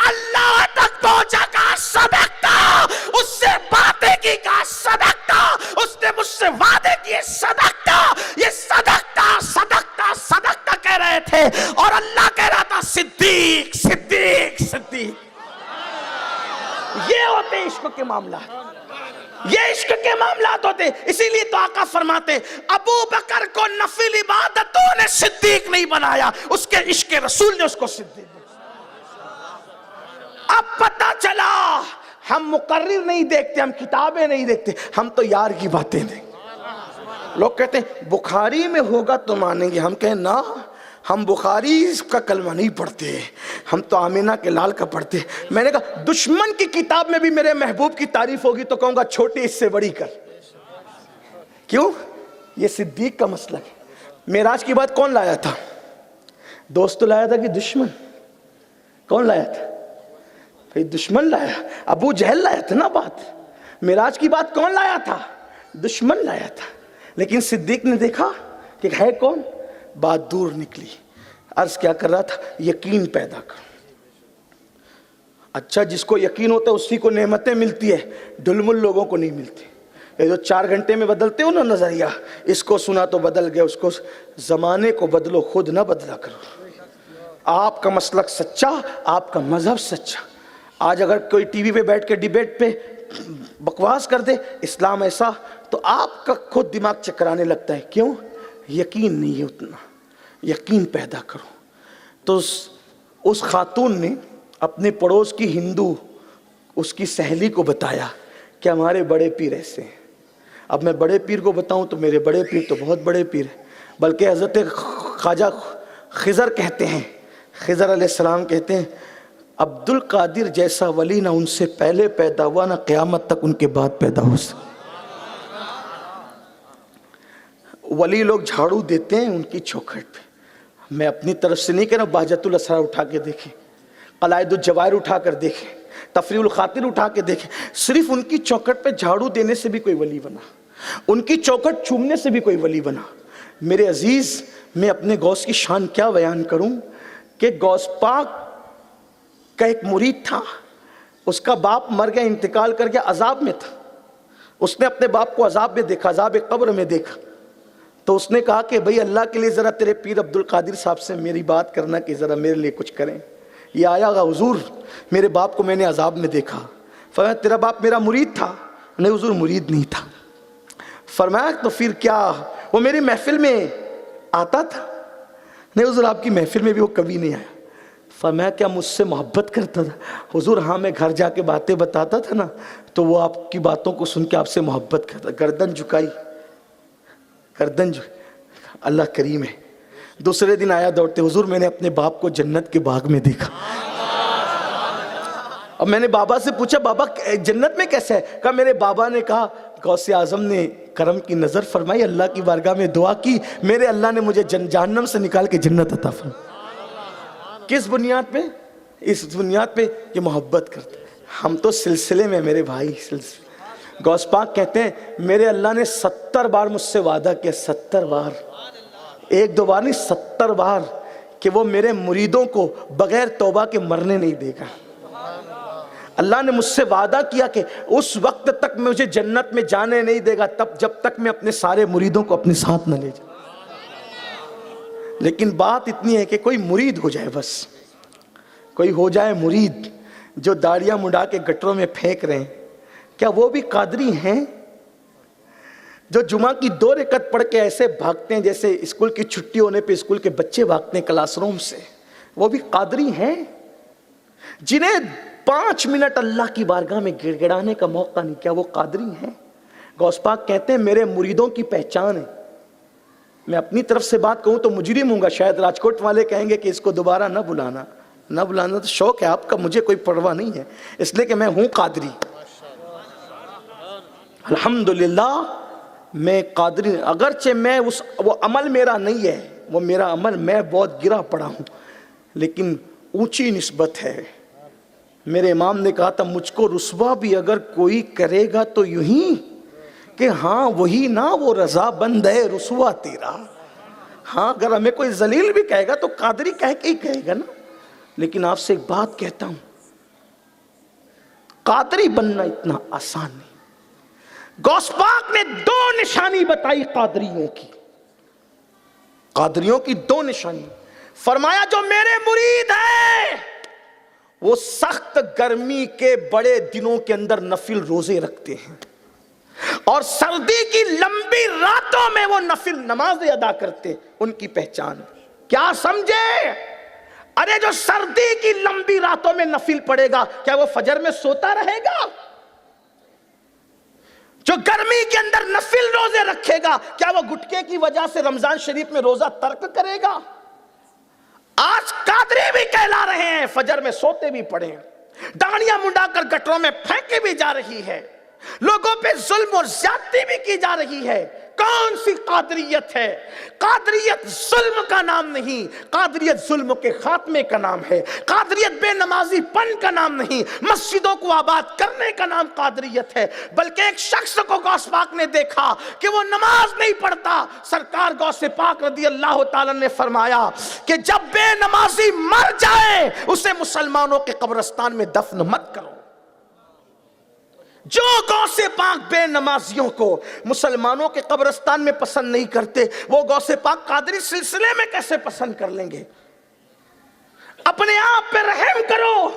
اللہ تک پہنچا، کہا صدقتا. اس سے باتیں کی، کہا صدقتا. اس نے مجھ سے وعدے کیے، صدقتا. یہ صدقتا صدقتا صدقتا کہہ رہے تھے اور اللہ کہہ رہا تھا صدیق صدیق صدیق. یہ ہوتے عشق کے معاملات، یہ عشق کے معاملات ہوتے. اسی لیے تو آقا فرماتے ابو بکر کو نفل عبادتوں نے صدیق نہیں بنایا، اس کے عشق رسول نے اس کو صدیق. اب پتہ چلا ہم مقرر نہیں دیکھتے, ہم کتابیں نہیں دیکھتے, ہم تو یار کی باتیں دیکھتے. لوگ کہتے ہیں بخاری میں ہوگا تو مانیں گے, ہم کہیں نا, ہم بخاری کا کلمہ نہیں پڑھتے, ہم تو آمینہ کے لال کا پڑھتے. میں نے کہا دشمن کی کتاب میں بھی میرے محبوب کی تعریف ہوگی تو کہوں گا چھوٹی اس سے بڑی کر. کیوں؟ یہ صدیق کا مسئلہ ہے. معراج کی بات کون لایا تھا؟ دوست لایا تھا کہ دشمن؟ کون لایا تھا؟ بھئی دشمن لایا, ابو جہل لایا تھا نا بات. معراج کی بات کون لایا تھا؟ دشمن لایا تھا. لیکن صدیق نے دیکھا کہ ہے کون, بات دور نکلی. عرض کیا کر رہا تھا؟ یقین پیدا کرو. اچھا جس کو یقین ہوتا ہے اسی کو نعمتیں ملتی ہے, ڈلمل لوگوں کو نہیں ملتی. یہ جو 4 گھنٹے میں بدلتے ہو نا نظریہ, اس کو سنا تو بدل گیا, اس کو زمانے کو بدلو, خود نہ بدلا کرو. آپ کا مسلک سچا, آپ کا مذہب سچا. آج اگر کوئی ٹی وی پہ بیٹھ کے ڈیبیٹ پہ بکواس کر دے اسلام ایسا, تو آپ کا خود دماغ چکرانے لگتا ہے. کیوں؟ یقین نہیں ہے اتنا. یقین پیدا کرو. تو اس خاتون نے اپنے پڑوس کی ہندو اس کی سہیلی کو بتایا کہ ہمارے بڑے پیر ایسے ہیں. اب میں بڑے پیر کو بتاؤں تو میرے بڑے پیر تو بہت بڑے پیر ہیں, بلکہ حضرت خواجہ خضر کہتے ہیں, خضر علیہ السلام کہتے ہیں عبد القادر جیسا ولی نہ ان سے پہلے پیدا ہوا نہ قیامت تک ان کے بعد پیدا ہو سکتا. ولی لوگ جھاڑو دیتے ہیں ان کی چوکھٹ پہ. میں اپنی طرف سے نہیں کہہ رہا, بہجت الاسرار اٹھا کے دیکھیں, قلائد الجواہر اٹھا کر دیکھیں, تفریح الخاطر اٹھا کے دیکھیں. صرف ان کی چوکھٹ پہ جھاڑو دینے سے بھی کوئی ولی بنا, ان کی چوکھٹ چومنے سے بھی کوئی ولی بنا. میرے عزیز, میں اپنے غوث کی شان کیا بیان کروں کہ غوث پاک کا ایک مرید تھا, اس کا باپ مر گیا, انتقال کر گیا, عذاب میں تھا. اس نے اپنے باپ کو عذاب میں دیکھا, عذاب قبر میں دیکھا. تو اس نے کہا کہ بھئی اللہ کے لیے ذرا تیرے پیر عبد القادر صاحب سے میری بات کرنا کہ ذرا میرے لیے کچھ کریں. یہ آیا گا حضور میرے باپ کو میں نے عذاب میں دیکھا. فرمایا تیرا باپ میرا مرید تھا؟ نہیں حضور مرید نہیں تھا. فرمایا تو پھر کیا وہ میری محفل میں آتا تھا؟ نہیں حضور آپ کی محفل میں بھی وہ کبھی نہیں آیا. فرمایا کیا مجھ سے محبت کرتا تھا؟ حضور ہاں, میں گھر جا کے باتیں بتاتا تھا نا تو وہ آپ کی باتوں کو سن کے آپ سے محبت کرتا. گردن جھکائی, گردن اللہ کریم ہے. دوسرے دن آیا دوڑتے, حضور میں نے اپنے باپ کو جنت کے باغ میں دیکھا. اب میں نے بابا سے پوچھا بابا جنت میں کیسے ہے؟ کہا میرے بابا نے کہا غوث اعظم نے کرم کی نظر فرمائی, اللہ کی بارگاہ میں دعا کی, میرے اللہ نے مجھے جہنم سے نکال کے جنت عطا فرمائی. کس بنیاد پہ؟ اس بنیاد پہ یہ محبت کرتے. ہم تو سلسلے میں میرے بھائی, سلسلے. غوث پاک کہتے ہیں میرے اللہ نے 70 بار مجھ سے وعدہ کیا, 70 بار, 1-2 بار نہیں 70 بار, کہ وہ میرے مریدوں کو بغیر توبہ کے مرنے نہیں دے گا. اللہ نے مجھ سے وعدہ کیا کہ اس وقت تک مجھے جنت میں جانے نہیں دے گا تب جب تک میں اپنے سارے مریدوں کو اپنے ساتھ نہ لے جاؤں. لیکن بات اتنی ہے کہ کوئی مرید ہو جائے, بس کوئی ہو جائے مرید. جو داڑیاں مڈا کے گٹروں میں پھینک رہے ہیں, کیا وہ بھی قادری ہیں؟ جو جمعہ کی 2 رکعت پڑھ کے ایسے بھاگتے ہیں جیسے اسکول کی چھٹی ہونے پہ اسکول کے بچے بھاگتے ہیں کلاس روم سے, وہ بھی قادری ہیں؟ جنہیں 5 منٹ اللہ کی بارگاہ میں گڑ گڑانے کا موقع نہیں, کیا وہ قادری ہیں؟ غوث پاک کہتے ہیں میرے مریدوں کی پہچان ہے. میں اپنی طرف سے بات کہوں تو مجرم ہوں گا, شاید راجکوٹ والے کہیں گے کہ اس کو دوبارہ نہ بلانا. نہ بلانا تو شوق ہے آپ کا, مجھے کوئی پرواہ نہیں ہے, اس لیے کہ میں ہوں قادری. الحمدللہ میں قادری, اگرچہ میں وہ عمل میرا نہیں ہے, وہ میرا عمل میں بہت گرا پڑا ہوں, لیکن اونچی نسبت ہے. میرے امام نے کہا تھا مجھ کو رسوا بھی اگر کوئی کرے گا تو یوں ہی کہ ہاں وہی نا وہ رضا بند ہے رسوا تیرا. ہاں اگر ہمیں کوئی ذلیل بھی کہے گا تو قادری کہہ کے ہی کہے گا نا. لیکن آپ سے ایک بات کہتا ہوں, قادری بننا اتنا آسان نہیں. غوث پاک نے 2 نشانی بتائی قادریوں کی, قادریوں کی 2 نشانی. فرمایا جو میرے مرید ہیں وہ سخت گرمی کے بڑے دنوں کے اندر نفل روزے رکھتے ہیں, اور سردی کی لمبی راتوں میں وہ نفل نمازیں ادا کرتے. ان کی پہچان کیا سمجھے؟ ارے جو سردی کی لمبی راتوں میں نفل پڑے گا کیا وہ فجر میں سوتا رہے گا؟ جو گرمی کے اندر نفل روزے رکھے گا کیا وہ گٹکے کی وجہ سے رمضان شریف میں روزہ ترک کرے گا؟ آج قادری بھی کہلا رہے ہیں، فجر میں سوتے بھی پڑے ہیں، داڑیاں منڈا کر گٹروں میں پھینکی بھی جا رہی ہے، لوگوں پہ ظلم اور زیادتی بھی کی جا رہی ہے۔ کون سی قادریت ہے؟ قادریت ظلم کا نام نہیں، قادریت ظلم کے خاتمے کا نام ہے، قادریت بے نمازی پن کا نام نہیں، مسجدوں کو آباد کرنے کا نام قادریت ہے۔ بلکہ ایک شخص کو غوث پاک نے دیکھا کہ وہ نماز نہیں پڑھتا، سرکار غوث پاک رضی اللہ تعالیٰ نے فرمایا کہ جب بے نمازی مر جائے اسے مسلمانوں کے قبرستان میں دفن مت کرو۔ جو غوث پاک بے نمازیوں کو مسلمانوں کے قبرستان میں پسند نہیں کرتے، وہ غوث پاک قادری سلسلے میں کیسے پسند کر لیں گے؟ اپنے آپ پہ رحم کرو۔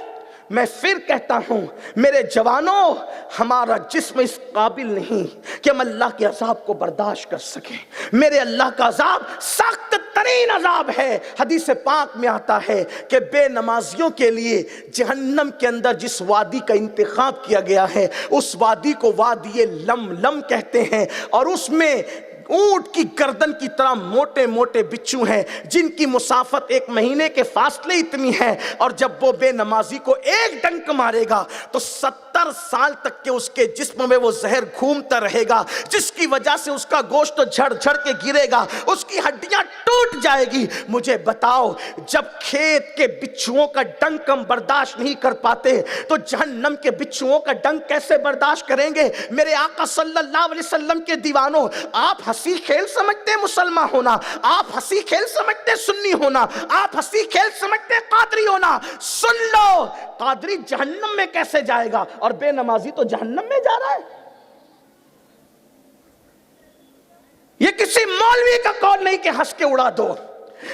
میں پھر کہتا ہوں میرے جوانوں، ہمارا جسم اس قابل نہیں کہ ہم اللہ کے عذاب کو برداشت کر سکیں۔ میرے اللہ کا عذاب سخت ترین عذاب ہے۔ حدیث پاک میں آتا ہے کہ بے نمازیوں کے لیے جہنم کے اندر جس وادی کا انتخاب کیا گیا ہے اس وادی کو وادی لم لم کہتے ہیں، اور اس میں اونٹ کی گردن کی طرح موٹے موٹے بچھو ہیں جن کی مسافت 1 مہینے کے فاصلے اتنی ہے، اور جب وہ بے نمازی کو ایک ڈنک مارے گا تو 70 سال تک کے اس کے جسم میں وہ زہر گھومتا رہے گا، جس کی وجہ سے اس کا گوشت جھڑ جھڑ کے گرے گا، اس کی ہڈیاں ٹوٹ جائے گی۔ مجھے بتاؤ، جب کھیت کے بچھوؤں کا ڈنک ہم برداشت نہیں کر پاتے تو جہنم کے بچھوؤں کا ڈنک کیسے برداشت کریں گے؟ میرے آقا صلی اللہ علیہ وسلم کے دیوانوں، آپ ہنسی کھیل سمجھتے مسلمان ہونا، آپ ہنسی کھیل سمجھتے سنی ہونا، آپ ہنسی کھیل سمجھتے قادری ہونا، سن لو قادری جہنم میں کیسے جائے گا اور بے نمازی تو جہنم میں جا رہا ہے۔ یہ کسی مولوی کا قول نہیں کہ ہنس کے اڑا دو،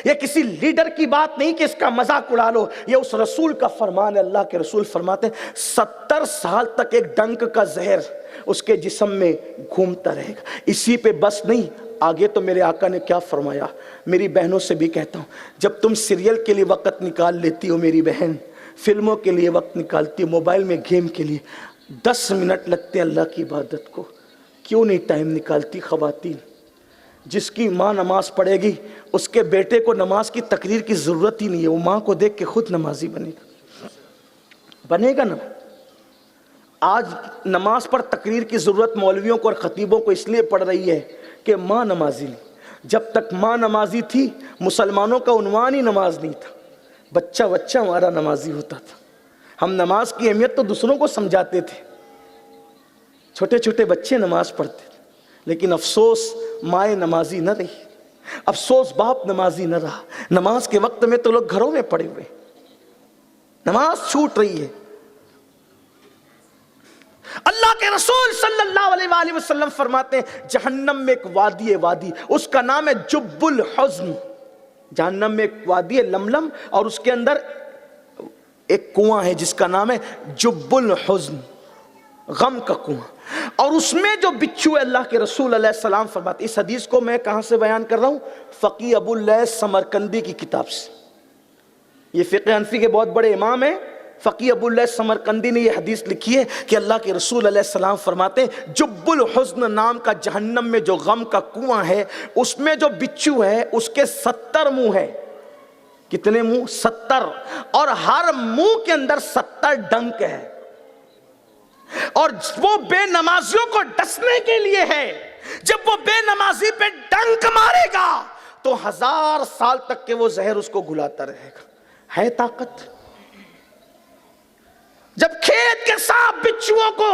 یہ کسی لیڈر کی بات نہیں کہ اس کا مذاق اڑا لو، یہ اس رسول کا فرمان ہے۔ اللہ کے رسول فرماتے ہیں 70 سال تک ایک ڈنک کا زہر اس کے جسم میں گھومتا رہے گا۔ اسی پہ بس نہیں، آگے تو میرے آقا نے کیا فرمایا، میری بہنوں سے بھی کہتا ہوں، جب تم سیریل کے لیے وقت نکال لیتی ہو میری بہن، فلموں کے لیے وقت نکالتی ہو، موبائل میں گیم کے لیے 10 منٹ لگتے ہیں اللہ کی عبادت کو، کیوں نہیں ٹائم نکالتی خواتین؟ جس کی ماں نماز پڑھے گی اس کے بیٹے کو نماز کی تقریر کی ضرورت ہی نہیں ہے، وہ ماں کو دیکھ کے خود نمازی بنے گا نا۔ آج نماز پر تقریر کی ضرورت مولویوں کو اور خطیبوں کو اس لیے پڑ رہی ہے کہ ماں نمازی نہیں۔ جب تک ماں نمازی تھی مسلمانوں کا عنوان ہی نماز نہیں تھا، بچہ بچہ ہمارا نمازی ہوتا تھا۔ ہم نماز کی اہمیت تو دوسروں کو سمجھاتے تھے، چھوٹے چھوٹے بچے نماز پڑھتے تھے، لیکن افسوس مائیں نمازی نہ رہی، افسوس باپ نمازی نہ رہا۔ نماز کے وقت میں تو لوگ گھروں میں پڑے ہوئے، نماز چھوٹ رہی ہے۔ اللہ کے رسول صلی اللہ علیہ وآلہ وسلم فرماتے ہیں جہنم میں ایک وادی ہے، وادی اس کا نام ہے جب الحزن۔ جہنم میں ایک وادی ہے لملم، اور اس کے اندر ایک کنواں ہے جس کا نام ہے جب الحزن، غم کا کنواں، اور اس میں جو بچھو ہے اللہ کے رسول علیہ السلام فرماتے ہیں۔ اس حدیث کو میں کہاں سے بیان کر رہا ہوں؟ فقیہ ابو اللیث سمرقندی کی کتاب سے۔ یہ فقہ حنفی کے بہت بڑے امام ہیں، فقیہ ابو اللیث سمرقندی نے یہ حدیث لکھی ہے کہ اللہ کے رسول علیہ السلام فرماتے ہیں جب الحزن نام کا جہنم میں جو غم کا کنواں ہے اس میں جو بچھو ہے اس کے 70 منہ ہے۔ کتنے منہ؟ 70، اور ہر منہ کے اندر 70 ڈنک ہے، اور وہ بے نمازیوں کو ڈسنے کے لیے ہے۔ جب وہ بے نمازی پہ ڈنک مارے گا تو 1000 سال تک کے وہ زہر اس کو گھلاتا رہے گا۔ ہے طاقت؟ جب کھیت کے سانپ بچھوؤں کو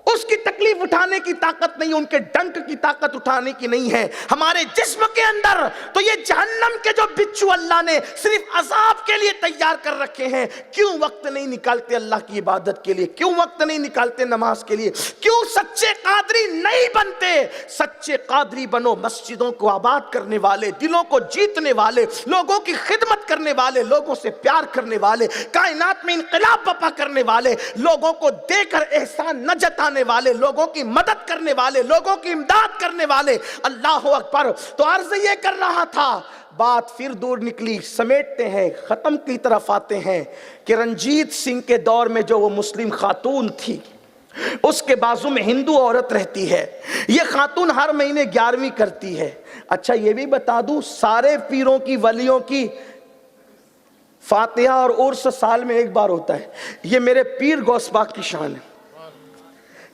اس کی تکلیف اٹھانے کی طاقت نہیں، ان کے ڈنک کی طاقت اٹھانے کی نہیں ہے ہمارے جسم کے اندر، تو یہ جہنم کے جو بچھو اللہ نے صرف عذاب کے لیے تیار کر رکھے ہیں، کیوں وقت نہیں نکالتے اللہ کی عبادت کے لیے؟ کیوں وقت نہیں نکالتے نماز کے لیے؟ کیوں سچے قادری نہیں بنتے؟ سچے قادری بنو، مسجدوں کو آباد کرنے والے، دلوں کو جیتنے والے، لوگوں کی خدمت کرنے والے، لوگوں سے پیار کرنے والے، کائنات میں انقلاب برپا کرنے والے، لوگوں کو دے کر احسان نہ جتانے بچانے والے, لوگوں کی مدد کرنے والے, لوگوں کی امداد کرنے والے. اللہ اکبر. تو عرض یہ کر رہا تھا, بات پھر دور نکلی, سمیٹتے ہیں, ختم کی طرف آتے ہیں کہ رنجیت سنگھ کے دور میں جو وہ مسلم خاتون تھی, اس کے بازو میں ہندو عورت رہتی ہے. یہ خاتون ہر مہینے 11ویں کرتی ہے. اچھا یہ بھی بتا دوں, سارے پیروں کی ولیوں کی فاتحہ اور عرس سال میں ایک بار ہوتا ہے. یہ میرے پیر غوث پاک کی شان ہے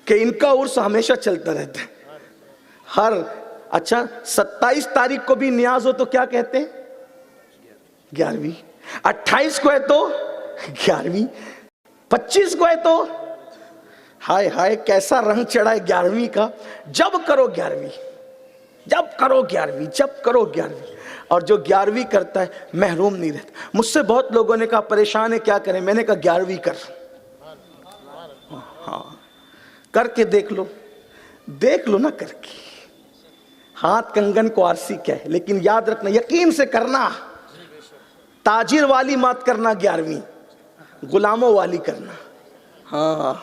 کہ ان کا عرس ہمیشہ چلتا رہتا ہے. ہر اچھا 27 تاریخ کو بھی نیاز ہو تو کیا کہتے ہیں, 11ویں. 28 کو ہے تو 11ویں. 25 کو ہے تو ہائے ہائے کیسا رنگ چڑھا ہے 11ویں کا. جب کرو 11ویں, جب کرو 11ویں, جب کرو 11ویں. اور جو 11ویں کرتا ہے محروم نہیں رہتا. مجھ سے بہت لوگوں نے کہا پریشان ہے کیا کریں, میں نے کہا 11ویں کر. ہاں کر کے دیکھ لو, دیکھ لو نا کر کے. ہاتھ کنگن کو آرسی کیا ہے, لیکن یاد رکھنا, یقین سے کرنا. تاجر والی مات کرنا 11ویں, غلاموں والی کرنا. ہاں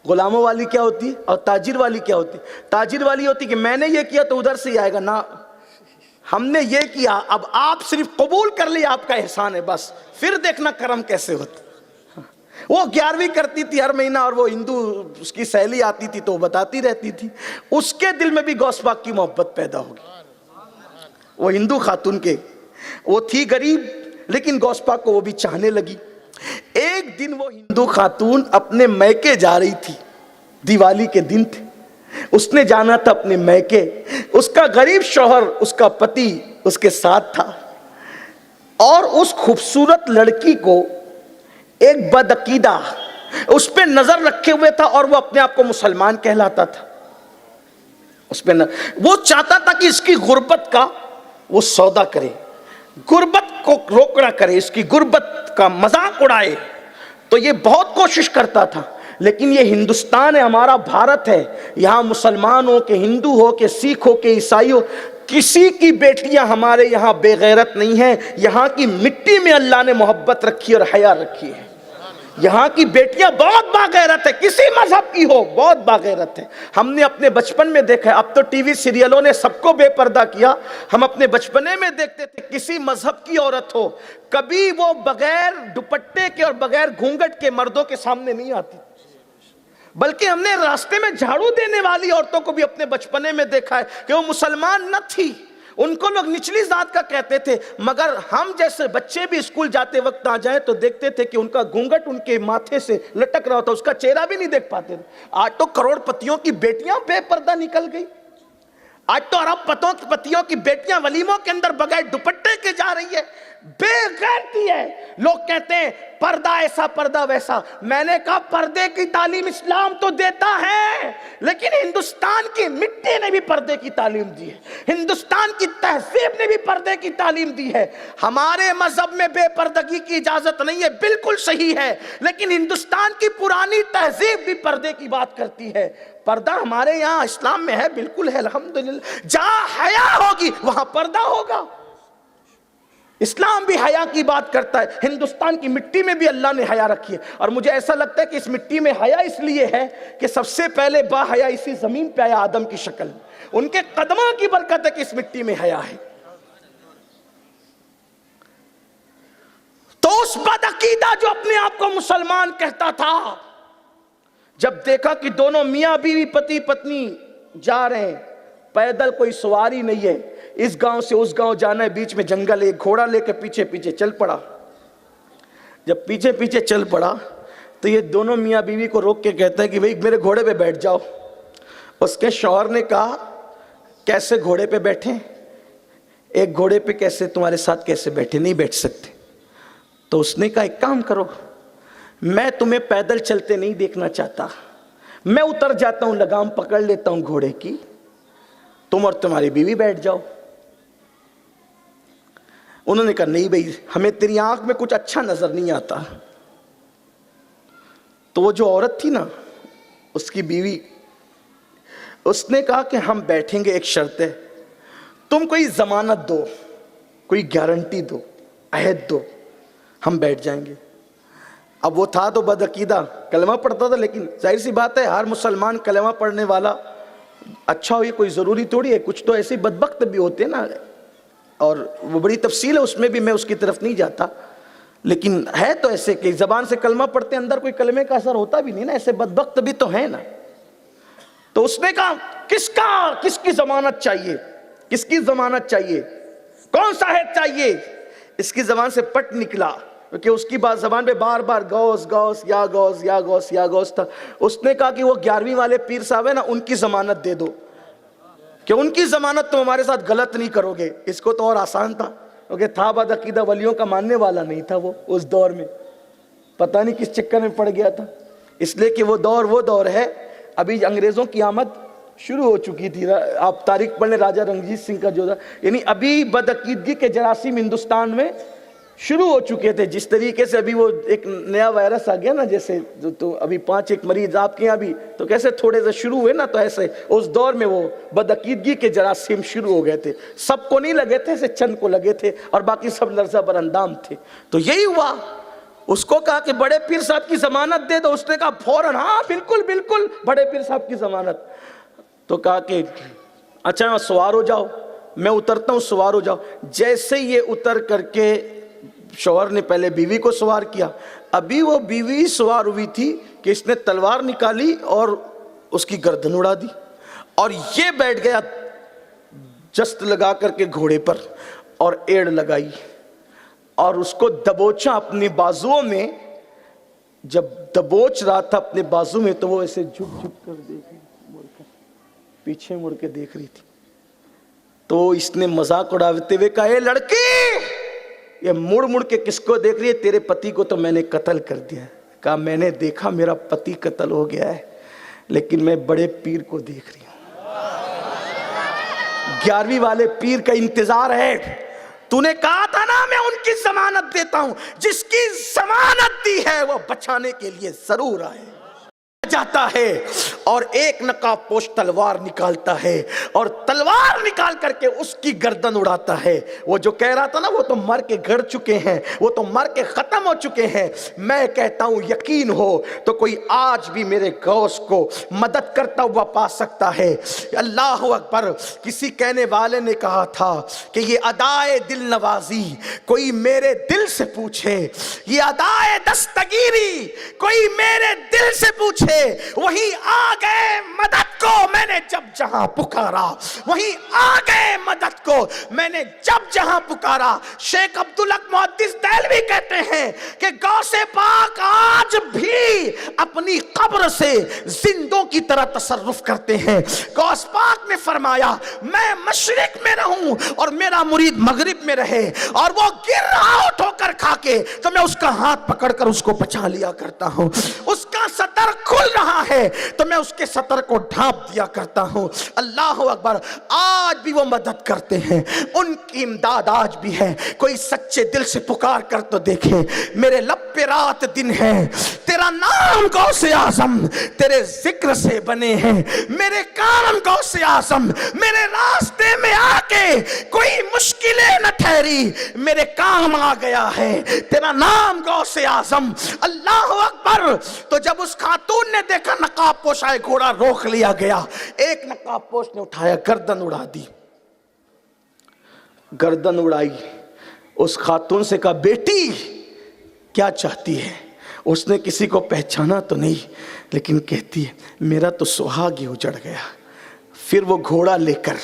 غلاموں والی کیا ہوتی ہے اور تاجر والی کیا ہوتی ہے؟ تاجر والی ہوتی کہ میں نے یہ کیا تو ادھر سے ہی آئے گا نا, ہم نے یہ کیا, اب آپ صرف قبول کر لیا, آپ کا احسان ہے بس, پھر دیکھنا کرم کیسے ہوتا. وہ 11ویں کرتی تھی ہر مہینہ, اور وہ ہندو اس کی سہیلی آتی تھی تو وہ بتاتی رہتی تھی. اس کے دل میں بھی غوث پاک کی محبت پیدا ہوگی. وہ ہندو خاتون کے, وہ تھی غریب لیکن غوث پاک کو وہ بھی چاہنے لگی. ایک دن وہ ہندو خاتون اپنے میکے جا رہی تھی, دیوالی کے دن تھے, اس نے جانا تھا اپنے میکے. اس کا غریب شوہر, اس کا پتی اس کے ساتھ تھا, اور اس خوبصورت لڑکی کو ایک بدعقیدہ اس پہ نظر رکھے ہوئے تھا, اور وہ اپنے آپ کو مسلمان کہلاتا تھا. اس پہ وہ چاہتا تھا کہ اس کی غربت کا وہ سودا کرے, غربت کو روکڑا کرے, اس کی غربت کا مذاق اڑائے. تو یہ بہت کوشش کرتا تھا, لیکن یہ ہندوستان ہے, ہمارا بھارت ہے, یہاں مسلمان ہو کہ ہندو ہو کہ سکھ ہو کہ عیسائی ہو, کسی کی بیٹیاں ہمارے یہاں بے غیرت نہیں ہیں. یہاں کی مٹی میں اللہ نے محبت رکھی اور حیا رکھی ہے. یہاں کی بیٹیاں بہت باغیرت ہے, کسی مذہب کی ہو بہت باغیرت ہے. ہم نے اپنے بچپن میں دیکھا ہے, اب تو ٹی وی سیریلوں نے سب کو بے پردہ کیا. ہم اپنے بچپنے میں دیکھتے تھے کسی مذہب کی عورت ہو, کبھی وہ بغیر دوپٹے کے اور بغیر گھونگھٹ کے مردوں کے سامنے نہیں آتی, بلکہ ہم نے راستے میں جھاڑو دینے والی عورتوں کو بھی اپنے بچپنے میں دیکھا ہے کہ وہ مسلمان نہ تھی, ان کو لوگ نچلی ذات کا کہتے تھے, مگر ہم جیسے بچے بھی اسکول جاتے وقت آ جائیں تو دیکھتے تھے کہ ان کا گھونگھٹ ان کے ماتھے سے لٹک رہا ہوتا, اس کا چہرہ بھی نہیں دیکھ پاتے تھے. آج تو کروڑ پتیوں کی بیٹیاں بے پردہ نکل گئی. آج تو ارب پتیوں کی بیٹیاں ولیموں کے اندر بغیر دوپٹے کے جا رہی ہے, بے غیرتی ہے. لوگ کہتے ہیں پردہ ایسا پردہ ویسا. میں نے کہا پردے کی تعلیم اسلام تو دیتا ہے, لیکن ہندوستان کی مٹی نے بھی پردے کی تعلیم دی ہے, ہندوستان کی تہذیب نے بھی پردے کی تعلیم دی ہے. ہمارے مذہب میں بے پردگی کی اجازت نہیں ہے, بالکل صحیح ہے, لیکن ہندوستان کی پرانی تہذیب بھی پردے کی بات کرتی ہے. پردہ ہمارے یہاں اسلام میں ہے, بالکل ہے, الحمدللہ. جہاں حیا ہوگی وہاں پردہ ہوگا. اسلام بھی حیا کی بات کرتا ہے, ہندوستان کی مٹی میں بھی اللہ نے حیا رکھی ہے. اور مجھے ایسا لگتا ہے کہ اس مٹی میں حیا اس لیے ہے کہ سب سے پہلے با حیا اسی زمین پہ آیا آدم کی شکل میں, ان کے قدموں کی برکت ہے کہ اس مٹی میں حیا ہے. تو اس بدعقیدہ جو اپنے آپ کو مسلمان کہتا تھا, جب دیکھا کہ دونوں میاں بیوی پتی پتنی جا رہے ہیں, پیدل کوئی سواری نہیں ہے, اس گاؤں سے اس گاؤں جانا ہے, بیچ میں جنگل ہے, ایک گھوڑا لے کے پیچھے پیچھے چل پڑا. جب پیچھے پیچھے چل پڑا تو یہ دونوں میاں بیوی کو روک کے کہتا ہے کہ بھئی میرے گھوڑے پہ بیٹھ جاؤ. اس کے شوہر نے کہا کیسے گھوڑے پہ بیٹھیں, ایک گھوڑے پہ کیسے تمہارے ساتھ کیسے بیٹھے, نہیں بیٹھ سکتے. تو اس نے کہا ایک کام کرو, میں تمہیں پیدل چلتے نہیں دیکھنا چاہتا, میں اتر جاتا ہوں, لگام پکڑ لیتا ہوں گھوڑے کی, تم اور تمہاری بیوی بیٹھ جاؤ. انہوں نے کہا نہیں بھئی, ہمیں تیری آنکھ میں کچھ اچھا نظر نہیں آتا. تو وہ جو عورت تھی نا, اس کی بیوی, اس نے کہا کہ ہم بیٹھیں گے, ایک شرط ہے, تم کوئی ضمانت دو, کوئی گارنٹی دو, عہد دو, ہم بیٹھ جائیں گے. اب وہ تھا تو بدعقیدہ، کلمہ پڑھتا تھا، لیکن ظاہر سی بات ہے ہر مسلمان کلمہ پڑھنے والا اچھا ہو یہ کوئی ضروری تھوڑی ہے، کچھ تو ایسے بدبخت بھی ہوتے ہیں نا، اور وہ بڑی تفصیل ہے، اس میں بھی میں اس کی طرف نہیں جاتا، لیکن ہے تو ایسے کہ زبان سے کلمہ پڑھتے اندر کوئی کلمے کا اثر ہوتا بھی نہیں نا، ایسے بدبخت بھی تو ہیں نا۔ تو اس نے کہا کس کی ضمانت چاہیے، کس کی ضمانت چاہیے، کون سا ہے چاہیے؟ اس کی زبان سے پٹ نکلا، کیونکہ اس کی بات زبان پہ بار بار غوث غوث یا غوث یا غوث یا غوث تھا۔ اس نے کہا کہ وہ 11ویں والے پیر صاحب ہیں نا، ان کی ضمانت دے دو، کہ ان کی ضمانت تم ہمارے ساتھ غلط نہیں کرو گے۔ اس کو تو اور آسان تھا، کیونکہ تھا بدعقیدہ، ولیوں کا ماننے والا نہیں تھا وہ اس دور میں، پتہ نہیں کس چکر میں پڑ گیا تھا، اس لیے کہ وہ دور ہے، ابھی انگریزوں کی آمد شروع ہو چکی تھی۔ آپ تاریخ پڑھ لیں، راجہ رنجیت سنگھ کا جو تھا، یعنی ابھی بدعقیدگی کے جراثیم ہندوستان میں شروع ہو چکے تھے۔ جس طریقے سے ابھی وہ ایک نیا وائرس آ گیا نا، جیسے تو ابھی 5 مریض آپ کے یہاں بھی تو کیسے تھوڑے سے شروع ہوئے نا، تو ایسے اس دور میں وہ بدعقیدگی کے جراثیم شروع ہو گئے تھے، سب کو نہیں لگے تھے، ایسے چند کو لگے تھے، اور باقی سب لرزہ بر اندام تھے۔ تو یہی ہوا، اس کو کہا کہ بڑے پیر صاحب کی ضمانت دے دو، اس نے کہا فوراً ہاں بالکل بڑے پیر صاحب کی ضمانت۔ تو کہا کہ اچھا سوار ہو جاؤ، میں اترتا ہوں، سوار ہو جاؤ۔ جیسے یہ اتر کر کے، شوہر نے پہلے بیوی کو سوار کیا، ابھی وہ بیوی سوار ہوئی تھی کہ اس نے تلوار نکالی اور اس کی گردن اڑا دی، اور یہ بیٹھ گیا جست لگا کر کے گھوڑے پر، اور ایڑ لگائی، اور اس کو دبوچا اپنے بازوؤں میں۔ جب دبوچ رہا تھا اپنے بازو میں تو وہ ایسے جھک کر دیکھ رہی، پیچھے مڑ کے دیکھ رہی تھی۔ تو اس نے مذاق اڑاتے ہوئے کہا، اے لڑکی، یہ مڑ کے کس کو دیکھ رہی ہے؟ تیرے پتی کو تو میں نے قتل کر دیا۔ کہا میں نے دیکھا میرا پتی قتل ہو گیا ہے، لیکن میں بڑے پیر کو دیکھ رہی ہوں، 11ویں والے پیر کا انتظار ہے۔ تو نے کہا تھا نا میں ان کی ضمانت دیتا ہوں، جس کی ضمانت دی ہے وہ بچانے کے لیے ضرور آئے جاتا ہے۔ اور ایک نقاب پوش تلوار نکالتا ہے، اور تلوار نکال کر کے اس کی گردن اڑاتا ہے۔ وہ جو کہہ رہا تھا نا وہ تو مر کے گھر چکے ہیں، وہ تو مر کے ختم ہو چکے ہیں، میں کہتا ہوں یقین ہو تو کوئی آج بھی میرے غوث کو مدد کرتا ہوا پا سکتا ہے۔ اللہ اکبر۔ کسی کہنے والے نے کہا تھا کہ یہ ادائے دل نوازی کوئی میرے دل سے پوچھے، یہ ادائے دستگیری کوئی میرے دل سے پوچھے، وہی آ گئے مدد کو میں نے جب جہاں پکارا، وہی آ گئے مدد کو میں نے جب جہاں پکارا۔ شیخ عبدالحق محدث دہلوی کہتے ہیں کہ غوث پاک آج بھی اپنی قبر سے زندوں کی طرح تصرف کرتے ہیں۔ غوث پاک نے فرمایا میں مشرق میں رہوں اور میرا مرید مغرب میں رہے، اور وہ گر رہا ہو ٹھوکر کھا کے تو میں اس کا ہاتھ پکڑ کر اس کو بچا لیا کرتا ہوں، اس کا سطر کھل رہا ہے تو میں اس کے سطر کو ڈھانپ دیا کرتا ہوں۔ اللہ اکبر۔ آج بھی وہ مدد کرتے ہیں، ان کی امداد آج بھی ہے۔ کوئی سچے دل سے پکار کر تو دیکھے، میرے لب پہ رات دن ہے، تیرا نام غوث اعظم تیرے ذکر سے بنے ہیں، میرے کام غوث اعظم میرے راستے میں آ کے کوئی مشکلیں نہ ٹھہری، میرے کام آ گیا ہے تیرا نام غوث اعظم۔ اللہ اکبر۔ تو جب اس خاتون نے دیکھا نقاب پوش آئے، گھوڑا روک لیا گیا، ایک نقاب پوش نے اٹھایا، گردن اڑا دی، گردن اڑائی۔ اس خاتون سے کہا بیٹی کیا چاہتی ہے؟ اس نے کسی کو پہچانا تو نہیں، لیکن کہتی ہے میرا تو سہاگ ہی اجڑ گیا۔ پھر وہ گھوڑا لے کر،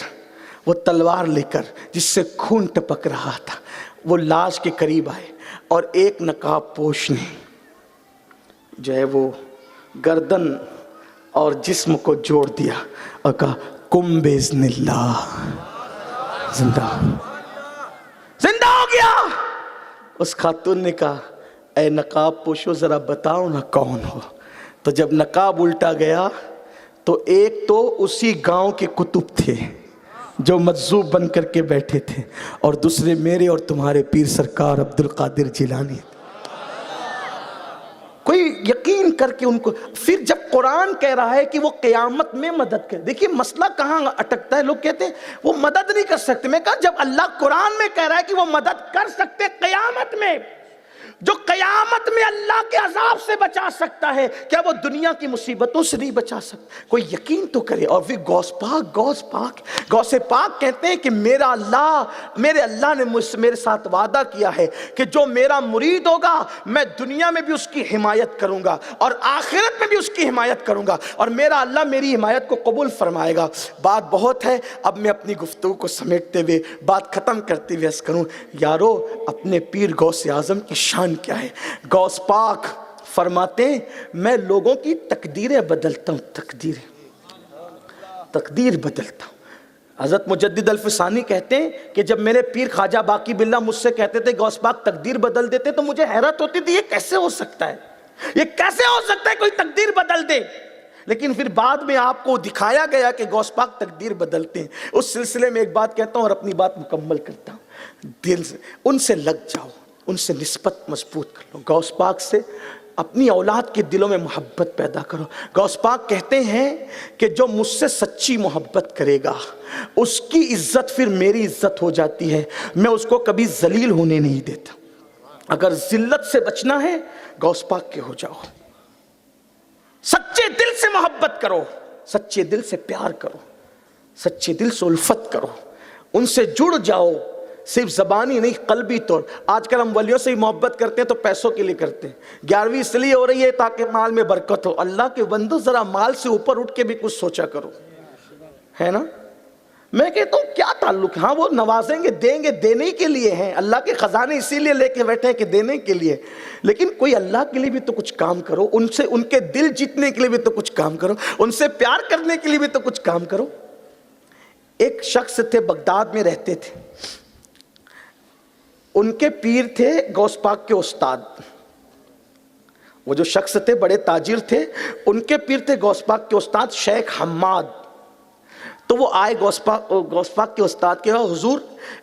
وہ تلوار لے کر جس سے خون ٹپک رہا تھا، وہ لاش کے قریب آئے، اور ایک نقاب پوش نے جو ہے وہ گردن اور جسم کو جوڑ دیا اور کہا کم باذن اللہ، زندہ ہو گیا۔ اس خاتون نے کہا اے نقاب پوشو ذرا بتاؤ نا کون ہو؟ تو جب نقاب الٹا گیا تو ایک تو اسی گاؤں کے کتب تھے جو مجذوب بن کر کے بیٹھے تھے، اور دوسرے میرے اور تمہارے پیر سرکار عبدالقادر جیلانی۔ کوئی یقین کر کے ان کو، پھر جب قرآن کہہ رہا ہے کہ وہ قیامت میں مدد کرے، دیکھیے مسئلہ کہاں اٹکتا ہے، لوگ کہتے ہیں وہ مدد نہیں کر سکتے، میں کہا جب اللہ قرآن میں کہہ رہا ہے کہ وہ مدد کر سکتے قیامت میں، جو قیامت میں اللہ کے عذاب سے بچا سکتا ہے، کیا وہ دنیا کی مصیبتوں سے نہیں بچا سکتا؟ کوئی یقین تو کرے۔ اور پھر غوث پاک کہتے ہیں کہ میرے اللہ نے میرے ساتھ وعدہ کیا ہے کہ جو میرا مرید ہوگا میں دنیا میں بھی اس کی حمایت کروں گا اور آخرت میں بھی اس کی حمایت کروں گا، اور میرا اللہ میری حمایت کو قبول فرمائے گا۔ بات بہت ہے، اب میں اپنی گفتگو کو سمیٹتے ہوئے بات ختم کرتے ہوئے عرض کروں، یارو اپنے پیر غوث اعظم کی شان کیا ہے؟ غوث پاک فرماتے ہیں میں لوگوں کی تقدیریں بدلتا ہوں، تقدیر بدلتا ہوں۔ حضرت مجدد الفسانی کہتے ہیں کہ جب میرے پیر خواجہ باقی باللہ مجھ سے کہتے تھے غوث پاک تقدیر بدل دیتے تو مجھے حیرت ہوتی تھی، یہ کیسے ہو سکتا ہے، یہ کیسے ہو سکتا ہے کوئی تقدیر بدل دے؟ لیکن پھر بعد میں آپ کو دکھایا گیا کہ غوث پاک تقدیر بدلتے ہیں۔ اس سلسلے میں ایک بات کہتا ہوں اور اپنی بات مکمل کرتا ہوں، دل سے ان سے لگ جاؤ، ان سے نسبت مضبوط کر لو، غوث پاک سے اپنی اولاد کے دلوں میں محبت پیدا کرو۔ غوث پاک کہتے ہیں کہ جو مجھ سے سچی محبت کرے گا اس کی عزت پھر میری عزت ہو جاتی ہے، میں اس کو کبھی ذلیل ہونے نہیں دیتا۔ اگر ذلت سے بچنا ہے غوث پاک کے ہو جاؤ، سچے دل سے محبت کرو، سچے دل سے پیار کرو، سچے دل سے الفت کرو، ان سے جڑ جاؤ، صرف زبانی نہیں قلبی طور۔ آج کل ہم ولیوں سے ہی محبت کرتے ہیں تو پیسوں کے لیے کرتے ہیں، 11ویں اس لیے ہو رہی ہے تاکہ مال میں برکت ہو۔ اللہ کے بندو ذرا مال سے اوپر اٹھ کے بھی کچھ سوچا کرو، ہے نا؟ میں کہتا ہوں کیا تعلق ہے؟ ہاں وہ نوازیں گے، دیں گے، دینے کے لیے ہیں، اللہ کے خزانے اسی لیے لے کے بیٹھے ہیں کہ دینے کے لیے، لیکن کوئی اللہ کے لیے بھی تو کچھ کام کرو، ان سے ان کے دل جیتنے کے لیے بھی تو کچھ کام کرو، ان سے پیار کرنے کے لیے بھی تو کچھ کام کرو۔ ایک شخص تھے بغداد میں رہتے تھے، ان کے پیر تھے غوث پاک کے استاد۔ وہ جو شخص تھے بڑے تاجر تھے، ان کے پیر تھے غوث پاک کے استاد شیخ حماد۔ تو وہ آئے غوث پاک کے استاد کے کہا حضور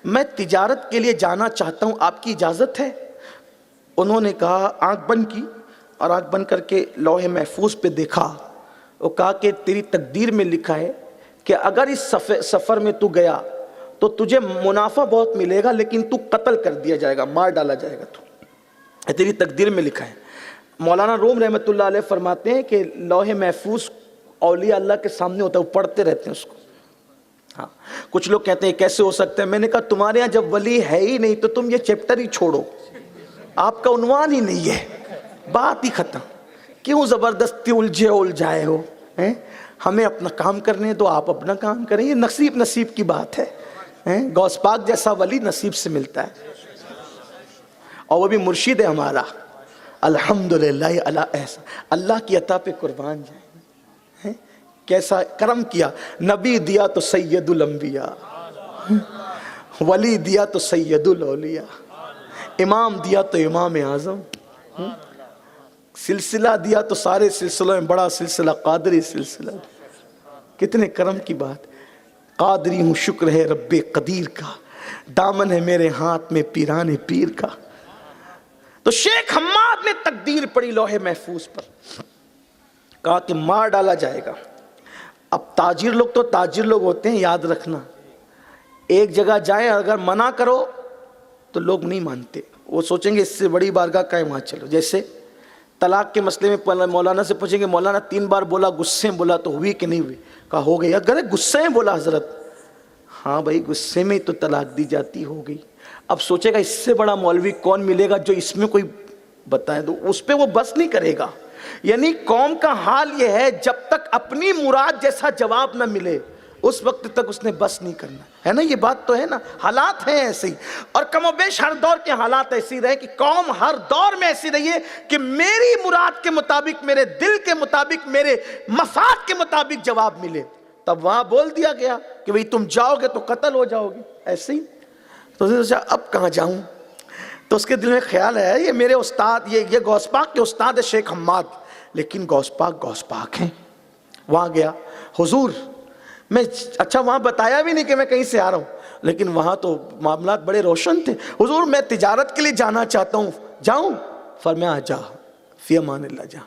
میں تجارت کے لیے جانا چاہتا ہوں، آپ کی اجازت ہے؟ انہوں نے کہا، آنکھ بند کی اور آنکھ بند کر کے لوح محفوظ پہ دیکھا، وہ کہا کہ تیری تقدیر میں لکھا ہے کہ اگر اس سفر میں تو گیا تو تجھے منافع بہت ملے گا لیکن تو قتل کر دیا جائے گا، مار ڈالا جائے گا، تو تیری تقدیر میں لکھا ہے۔ مولانا روم رحمۃ اللہ علیہ فرماتے ہیں کہ لوح محفوظ اولیاء اللہ کے سامنے ہوتا ہے، وہ پڑھتے رہتے ہیں اس کو۔ ہاں کچھ لوگ کہتے ہیں کیسے ہو سکتا ہے؟ میں نے کہا تمہارے ہاں جب ولی ہے ہی نہیں تو تم یہ چیپٹر ہی چھوڑو، آپ کا عنوان ہی نہیں ہے، بات ہی ختم، کیوں زبردستی الجھائے ہو؟ ہمیں اپنا کام کرنے دو، آپ اپنا کام کریں، یہ نصیب کی بات ہے۔ غوث پاک جیسا ولی نصیب سے ملتا ہے، اور وہ بھی مرشد ہے ہمارا، الحمدللہ۔ اللہ کی عطا پہ قربان جائیں، کیسا کرم کیا، نبی دیا تو سید الانبیاء، ولی دیا تو سید الاولیاء، امام دیا تو امام اعظم، سلسلہ دیا تو سارے سلسلوں میں بڑا سلسلہ قادری سلسلہ۔ کتنے کرم کی بات، قادری ہوں شکر ہے رب قدیر کا، دامن ہے میرے ہاتھ میں پیران پیر کا۔ تو شیخ حماد نے تقدیر پڑھی لوح محفوظ پر، کہا کہ مار ڈالا جائے گا۔ اب تاجر لوگ تو تاجر لوگ ہوتے ہیں، یاد رکھنا، ایک جگہ جائیں اگر منع کرو تو لوگ نہیں مانتے، وہ سوچیں گے اس سے بڑی بارگاہ کا ہے وہاں چلو۔ جیسے طلاق کے مسئلے میں مولانا سے پوچھیں گے مولانا 3 بار بولا، غصے میں بولا تو ہوئی کہ نہیں ہوئی؟ کہا ہو گئی۔ اگر غصے میں بولا حضرت، ہاں بھائی غصے میں تو طلاق دی جاتی، ہو گئی۔ اب سوچے گا اس سے بڑا مولوی کون ملے گا جو اس میں کوئی بتائے، تو اس پہ وہ بس نہیں کرے گا۔ یعنی قوم کا حال یہ ہے جب تک اپنی مراد جیسا جواب نہ ملے اس وقت تک اس نے بس نہیں کرنا ہے نا، یہ بات تو ہے نا، حالات ہیں ایسے ہی، اور کم و بیش ہر دور کے حالات ایسی رہے کہ قوم ہر دور میں ایسی رہی ہے کہ میری مراد کے مطابق، میرے دل کے مطابق، میرے مفاد کے مطابق جواب ملے۔ تب وہاں بول دیا گیا کہ بھئی تم جاؤ گے تو قتل ہو جاؤ گے، ایسے ہی۔ تو اس نے سوچا اب کہاں جاؤں، تو اس کے دل میں خیال ہے یہ میرے استاد، یہ غوث پاک کے استاد ہے شیخ حماد، لیکن غوث پاک ہیں۔ وہاں گیا، حضور میں اچھا وہاں بتایا بھی نہیں کہ میں کہیں سے آ رہا ہوں، لیکن وہاں تو معاملات بڑے روشن تھے۔ حضور میں تجارت کے لیے جانا چاہتا ہوں، جاؤں؟ فرمایا جا، فی امان اللہ، جا،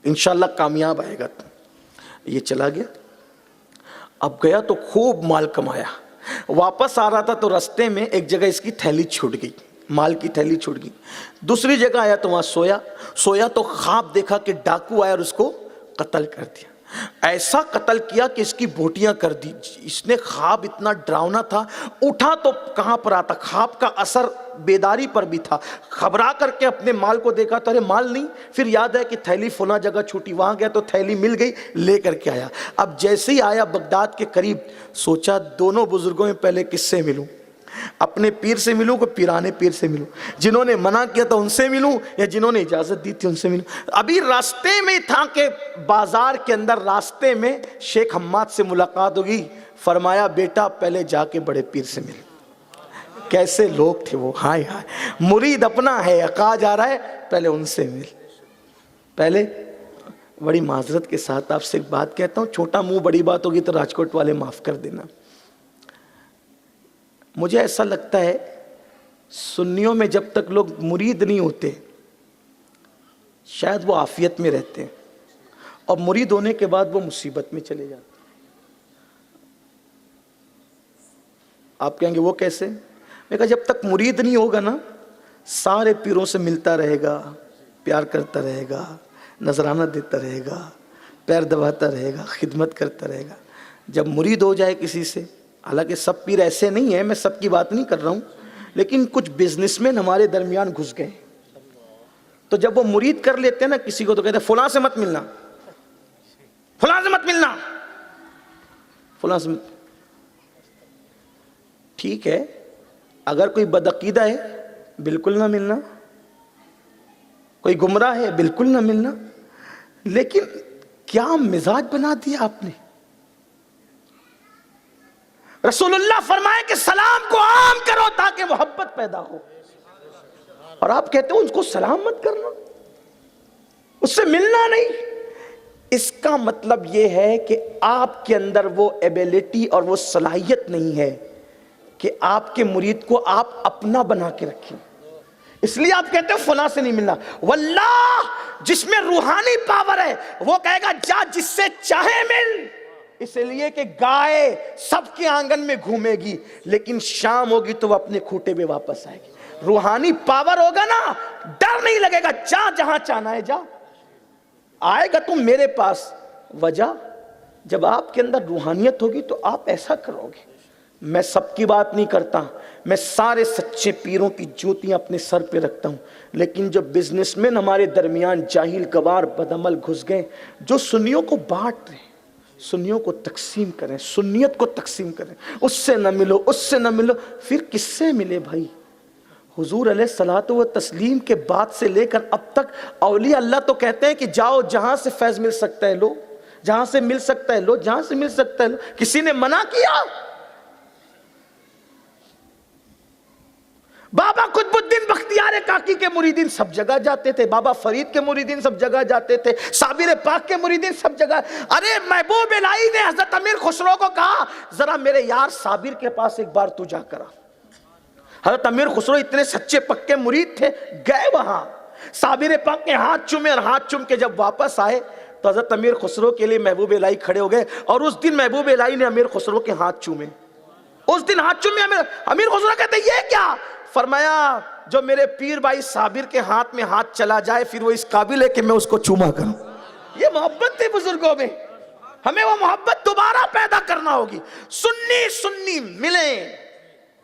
انشاءاللہ کامیاب آئے گا۔ یہ چلا گیا۔ اب گیا تو خوب مال کمایا، واپس آ رہا تھا تو رستے میں ایک جگہ اس کی تھیلی چھوٹ گئی، مال کی تھیلی چھوٹ گئی. دوسری جگہ آیا تو وہاں سویا تو خواب دیکھا کہ ڈاکو آیا اور اس کو قتل کر دیا. ایسا قتل کیا کہ اس کی بوٹیاں کر دی. اس نے خواب اتنا ڈراؤنا تھا, اٹھا تو کہاں پر آتا, خواب کا اثر بیداری پر بھی تھا. گھبرا کر کے اپنے مال کو دیکھا تو ارے مال نہیں, پھر یاد ہے کہ تھیلی فلاں جگہ چھوٹی, وہاں گیا تو تھیلی مل گئی, لے کر کے آیا. اب جیسے ہی آیا بغداد کے قریب, سوچا دونوں بزرگوں میں پہلے کس سے ملوں, اپنے پیر سے ملوں کہ پیرانے پیر سے ملوں, جنہوں نے منع کیا تھا ان سے ملوں یا جنہوں نے اجازت دی تھی ان سے ملوں. ابھی راستے میں تھا کہ بازار کے اندر راستے میں شیخ حماد سے ملاقات ہوگی. فرمایا بیٹا پہلے جا کے بڑے پیر سے مل. کیسے لوگ تھے وہ, ہائے ہائے, مرید اپنا ہے, کہا جا رہا ہے پہلے ان سے مل. پہلے بڑی معذرت کے ساتھ آپ سے ایک بات کہتا ہوں, چھوٹا منہ بڑی بات ہوگی تو راجکوٹ والے معاف کر دینا. مجھے ایسا لگتا ہے سنیوں میں جب تک لوگ مرید نہیں ہوتے شاید وہ عافیت میں رہتے ہیں, اور مرید ہونے کے بعد وہ مصیبت میں چلے جاتے ہیں. آپ کہیں گے وہ کیسے؟ میں کہا جب تک مرید نہیں ہوگا نا, سارے پیروں سے ملتا رہے گا, پیار کرتا رہے گا, نذرانہ دیتا رہے گا, پیر دباتا رہے گا, خدمت کرتا رہے گا. جب مرید ہو جائے کسی سے, حالانکہ سب پیر ایسے نہیں ہیں, میں سب کی بات نہیں کر رہا ہوں, لیکن کچھ بزنس مین ہمارے درمیان گھس گئے, تو جب وہ مرید کر لیتے ہیں نا کسی کو تو کہتے ہیں فلاں سے مت ملنا, فلاں سے مت ملنا, فلاں سے مت. ٹھیک ہے, اگر کوئی بدعقیدہ ہے بالکل نہ ملنا, کوئی گمراہ ہے بالکل نہ ملنا, لیکن کیا مزاج بنا دیا آپ نے. رسول اللہ فرمائے کہ سلام کو عام کرو تاکہ محبت پیدا ہو, اور آپ کہتے ہو اس کو سلام مت کرنا, اس سے ملنا نہیں. اس کا مطلب یہ ہے کہ آپ کے اندر وہ ایبیلٹی اور وہ صلاحیت نہیں ہے کہ آپ کے مرید کو آپ اپنا بنا کے رکھیں. اس لیے آپ کہتے ہو فلاں سے نہیں ملنا. واللہ جس میں روحانی پاور ہے وہ کہے گا جا جس سے چاہے مل, اس لیے کہ گائے سب کے آنگن میں گھومے گی, لیکن شام ہوگی تو وہ اپنے کھوٹے پہ واپس آئے گی. روحانی پاور ہوگا نا, ڈر نہیں لگے گا, جا جہاں چاہنا ہے جا, آئے گا تم میرے پاس. وجہ جب آپ کے اندر روحانیت ہوگی تو آپ ایسا کرو گے. میں سب کی بات نہیں کرتا, میں سارے سچے پیروں کی جوتیاں اپنے سر پہ رکھتا ہوں, لیکن جو بزنس مین ہمارے درمیان جاہل گوار بدعمل گھس گئے, جو سنیوں کو بانٹ رہے ہیں, سنیوں کو تقسیم کریں, سنیت کو تقسیم کریں, اس سے نہ ملو, اس سے نہ ملو, پھر کس سے ملے بھائی. حضور علیہ الصلوۃ والتسلیم کے بعد سے لے کر اب تک اولیاء اللہ تو کہتے ہیں کہ جاؤ جہاں سے فیض مل سکتا ہے لو, جہاں سے مل سکتا ہے لو, جہاں سے مل سکتا ہے لو. کسی نے منع کیا؟ بابا قطب الدین بختیار کاکی کے مریدین سب جگہ جاتے تھے, بابا فرید کے مریدین سب جگہ جاتے تھے, صابر پاک کے مریدین سب جگہ. ارے محبوب الہی نے حضرت امیر خسرو کو کہا ذرا میرے یار صابر کے پاس ایک بار تو جا کرا. حضرت امیر خسرو اتنے سچے پکے مرید تھے, گئے وہاں, صابر پاک کے ہاتھ چومے, اور ہاتھ چوم کے جب واپس آئے تو حضرت امیر خسرو کے لیے محبوب الہی کھڑے ہو گئے, اور اس دن محبوب الہی نے امیر خسرو کے ہاتھ چومے. اس دن ہاتھ چومے. امیر خسرو کہتے یہ کیا؟ فرمایا جو میرے پیر بھائی صابر کے ہاتھ میں ہاتھ چلا جائے پھر وہ اس قابل ہے کہ میں اس کو چوما کروں. یہ محبت تھی بزرگوں میں, ہمیں وہ محبت دوبارہ پیدا کرنا ہوگی. سنی ملیں,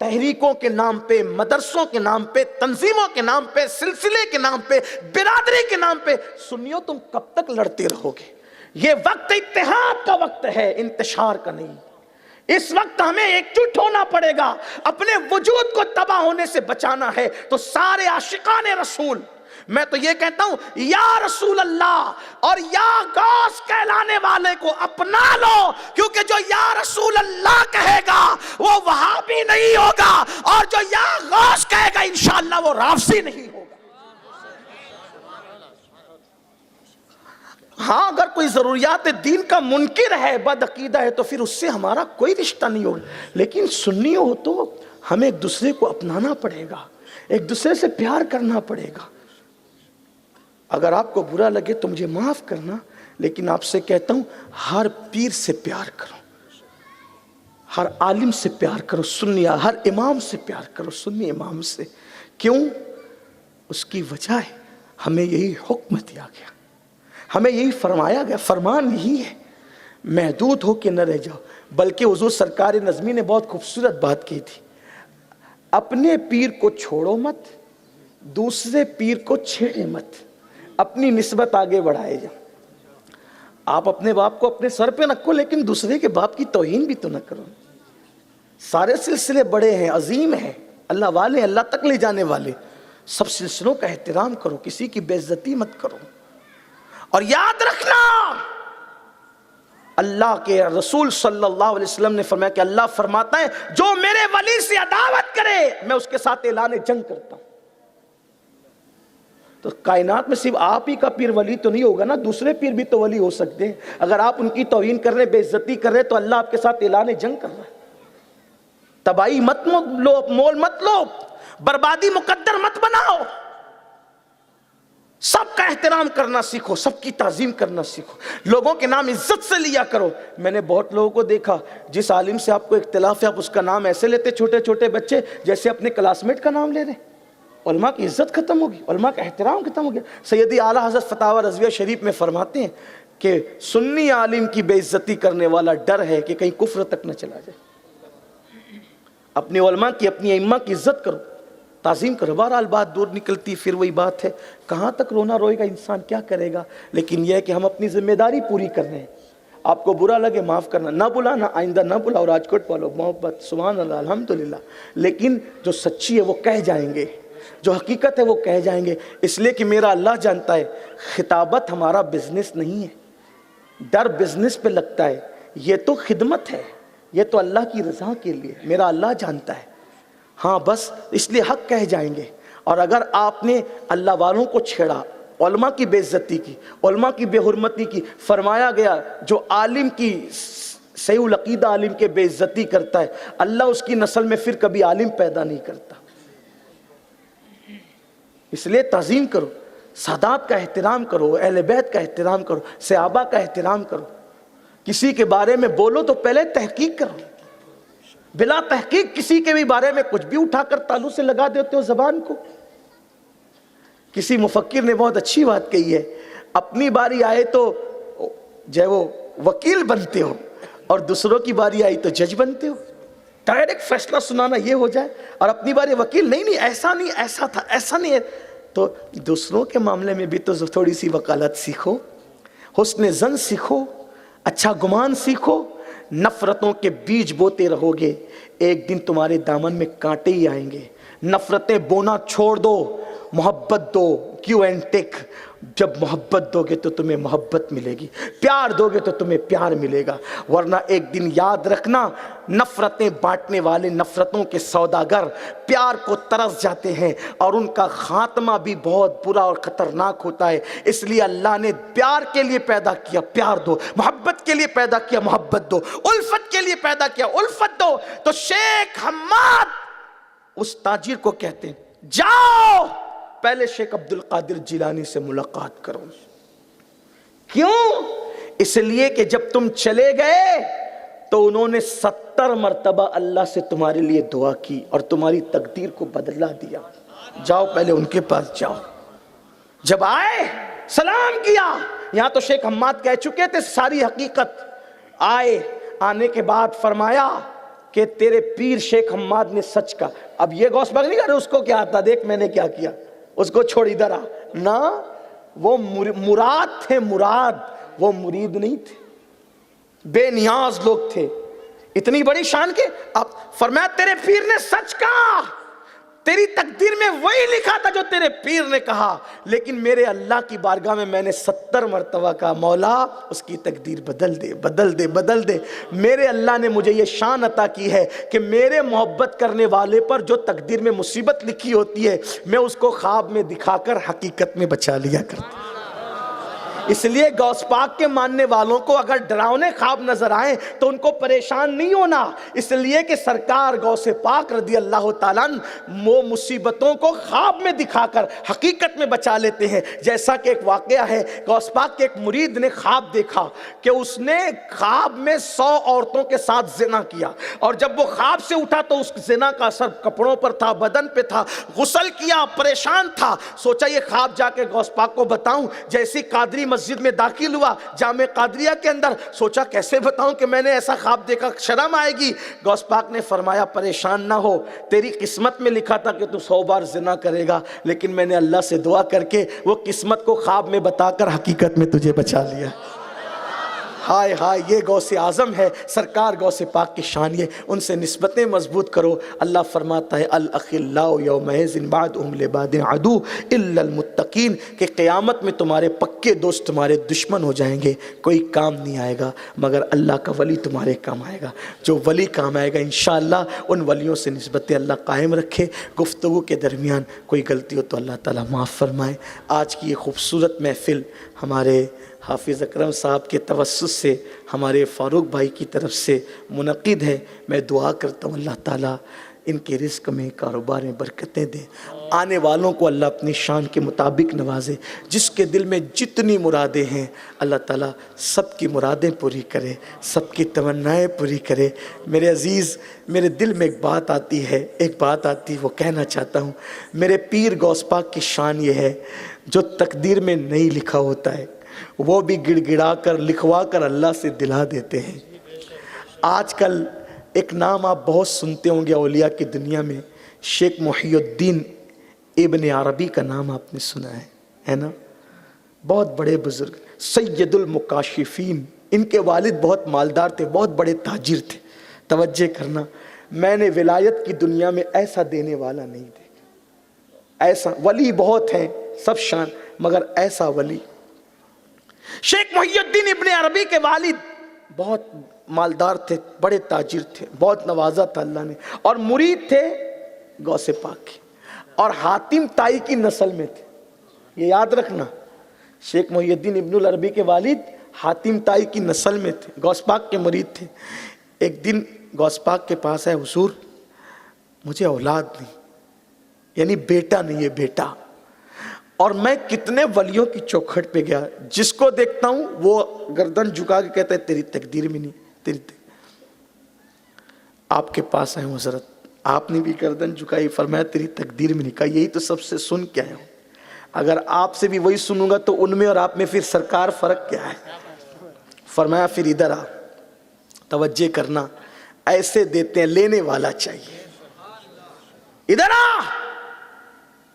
تحریکوں کے نام پہ, مدرسوں کے نام پہ, تنظیموں کے نام پہ, سلسلے کے نام پہ, برادری کے نام پہ. سنیوں تم کب تک لڑتے رہو گے؟ یہ وقت اتحاد کا وقت ہے, انتشار کا نہیں. اس وقت ہمیں ایکجٹ ہونا پڑے گا, اپنے وجود کو تباہ ہونے سے بچانا ہے. تو سارے عاشقان رسول, میں تو یہ کہتا ہوں یا رسول اللہ اور یا غوث کہلانے والے کو اپنا لو, کیونکہ جو یا رسول اللہ کہے گا وہ وہابی نہیں ہوگا, اور جو یا غوث کہے گا انشاءاللہ وہ رافضی نہیں ہوگا. ہاں اگر کوئی ضروریات دین کا منکر ہے, بد عقیدہ ہے, تو پھر اس سے ہمارا کوئی رشتہ نہیں ہوگا. لیکن سنی ہو تو ہمیں ایک دوسرے کو اپنانا پڑے گا, ایک دوسرے سے پیار کرنا پڑے گا. اگر آپ کو برا لگے تو مجھے معاف کرنا, لیکن آپ سے کہتا ہوں ہر پیر سے پیار کرو, ہر عالم سے پیار کرو, سنی ہر امام سے پیار کرو, سنی امام سے. کیوں؟ اس کی وجہ ہے ہمیں یہی حکم دیا گیا، ہمیں یہی فرمایا گیا، فرمان یہی ہے محدود ہو کے نہ رہ جاؤ۔ بلکہ حضور سرکار نظمی نے بہت خوبصورت بات کی تھی، اپنے پیر کو چھوڑو مت، دوسرے پیر کو چھیڑے مت، اپنی نسبت آگے بڑھائے جاؤ۔ آپ اپنے باپ کو اپنے سر پہ رکھو، لیکن دوسرے کے باپ کی توہین بھی تو نہ کرو۔ سارے سلسلے بڑے ہیں، عظیم ہیں، اللہ والے، اللہ تک لے جانے والے، سب سلسلوں کا احترام کرو، کسی کی بے عزتی مت کرو۔ اور یاد رکھنا، اللہ کے رسول صلی اللہ علیہ وسلم نے فرمایا کہ اللہ فرماتا ہے جو میرے ولی سے عداوت کرے میں اس کے ساتھ اعلان جنگ کرتا ہوں۔ تو کائنات میں صرف آپ ہی کا پیر ولی تو نہیں ہوگا نا، دوسرے پیر بھی تو ولی ہو سکتے ہیں۔ اگر آپ ان کی توہین کر رہے، بے عزتی کر رہے، تو اللہ آپ کے ساتھ اعلان جنگ کر رہا ہے۔ تباہی مت لو، مول مت لو، بربادی مقدر مت بناؤ، سب کا احترام کرنا سیکھو، سب کی تعظیم کرنا سیکھو، لوگوں کے نام عزت سے لیا کرو۔ میں نے بہت لوگوں کو دیکھا، جس عالم سے آپ کو اختلاف ہے آپ اس کا نام ایسے لیتے، چھوٹے چھوٹے بچے جیسے اپنے کلاس میٹ کا نام لے رہے۔ علماء کی عزت ختم ہوگی، علماء کا احترام ختم ہو گیا۔ سیدی اعلیٰ حضرت فتاوی رضویہ شریف میں فرماتے ہیں کہ سنی عالم کی بے عزتی کرنے والا ڈر ہے کہ کہیں کفر تک نہ چلا جائے۔ اپنے علماء کی، اپنی ائمہ کی عزت کرو، تعظیم کرو۔ بہرحال بات دور نکلتی، پھر وہی بات ہے، کہاں تک رونا روئے گا انسان، کیا کرے گا؟ لیکن یہ ہے کہ ہم اپنی ذمہ داری پوری کر رہے ہیں۔ آپ کو برا لگے معاف کرنا، نہ بلانا، آئندہ نہ بلاؤ، راجکوٹ والو محبت، سبحان اللہ، الحمدللہ۔ لیکن جو سچی ہے وہ کہہ جائیں گے، جو حقیقت ہے وہ کہہ جائیں گے، اس لیے کہ میرا اللہ جانتا ہے خطابت ہمارا بزنس نہیں ہے، ڈر بزنس پہ لگتا ہے، یہ تو خدمت ہے، یہ تو اللہ کی رضا کے لیے، میرا اللہ جانتا ہے۔ ہاں بس اس لیے حق کہہ جائیں گے۔ اور اگر آپ نے اللہ والوں کو چھیڑا، علماء کی بے عزتی کی، علماء کی بے حرمتی کی، فرمایا گیا جو عالم کی صحیح العقیدہ عالم کے بے عزتی کرتا ہے، اللہ اس کی نسل میں پھر کبھی عالم پیدا نہیں کرتا۔ اس لیے تعظیم کرو، سادات کا احترام کرو، اہل بیت کا احترام کرو، صحابہ کا احترام کرو۔ کسی کے بارے میں بولو تو پہلے تحقیق کرو، بلا تحقیق کسی کے بھی بارے میں کچھ بھی اٹھا کر تالو سے لگا دیتے ہو زبان کو۔ کسی مفکر نے بہت اچھی بات کہی ہے، اپنی باری آئے تو جو ہے وہ وکیل بنتے ہو، اور دوسروں کی باری آئی تو جج بنتے ہو۔ ڈائریکٹ فیصلہ سنانا یہ ہو جائے، اور اپنی باری وکیل نہیں ایسا نہیں، ایسا تھا، ایسا نہیں ہے۔ تو دوسروں کے معاملے میں بھی تو تھوڑی سی وکالت سیکھو، حسن ظن سیکھو، اچھا گمان سیکھو۔ نفرتوں کے بیج بوتے رہو گے، ایک دن تمہارے دامن میں کانٹے ہی آئیں گے۔ نفرتیں بونا چھوڑ دو، محبت دو، کیو اینڈ ٹیک۔ جب محبت دو گے تو تمہیں محبت ملے گی، پیار دو گے تو تمہیں پیار ملے گا، ورنہ ایک دن یاد رکھنا نفرتیں بانٹنے والے نفرتوں کے سوداگر پیار کو ترس جاتے ہیں، اور ان کا خاتمہ بھی بہت برا اور خطرناک ہوتا ہے۔ اس لیے اللہ نے پیار کے لیے پیدا کیا، پیار دو، محبت کے لیے پیدا کیا، محبت دو، الفت کے لیے پیدا کیا، الفت دو۔ تو شیخ حماد اس تاجر کو کہتے ہیں جاؤ پہلے شیخ عبد القادر جیلانی سے ملاقات کرو۔ کیوں؟ اس لیے کہ جب تم چلے گئے تو انہوں نے 70 مرتبہ اللہ سے تمہارے لیے دعا کی اور تمہاری تقدیر کو بدلا دیا۔ جاؤ پہلے ان کے پاس جاؤ۔ جب آئے سلام کیا، یہاں تو شیخ حماد کہہ چکے تھے ساری حقیقت۔ آنے کے بعد فرمایا کہ تیرے پیر شیخ حماد نے سچ کہا۔ اب یہ غوث پاک نہیں کہہ رہے اس کو کیا آتا، دیکھ میں نے کیا کیا، اس کو چھوڑ ادھر آ، نہ وہ مراد تھے، مراد، وہ مرید نہیں تھے، بے نیاز لوگ تھے، اتنی بڑی شان کے۔ اب فرمایا تیرے پیر نے سچ کہا، تیری تقدیر میں وہی لکھا تھا جو تیرے پیر نے کہا، لیکن میرے اللہ کی بارگاہ میں میں نے 70 مرتبہ کہا مولا اس کی تقدیر بدل دے، بدل دے، بدل دے۔ میرے اللہ نے مجھے یہ شان عطا کی ہے کہ میرے محبت کرنے والے پر جو تقدیر میں مصیبت لکھی ہوتی ہے میں اس کو خواب میں دکھا کر حقیقت میں بچا لیا کرتا۔ اس لیے غوث پاک کے ماننے والوں کو اگر ڈراؤنے خواب نظر آئیں تو ان کو پریشان نہیں ہونا، اس لیے کہ سرکار غوث پاک رضی اللہ تعالیٰ وہ مصیبتوں کو خواب میں دکھا کر حقیقت میں بچا لیتے ہیں۔ جیسا کہ ایک واقعہ ہے، غوث پاک کے ایک مرید نے خواب دیکھا کہ اس نے خواب میں 100 عورتوں کے ساتھ زنا کیا، اور جب وہ خواب سے اٹھا تو اس زنا کا اثر کپڑوں پر تھا، بدن پہ تھا، غسل کیا، پریشان تھا، سوچا یہ خواب جا کے غوث پاک کو بتاؤں۔ جیسی قادری مسجد میں داخل ہوا جامع قادریہ کے اندر، سوچا کیسے بتاؤں کہ میں نے ایسا خواب دیکھا، شرم آئے گی۔ غوث پاک نے فرمایا پریشان نہ ہو، تیری قسمت میں لکھا تھا کہ تو 100 بار زنا کرے گا، لیکن میں نے اللہ سے دعا کر کے وہ قسمت کو خواب میں بتا کر حقیقت میں تجھے بچا لیا۔ ہائے ہائے، یہ غوث اعظم ہے، سرکار غوث پاک کی شان، یہ ان سے نسبتیں مضبوط کرو۔ اللہ فرماتا ہے الاخلاء یومئذ بعضهم لبعض عدو الا المتقین، کہ قیامت میں تمہارے پکے دوست تمہارے دشمن ہو جائیں گے، کوئی کام نہیں آئے گا مگر اللہ کا ولی تمہارے کام آئے گا۔ جو ولی کام آئے گا انشاءاللہ ان ولیوں سے نسبتیں اللہ قائم رکھے۔ گفتگو کے درمیان کوئی غلطی ہو تو اللہ تعالیٰ معاف فرمائے۔ آج کی یہ خوبصورت محفل ہمارے حافظ اکرم صاحب کے توسط سے، ہمارے فاروق بھائی کی طرف سے منعقد ہے۔ میں دعا کرتا ہوں اللہ تعالیٰ ان کے رزق میں، کاروبار میں برکتیں دے، آنے والوں کو اللہ اپنی شان کے مطابق نوازے، جس کے دل میں جتنی مرادیں ہیں اللہ تعالیٰ سب کی مرادیں پوری کرے، سب کی تمنائیں پوری کرے۔ میرے عزیز، میرے دل میں ایک بات آتی ہے، وہ کہنا چاہتا ہوں۔ میرے پیر غوث پاک کی شان یہ ہے، جو تقدیر میں نہیں لکھا ہوتا ہے وہ بھی گڑ گڑا کر لکھوا کر اللہ سے دلا دیتے ہیں۔ آج کل ایک نام آپ بہت سنتے ہوں گے اولیاء کی دنیا میں، شیخ محی الدین ابن عربی کا نام آپ نے سنا ہے نا؟ بہت بڑے بزرگ، سید المکاشفین، ان کے والد بہت مالدار تھے، بہت بڑے تاجر تھے۔ توجہ کرنا، میں نے ولایت کی دنیا میں ایسا دینے والا نہیں دیکھا، ایسا ولی بہت ہیں سب شان، مگر ایسا ولی۔ شیخ محی الدین ابن عربی کے والد بہت مالدار تھے، بڑے تاجر تھے، بہت نوازا تھا اللہ نے، اور مرید تھے غوث پاک کے، اور حاتم تائی کی نسل میں تھے۔ یہ یاد رکھنا، شیخ محی الدین ابن العربی کے والد حاتم تائی کی نسل میں تھے، غوث پاک کے مرید تھے۔ ایک دن غوث پاک کے پاس ہے، حضور مجھے اولاد نہیں، یعنی بیٹا نہیں ہے، بیٹا، اور میں کتنے ولیوں کی چوکھٹ پہ گیا، جس کو دیکھتا ہوں وہ گردن جھکا کے کہتا ہے تیری تقدیر میں نہیں، تیری آپ کے پاس آئے ہوں حضرت، آپ نے بھی گردن جھکائی، فرمایا تیری تقدیر میں نہیں، کہا یہی تو سب سے سن کے آیا ہوں، اگر آپ سے بھی وہی سنوں گا تو ان میں اور آپ میں پھر سرکار فرق کیا ہے؟ فرمایا پھر ادھر آ، توجہ کرنا، ایسے دیتے ہیں، لینے والا چاہیے، ادھر آ۔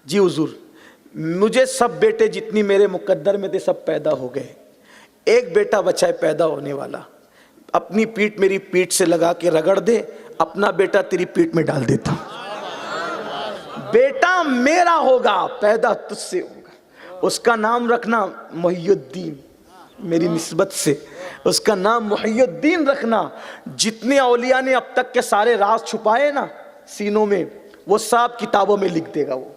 جی حضور، مجھے سب بیٹے جتنی میرے مقدر میں تھے سب پیدا ہو گئے، ایک بیٹا بچا ہے پیدا ہونے والا، اپنی پیٹھ میری پیٹھ سے لگا کے رگڑ دے، اپنا بیٹا تیری پیٹھ میں ڈال دیتا ہوں، بیٹا میرا ہوگا، پیدا تجھ سے ہوگا، اس کا نام رکھنا محی الدین، میری نسبت سے اس کا نام محی الدین رکھنا۔ جتنے اولیاء نے اب تک کے سارے راز چھپائے نا سینوں میں، وہ سب کتابوں میں لکھ دے گا، وہ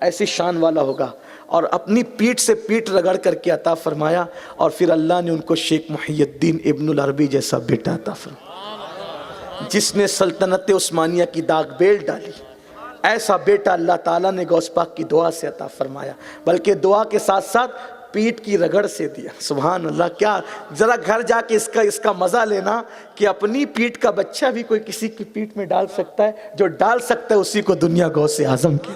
ایسی شان والا ہوگا، اور اپنی پیٹھ سے پیٹھ رگڑ کر کے عطا فرمایا، اور پھر اللہ نے ان کو شیخ محی الدین ابن العربی جیسا بیٹا عطا فرمایا، جس نے سلطنت عثمانیہ کی داغ بیل ڈالی۔ ایسا بیٹا اللہ تعالیٰ نے غوث پاک کی دعا سے عطا فرمایا، بلکہ دعا کے ساتھ ساتھ پیٹ کی رگڑ سے دیا۔ سبحان اللہ، کیا ذرا گھر جا کے اس کا مزہ لینا کہ اپنی پیٹ کا بچہ بھی کوئی کسی کی پیٹ میں ڈال سکتا ہے، جو ڈال سکتا ہے اسی کو دنیا غوث اعظم کے